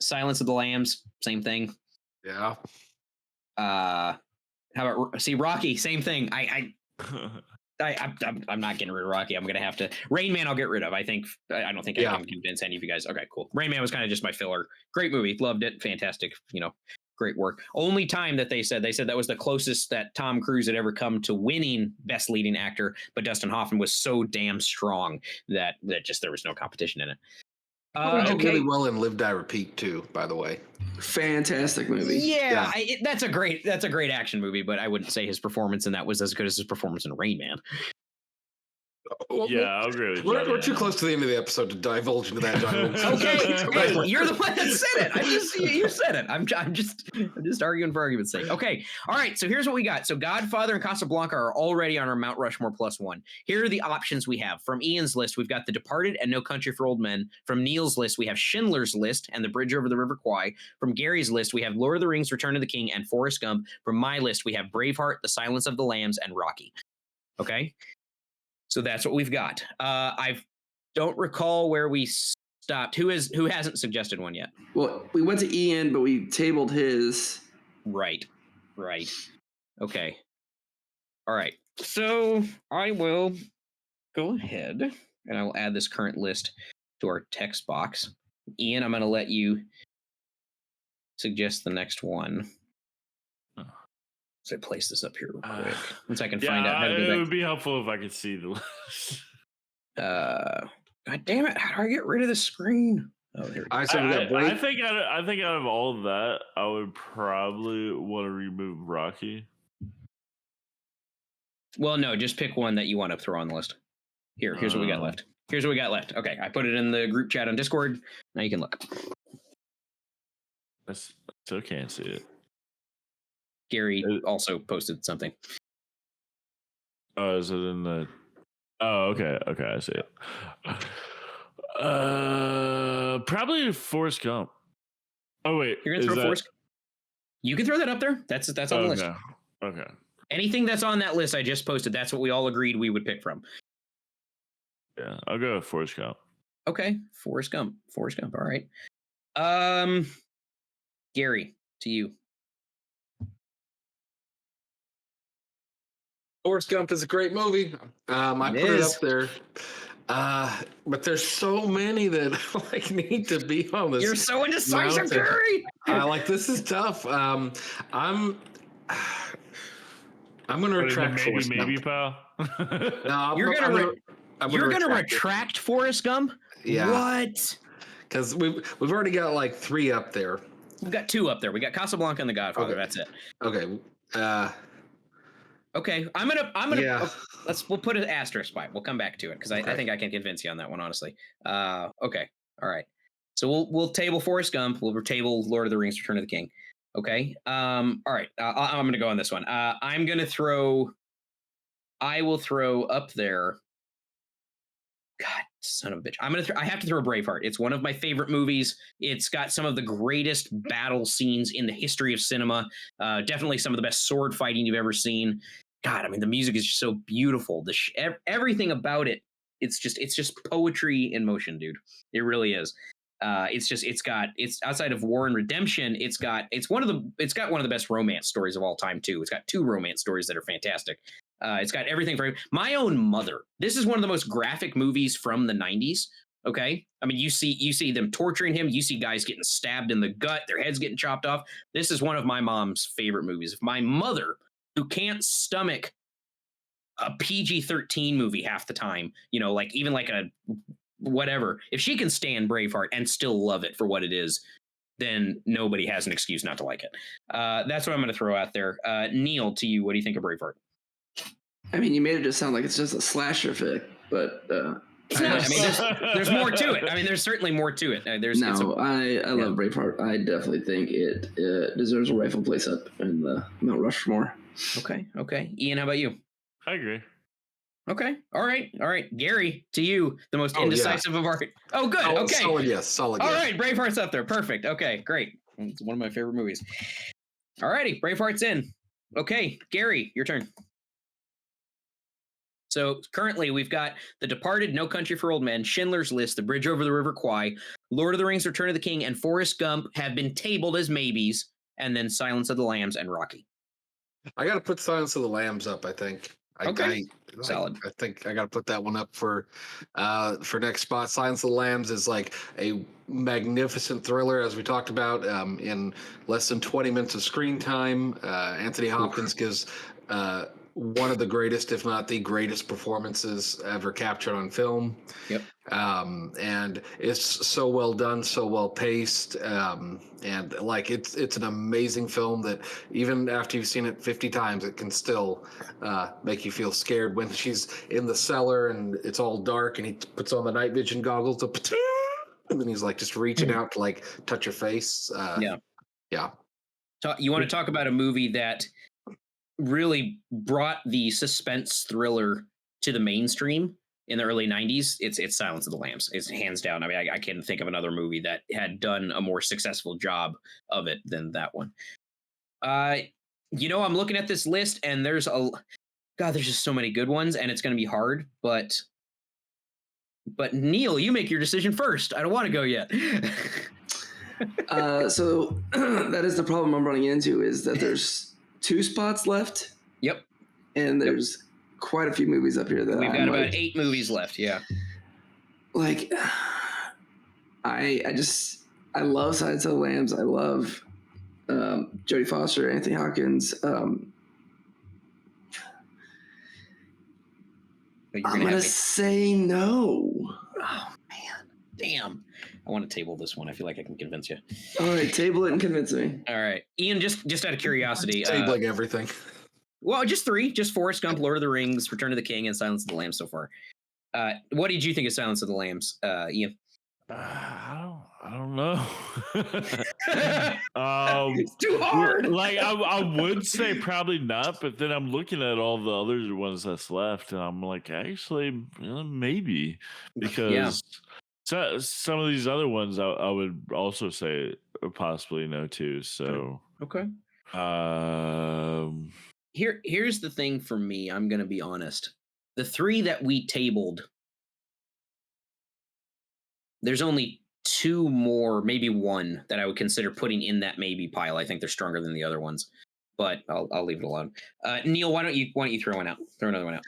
Silence of the Lambs, same thing. Yeah. How about Rocky? Same thing. I'm not getting rid of Rocky. I'm gonna have to. Rain Man, I'll get rid of. I don't think I can convince any of you guys. Okay, cool. Rain Man was kind of just my filler. Great movie, loved it, fantastic. Great work. Only time that they said that was the closest that Tom Cruise had ever come to winning Best Leading Actor, but Dustin Hoffman was so damn strong that just there was no competition in it. Did really well in Live Die Repeat too, by the way. Fantastic movie. Yeah. That's a great action movie, but I wouldn't say his performance in that was as good as his performance in Rain Man. Yeah, I'll agree with you. We're too close to the end of the episode to divulge into that, Johnny. Okay, you're the one that said it. You said it. I'm just arguing for argument's sake. Okay, all right. So here's what we got. So Godfather and Casablanca are already on our Mount Rushmore Plus One. Here are the options we have. From Ian's list, we've got The Departed and No Country for Old Men. From Neil's list, we have Schindler's List and The Bridge Over the River Kwai. From Gary's list, we have Lord of the Rings: Return of the King and Forrest Gump. From my list, we have Braveheart, The Silence of the Lambs, and Rocky. Okay. So that's what we've got. I don't recall where we stopped. Who hasn't suggested one yet? Well, we went to Ian, but we tabled his. Right. Okay. All right. So I will go ahead and I will add this current list to our text box. Ian, I'm going to let you suggest the next one. So I place this up here real quick. Once I can find out how to do that. It would be helpful if I could see the list. God damn it! How do I get rid of the screen? Oh, here. I think out of all of that, I would probably want to remove Rocky. Well, no, just pick one that you want to throw on the list. Here's what we got left. Okay, I put it in the group chat on Discord. Now you can look. I still can't see it. Gary also posted something. Oh, is it in the? Oh, okay, I see it. Probably Forrest Gump. Oh wait, you're gonna throw Forrest? You can throw that up there. That's on the list. No. Okay. Anything that's on that list I just posted, that's what we all agreed we would pick from. Yeah, I'll go with Forrest Gump. Okay, Forrest Gump. All right. Gary, to you. Forrest Gump is a great movie. I put it up there. But there's so many that like need to be on this. You're so indecisive, Gary. Like this is tough. I'm going to retract Forrest Gump. Maybe, pal. No, you're going to retract Forrest Gump? Yeah. What? Because we've already got like 3 up there. we've got 2 up there. We got Casablanca and The Godfather. Okay. That's it. Okay. Okay, I'm gonna. Yeah. We'll put an asterisk by it. We'll come back to it because I think I can convince you on that one, honestly. Okay, all right. So we'll table Forrest Gump. We'll table Lord of the Rings: Return of the King. Okay. All right. I'm gonna go on this one. I will throw up there. God, son of a bitch. I have to throw Braveheart. It's one of my favorite movies. It's got some of the greatest battle scenes in the history of cinema. Definitely some of the best sword fighting you've ever seen. God, I mean, the music is just so beautiful. Everything about it, it's just poetry in motion, dude. It really is. It's outside of War and Redemption. It's got one of the best romance stories of all time too. It's got 2 romance stories that are fantastic. It's got everything for my own mother. This is one of the most graphic movies from the 90s. Okay. I mean, you see them torturing him. You see guys getting stabbed in the gut, their heads getting chopped off. This is one of my mom's favorite movies. If my mother, who can't stomach a PG-13 movie half the time, like even like a whatever, if she can stand Braveheart and still love it for what it is, then nobody has an excuse not to like it. That's what I'm going to throw out there. Neil, to you, what do you think of Braveheart? I mean, you made it just sound like it's just a slasher fic, but it's not. I mean, there's more to it. I mean, there's certainly more to it. I love Braveheart. I definitely think it deserves a rightful place up in the Mount Rushmore. Okay. Ian, how about you? I agree. Okay. All right. Gary, to you, the most indecisive of our. Oh, good. Okay. Solid yes. All right. Braveheart's up there. Perfect. Okay. Great. It's one of my favorite movies. All righty. Braveheart's in. Okay. Gary, your turn. So currently we've got The Departed, No Country for Old Men, Schindler's List, The Bridge Over the River Kwai, Lord of the Rings, Return of the King, and Forrest Gump have been tabled as maybes, and then Silence of the Lambs and Rocky. I got to put Silence of the Lambs up, I think. Solid. I think I got to put that one up for next spot. Silence of the Lambs is like a magnificent thriller, as we talked about, in less than 20 minutes of screen time. Anthony Hopkins gives one of the greatest, if not the greatest, performances ever captured on film. Yep. And it's so well done, so well paced, and like it's an amazing film that even after you've seen it 50 times, it can still make you feel scared when she's in the cellar and it's all dark and he puts on the night vision goggles, and then he's like just reaching out to like touch your face. Yeah. You want to talk about a movie that really brought the suspense thriller to the mainstream in the early 90s? It's Silence of the Lambs. It's hands down. I mean, I can't think of another movie that had done a more successful job of it than that one. I'm looking at this list and there's just so many good ones and it's going to be hard, but Neil, you make your decision first. I don't want to go yet. So that is the problem I'm running into, is that there's 2 spots left. Yep. And there's quite a few movies up here that we've got about 8 movies left. Yeah. Like, I love Silence of the Lambs. I love Jodie Foster, Anthony Hopkins. I'm gonna say no. Oh man, damn. I want to table this one. I feel like I can convince you. All right, table it and convince me. All right, Ian. Just out of curiosity, tabling everything. Well, just 3. Just Forrest Gump, Lord of the Rings, Return of the King, and Silence of the Lambs so far. What did you think of Silence of the Lambs, Ian? I don't know. It's too hard. Like I would say probably not, but then I'm looking at all the other ones that's left, and I'm like, actually, maybe, because some of these other ones I would also say possibly no too. So okay. Here's the thing for me. I'm gonna be honest. The 3 that we tabled, there's only 2 more, maybe 1 that I would consider putting in that maybe pile. I think they're stronger than the other ones, but I'll leave it alone. Neil, why don't you throw one out? Throw another one out.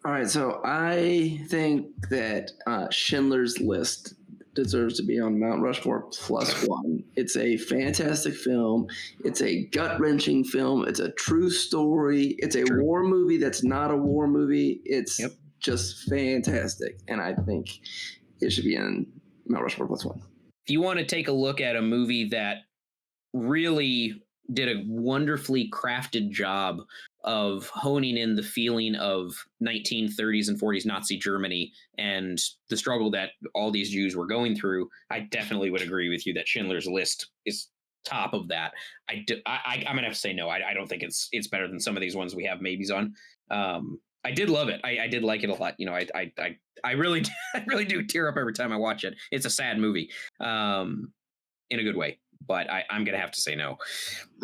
All right, so I think that Schindler's List deserves to be on Mount Rushmore Plus One. It's a fantastic film. It's a gut-wrenching film. It's a true story. It's a war movie that's not a war movie. It's just fantastic, and I think it should be in Mount Rushmore Plus One. If you want to take a look at a movie that really did a wonderfully crafted job of honing in the feeling of 1930s and 40s Nazi Germany and the struggle that all these Jews were going through. I definitely would agree with you that Schindler's List is top of that. I'm gonna have to say no. I don't think it's better than some of these ones we have maybes on. I did love it. I did like it a lot. You know, I really I really do tear up every time I watch it. It's a sad movie, in a good way. But I'm gonna have to say no.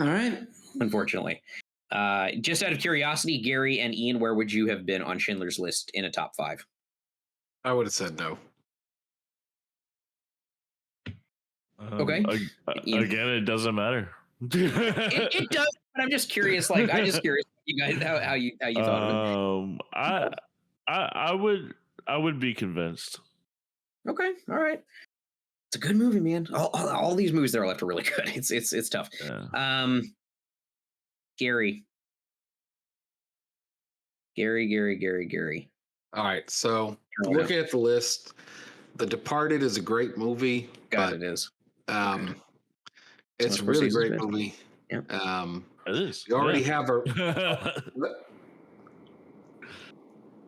All right. Unfortunately. Just out of curiosity, Gary and Ian, where would you have been on Schindler's List in a top 5? I would have said no. Okay. Again, it doesn't matter. It does, but I'm just curious. Like, I'm just curious, you guys, how you thought of it. I would be convinced. Okay, all right. It's a good movie, man. All these movies that are left are really good. It's tough. Yeah. Gary. All right, so looking at the list, The Departed is a great movie. God, it is. It's a really great movie. Yeah. It is. We already have our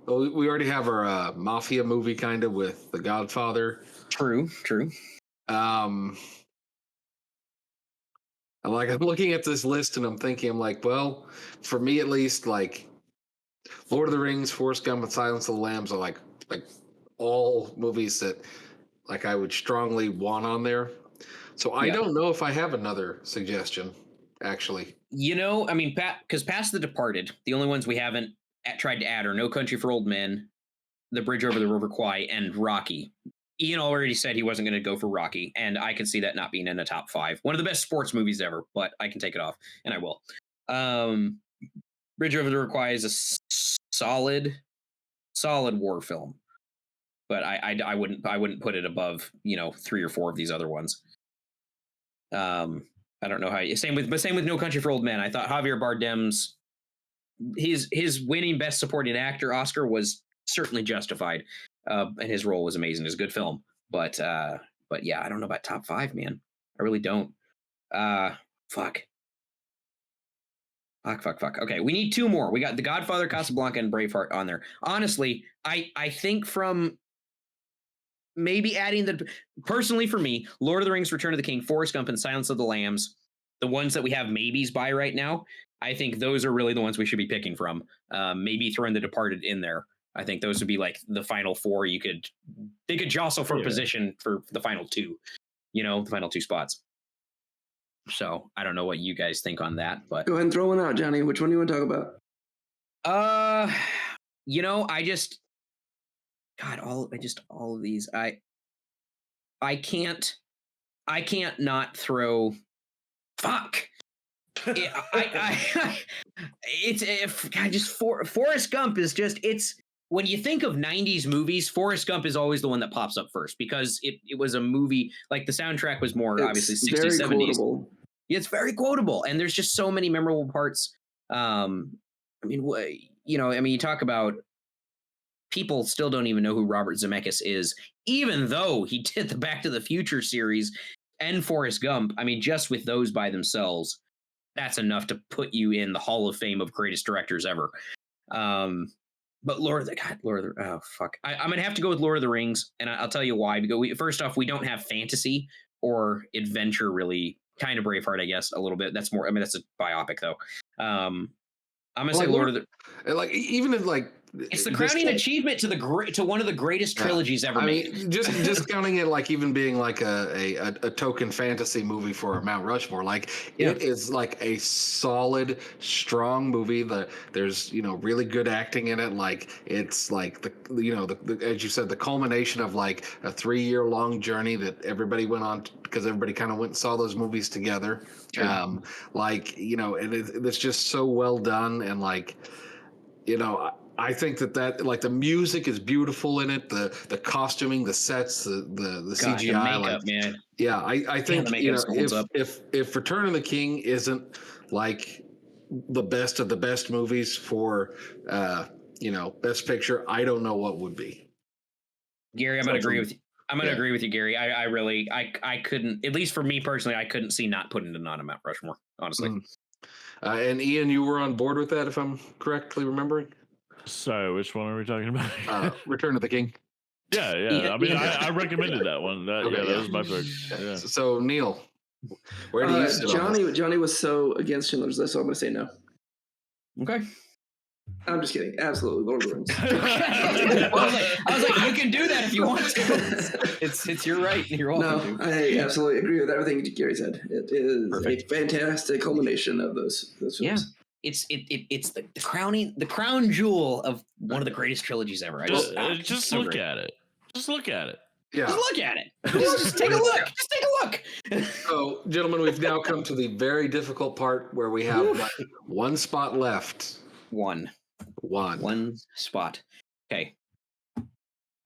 we already have our mafia movie kind of with The Godfather. True. And like I'm looking at this list and I'm thinking, I'm like, well, for me at least, like Lord of the Rings, Forrest Gump, and Silence of the Lambs are like all movies that like I would strongly want on there. So I don't know if I have another suggestion, actually. You know, I mean, because past The Departed, the only ones we haven't tried to add are No Country for Old Men, The Bridge Over the River Kwai, and Rocky. Ian already said he wasn't going to go for Rocky, and I can see that not being in the top 5. One of the best sports movies ever, but I can take it off, and I will. Bridge Over the River Kwai is a solid war film, but I wouldn't put it above 3 or 4 of these other ones. I don't know how. Same with No Country for Old Men. I thought Javier Bardem's his winning Best Supporting Actor Oscar was certainly justified. And his role was amazing. It's a good film, but yeah, I don't know about top 5, man. I really don't. Fuck. Okay, we need 2 more. We got The Godfather, Casablanca, and Braveheart on there. Honestly, I think from maybe adding personally for me, Lord of the Rings, Return of the King, Forrest Gump, and Silence of the Lambs, the ones that we have maybes by right now, I think those are really the ones we should be picking from. Maybe throwing The Departed in there. I think those would be like the final 4. They could jostle for position for the final 2, the final 2 spots. So I don't know what you guys think on that, but go ahead and throw one out, Johnny. Which one do you want to talk about? All of these. I can't not throw. Fuck. Forrest Gump is just when you think of 90s movies, Forrest Gump is always the one that pops up first because it was a movie, like the soundtrack was more obviously 60s, 70s. Quotable. Yeah, it's very quotable, and there's just so many memorable parts. You talk about people still don't even know who Robert Zemeckis is, even though he did the Back to the Future series and Forrest Gump. I mean, just with those by themselves, that's enough to put you in the Hall of Fame of greatest directors ever. But I'm gonna have to go with Lord of the Rings, and I'll tell you why. Because first off, we don't have fantasy or adventure really. Kind of Braveheart, I guess, a little bit. That's more. I mean, that's a biopic, though. I'm gonna say Lord of the. It's the crowning achievement to one of the greatest trilogies ever made. Mean, just counting it like even being like a token fantasy movie for Mount Rushmore. It is like a solid, strong movie. There's really good acting in it. Like it's like the as you said, the culmination of like a 3-year long journey that everybody went on because everybody kind of went and saw those movies together. Sure. And it's just so well done and I think that like the music is beautiful in it, the costuming, the sets, the CGI, the makeup, man. Yeah, I think if Return of the King isn't like the best of the best movies for Best Picture, I don't know what would be. Gary, I'm gonna agree with you. I'm gonna agree with you, Gary. I couldn't, at least for me personally, I couldn't see not putting it on a Mount Rushmore, honestly. And Ian, you were on board with that, if I'm correctly remembering. Sorry, which one are we talking about? Return of the King. Yeah. I mean, I recommended that one. That was my pick. Yeah. So Neil, where do you sit on this? Johnny was so against Schindler's List, so I'm going to say no. Okay. I'm just kidding. Absolutely, Lord of the Rings. I was like, you can do that if you want to. It's your right. You're welcome to. I absolutely agree with everything Gary said. It is a fantastic culmination of those films. Yeah. It's the crown jewel of one of the greatest trilogies ever. Just look at it. Just look at it. Yeah. Just look at it. Just take a look. Just take a look. So, gentlemen, we've now come to the very difficult part where we have one spot left. One spot. Okay.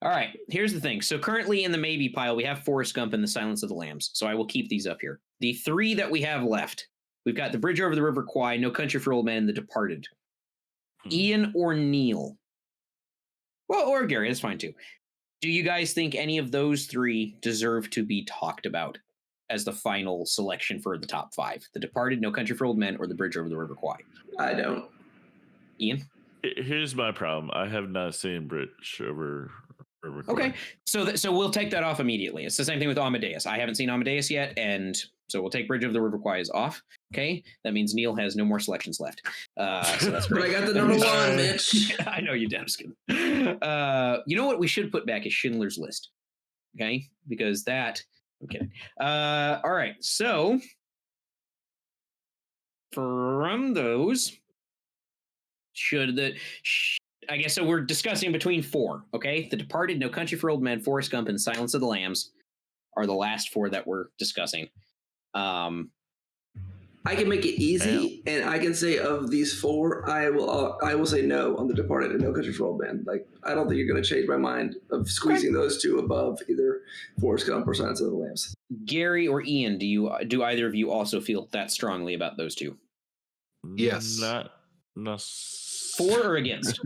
All right. Here's the thing. So currently in the maybe pile, we have Forrest Gump and The Silence of the Lambs. So I will keep these up here. The three that we have left, we've got The Bridge Over the River Kwai, No Country for Old Men, and The Departed. Ian or Neil? Well, or Gary, that's fine too. Do you guys think any of those three deserve to be talked about as the final selection for the top five? The Departed, No Country for Old Men, or The Bridge Over the River Kwai? I don't. Ian? Here's my problem. I have not seen Bridge Over River Kwai. Okay, so we'll take that off immediately. It's the same thing with Amadeus. I haven't seen Amadeus yet, and so we'll take Bridge Over the River Kwai is off. Okay, that means Neil has no more selections left. So that's great. But I got the number one, Mitch. I know you, Demskin. You know what we should put back is Schindler's List. Okay, because that. I'm kidding. All right, so from those, I guess so. We're discussing between four. Okay, The Departed, No Country for Old Men, Forrest Gump, and Silence of the Lambs are the last four that we're discussing. I can make it easy, and I can say of these four, I will say no on The Departed and No Country for Old Men. Like, I don't think you're going to change my mind of squeezing those two above either Forrest Gump or Silence of the Lambs. Gary or Ian, do either of you also feel that strongly about those two? Yes. Not For or against?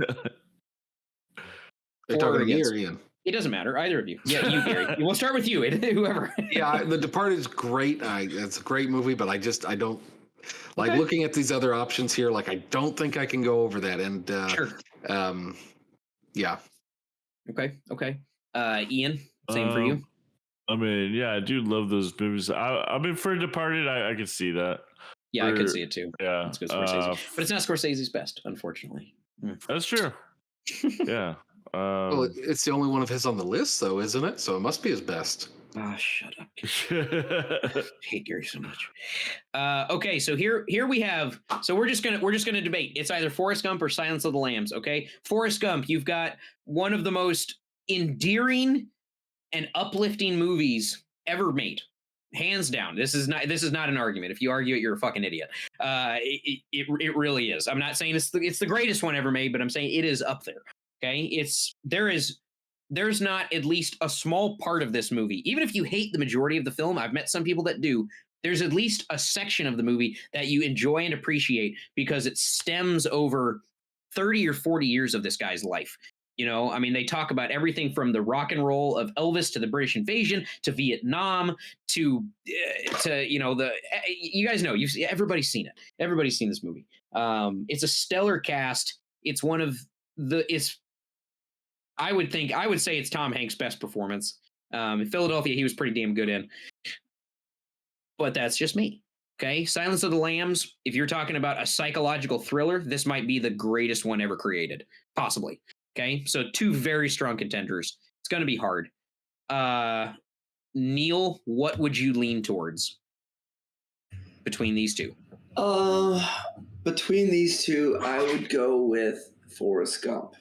They're talking to me or Ian? It doesn't matter. Either of you. Yeah, you, Gary. We'll start with you. Whoever. Yeah, The Departed is great. It's a great movie, but I don't like looking at these other options here. Like, I don't think I can go over that. And sure. Yeah. Okay. Ian, same for you. I mean, yeah, I do love those movies. I mean, for Departed, I could see that. Yeah, I could see it too. Yeah, it's good Scorsese, but it's not Scorsese's best, unfortunately. That's true. Yeah. Well, it's the only one of his on the list, though, isn't it? So it must be his best. Oh, shut up! I hate Gary so much. Okay, so here we have. So we're just gonna debate. It's either Forrest Gump or Silence of the Lambs. Okay, Forrest Gump. You've got one of the most endearing and uplifting movies ever made, hands down. This is not an argument. If you argue it, you're a fucking idiot. It really is. I'm not saying it's the greatest one ever made, but I'm saying it is up there. Okay, there's not at least a small part of this movie, even if you hate the majority of the film. I've met some people that do. There's at least a section of the movie that you enjoy and appreciate because it stems over 30 or 40 years of this guy's life. You know, I mean, they talk about everything from the rock and roll of Elvis to the British invasion to Vietnam to you guys know, everybody's seen it. Everybody's seen this movie. It's a stellar cast. It's one of I would say it's Tom Hanks' best performance. In Philadelphia, he was pretty damn good in. But that's just me. Okay, Silence of the Lambs, if you're talking about a psychological thriller, this might be the greatest one ever created. Possibly. Okay, so two very strong contenders. It's going to be hard. Neil, what would you lean towards between these two? Between these two, I would go with Forrest Gump.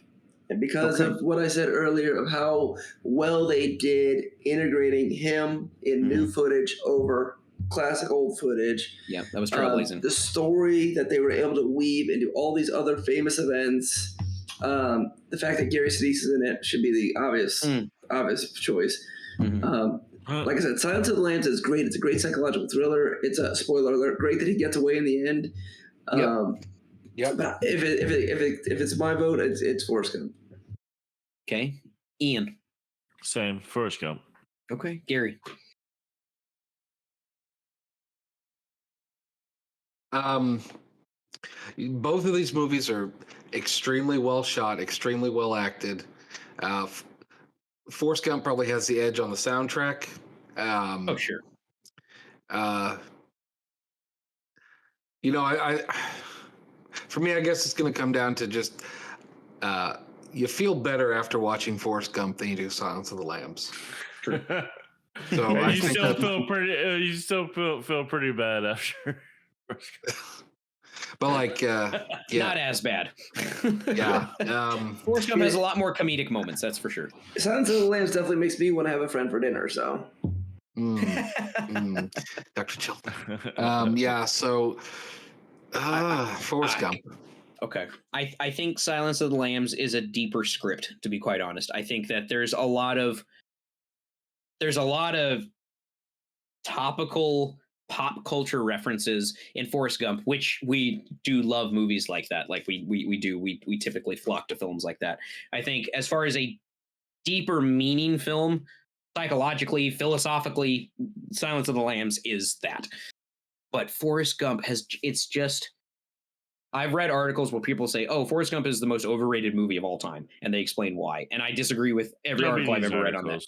And because of what I said earlier of how well they did integrating him in new footage over classic old footage. Yeah, that was trailblazing. The story that they were able to weave into all these other famous events. The fact that Gary Sinise is in it should be the obvious choice. Mm-hmm. Like I said, Silence of the Lambs is great. It's a great psychological thriller. It's a spoiler alert. Great that he gets away in the end. Yep. But if it's my vote, it's Forrest Gump. Okay, Ian. Same, Forrest Gump. Okay, Gary. Both of these movies are extremely well shot, extremely well acted. Forrest Gump probably has the edge on the soundtrack. Oh, sure. You know, for me, I guess it's going to come down to just you feel better after watching Forrest Gump than you do Silence of the Lambs. True. So I you think still that, feel pretty. You still feel pretty bad after. but like, Not yeah, as bad. yeah. Forrest Gump has a lot more comedic moments, that's for sure. Silence of the Lambs definitely makes me want to have a friend for dinner. So, Dr. Chilton. Yeah. So, Forrest Gump. Okay. I think Silence of the Lambs is a deeper script, to be quite honest. I think that there's a lot of topical pop culture references in Forrest Gump, which we do love movies like that. Like we typically flock to films like that. I think as far as a deeper meaning film, psychologically, philosophically, Silence of the Lambs is that. But Forrest Gump it's just, I've read articles where people say, "Oh, Forrest Gump is the most overrated movie of all time," and they explain why. And I disagree with every article I've ever read on that.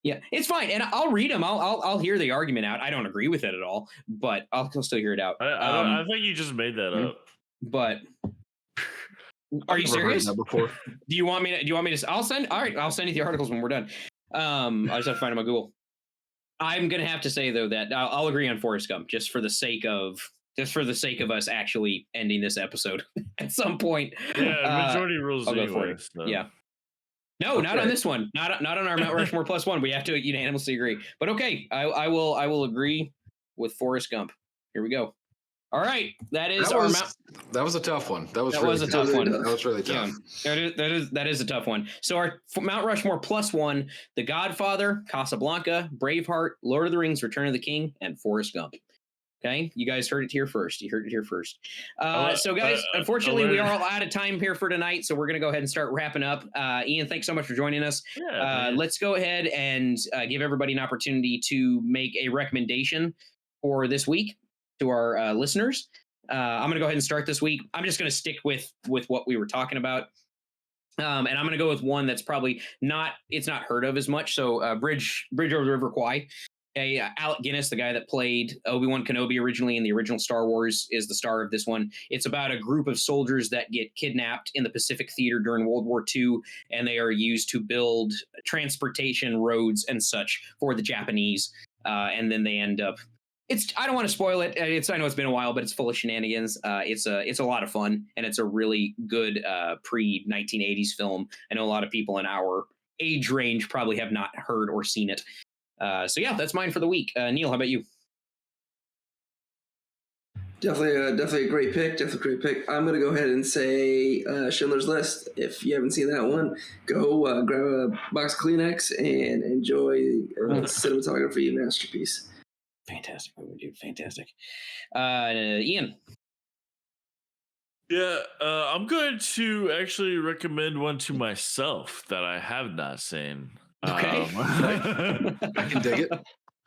Yeah, it's fine, and I'll read them. I'll hear the argument out. I don't agree with it at all, but I'll still hear it out. I think you just made that up. But are you serious? Before. Do you want me to? I'll send you the articles when we're done. I just have to find them on Google. I'm gonna have to say though that I'll agree on Forrest Gump just for the sake of us actually ending this episode at some point. Yeah, majority rules anyway. So. Yeah. No, not on this one. Not on our Mount Rushmore Plus One. We have to unanimously agree. But okay, I will agree with Forrest Gump. Here we go. All right, that was a tough one. That was a tough one. That was really tough. Yeah, that is a tough one. So our Mount Rushmore Plus One: The Godfather, Casablanca, Braveheart, Lord of the Rings, Return of the King, and Forrest Gump. Okay, you guys heard it here first. So, guys, unfortunately, we are all out of time here for tonight, so we're going to go ahead and start wrapping up. Ian, thanks so much for joining us. Let's go ahead and give everybody an opportunity to make a recommendation for this week to our listeners. I'm going to go ahead and start this week. I'm just going to stick with what we were talking about. And I'm going to go with one that's probably not heard of as much. So Bridge Over the River Kwai. Alec Guinness, the guy that played Obi-Wan Kenobi originally in the original Star Wars, is the star of this one. It's about a group of soldiers that get kidnapped in the Pacific Theater during World War II, and they are used to build transportation roads and such for the Japanese. And then they end up. I don't want to spoil it. I know it's been a while, but it's full of shenanigans. It's a lot of fun, and it's a really good pre-1980s film. I know a lot of people in our age range probably have not heard or seen it. So yeah, that's mine for the week. Neil, how about you? Definitely a great pick. I'm going to go ahead and say Schindler's List. If you haven't seen that one, go grab a box of Kleenex and enjoy cinematography masterpiece. Fantastic movie, dude. Fantastic. Ian. Yeah, I'm going to actually recommend one to myself that I have not seen. Okay. I can dig it.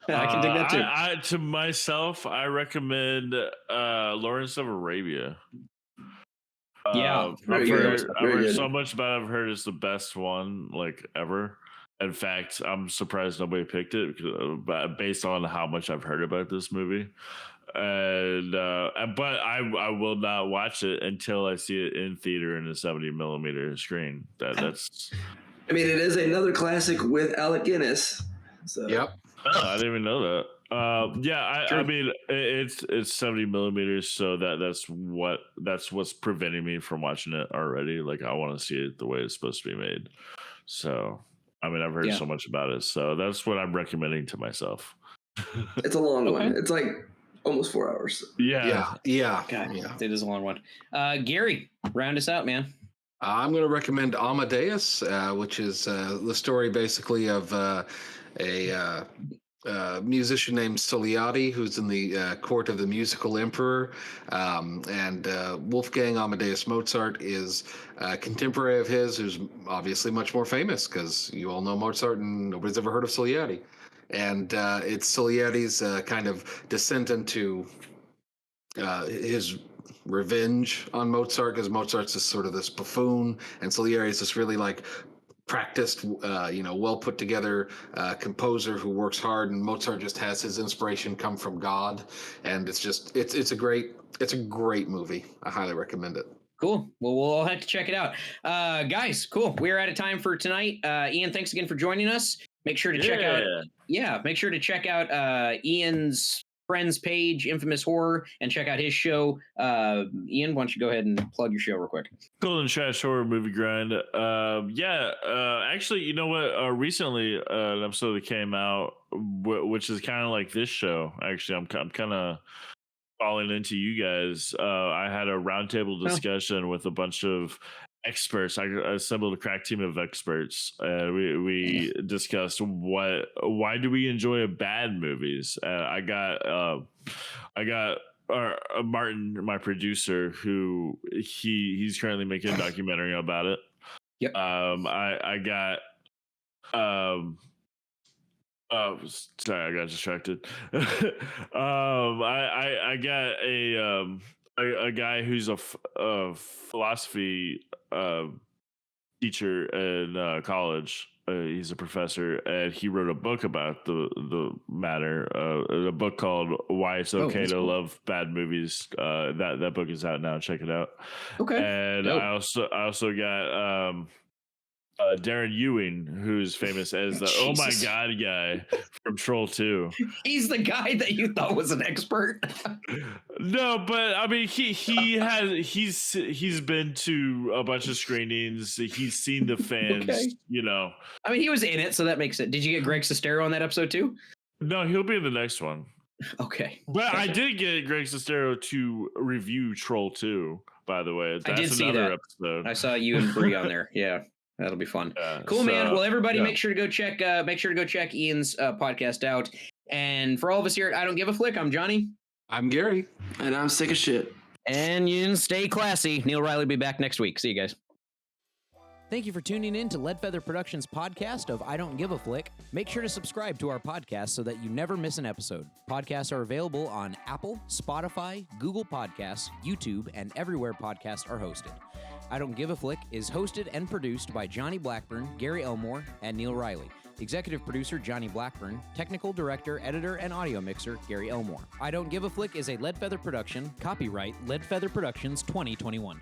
I can dig that too. To myself, I recommend Lawrence of Arabia. Yeah, I've heard so much about it. I've heard it's the best one like ever. In fact, I'm surprised nobody picked it because, based on how much I've heard about this movie. And but I will not watch it until I see it in theater in a 70mm screen. That's. I mean, it is another classic with Alec Guinness. So. Yep. Oh, I didn't even know that. I mean, it's 70mm, so that's what's preventing me from watching it already. Like, I want to see it the way it's supposed to be made. So, I mean, I've heard so much about it, so that's what I'm recommending to myself. It's a long one. It's like almost 4 hours. Yeah. God, it is a long one. Gary, round us out, man. I'm going to recommend Amadeus, which is the story basically of a musician named Soliati, who's in the court of the musical emperor. And Wolfgang Amadeus Mozart is a contemporary of his, who's obviously much more famous because you all know Mozart and nobody's ever heard of Soliati. And it's Soliati's kind of descent into his revenge on Mozart, because Mozart's just sort of this buffoon, and Salieri is this really like practiced, well put together composer who works hard, and Mozart just has his inspiration come from God, and it's a great movie. I highly recommend it. Cool. Well, we'll all have to check it out. Guys, cool. We're out of time for tonight. Ian, thanks again for joining us. Make sure to check out Ian's friends page, Infamous Horror, and check out his show. Ian, why don't you go ahead and plug your show real quick? Golden Trash Horror Movie Grind. Actually, you know what? Recently, an episode that came out, which is kind of like this show. Actually, I'm kind of falling into you guys. I had a roundtable discussion with a bunch of experts. I assembled a crack team of experts. We discussed why do we enjoy bad movies. I got Martin, my producer, who he's currently making a documentary about it. Yep. I got sorry, I got distracted. I got a guy who's a philosophy teacher in college. He's a professor, and he wrote a book about the matter. A book called "Why It's Okay to Love Bad Movies." That book is out now. Check it out. Okay. And dope. I also got Darren Ewing, who's famous as the "Oh my God" guy from Troll 2. He's the guy that you thought was an expert. No, but I mean, he's been to a bunch of screenings. He's seen the fans. Okay. I mean, he was in it, so that makes it. Did you get Greg Sestero on that episode too? No, he'll be in the next one. Okay. But I did get Greg Sestero to review Troll 2. By the way, I did see that episode. I saw you and Bree on there. Yeah. That'll be fun. Cool, man. Well, everybody, make sure to go check Ian's podcast out. And for all of us here at I Don't Give a Flick, I'm Johnny. I'm Gary. And I'm sick of shit. And you stay classy. Neil Riley will be back next week. See you guys. Thank you for tuning in to Leadfeather Productions' podcast of I Don't Give a Flick. Make sure to subscribe to our podcast so that you never miss an episode. Podcasts are available on Apple, Spotify, Google Podcasts, YouTube, and everywhere podcasts are hosted. I Don't Give a Flick is hosted and produced by Johnny Blackburn, Gary Elmore, and Neil Riley. Executive producer, Johnny Blackburn. Technical director, editor, and audio mixer, Gary Elmore. I Don't Give a Flick is a Leadfeather production. Copyright Leadfeather Productions 2021.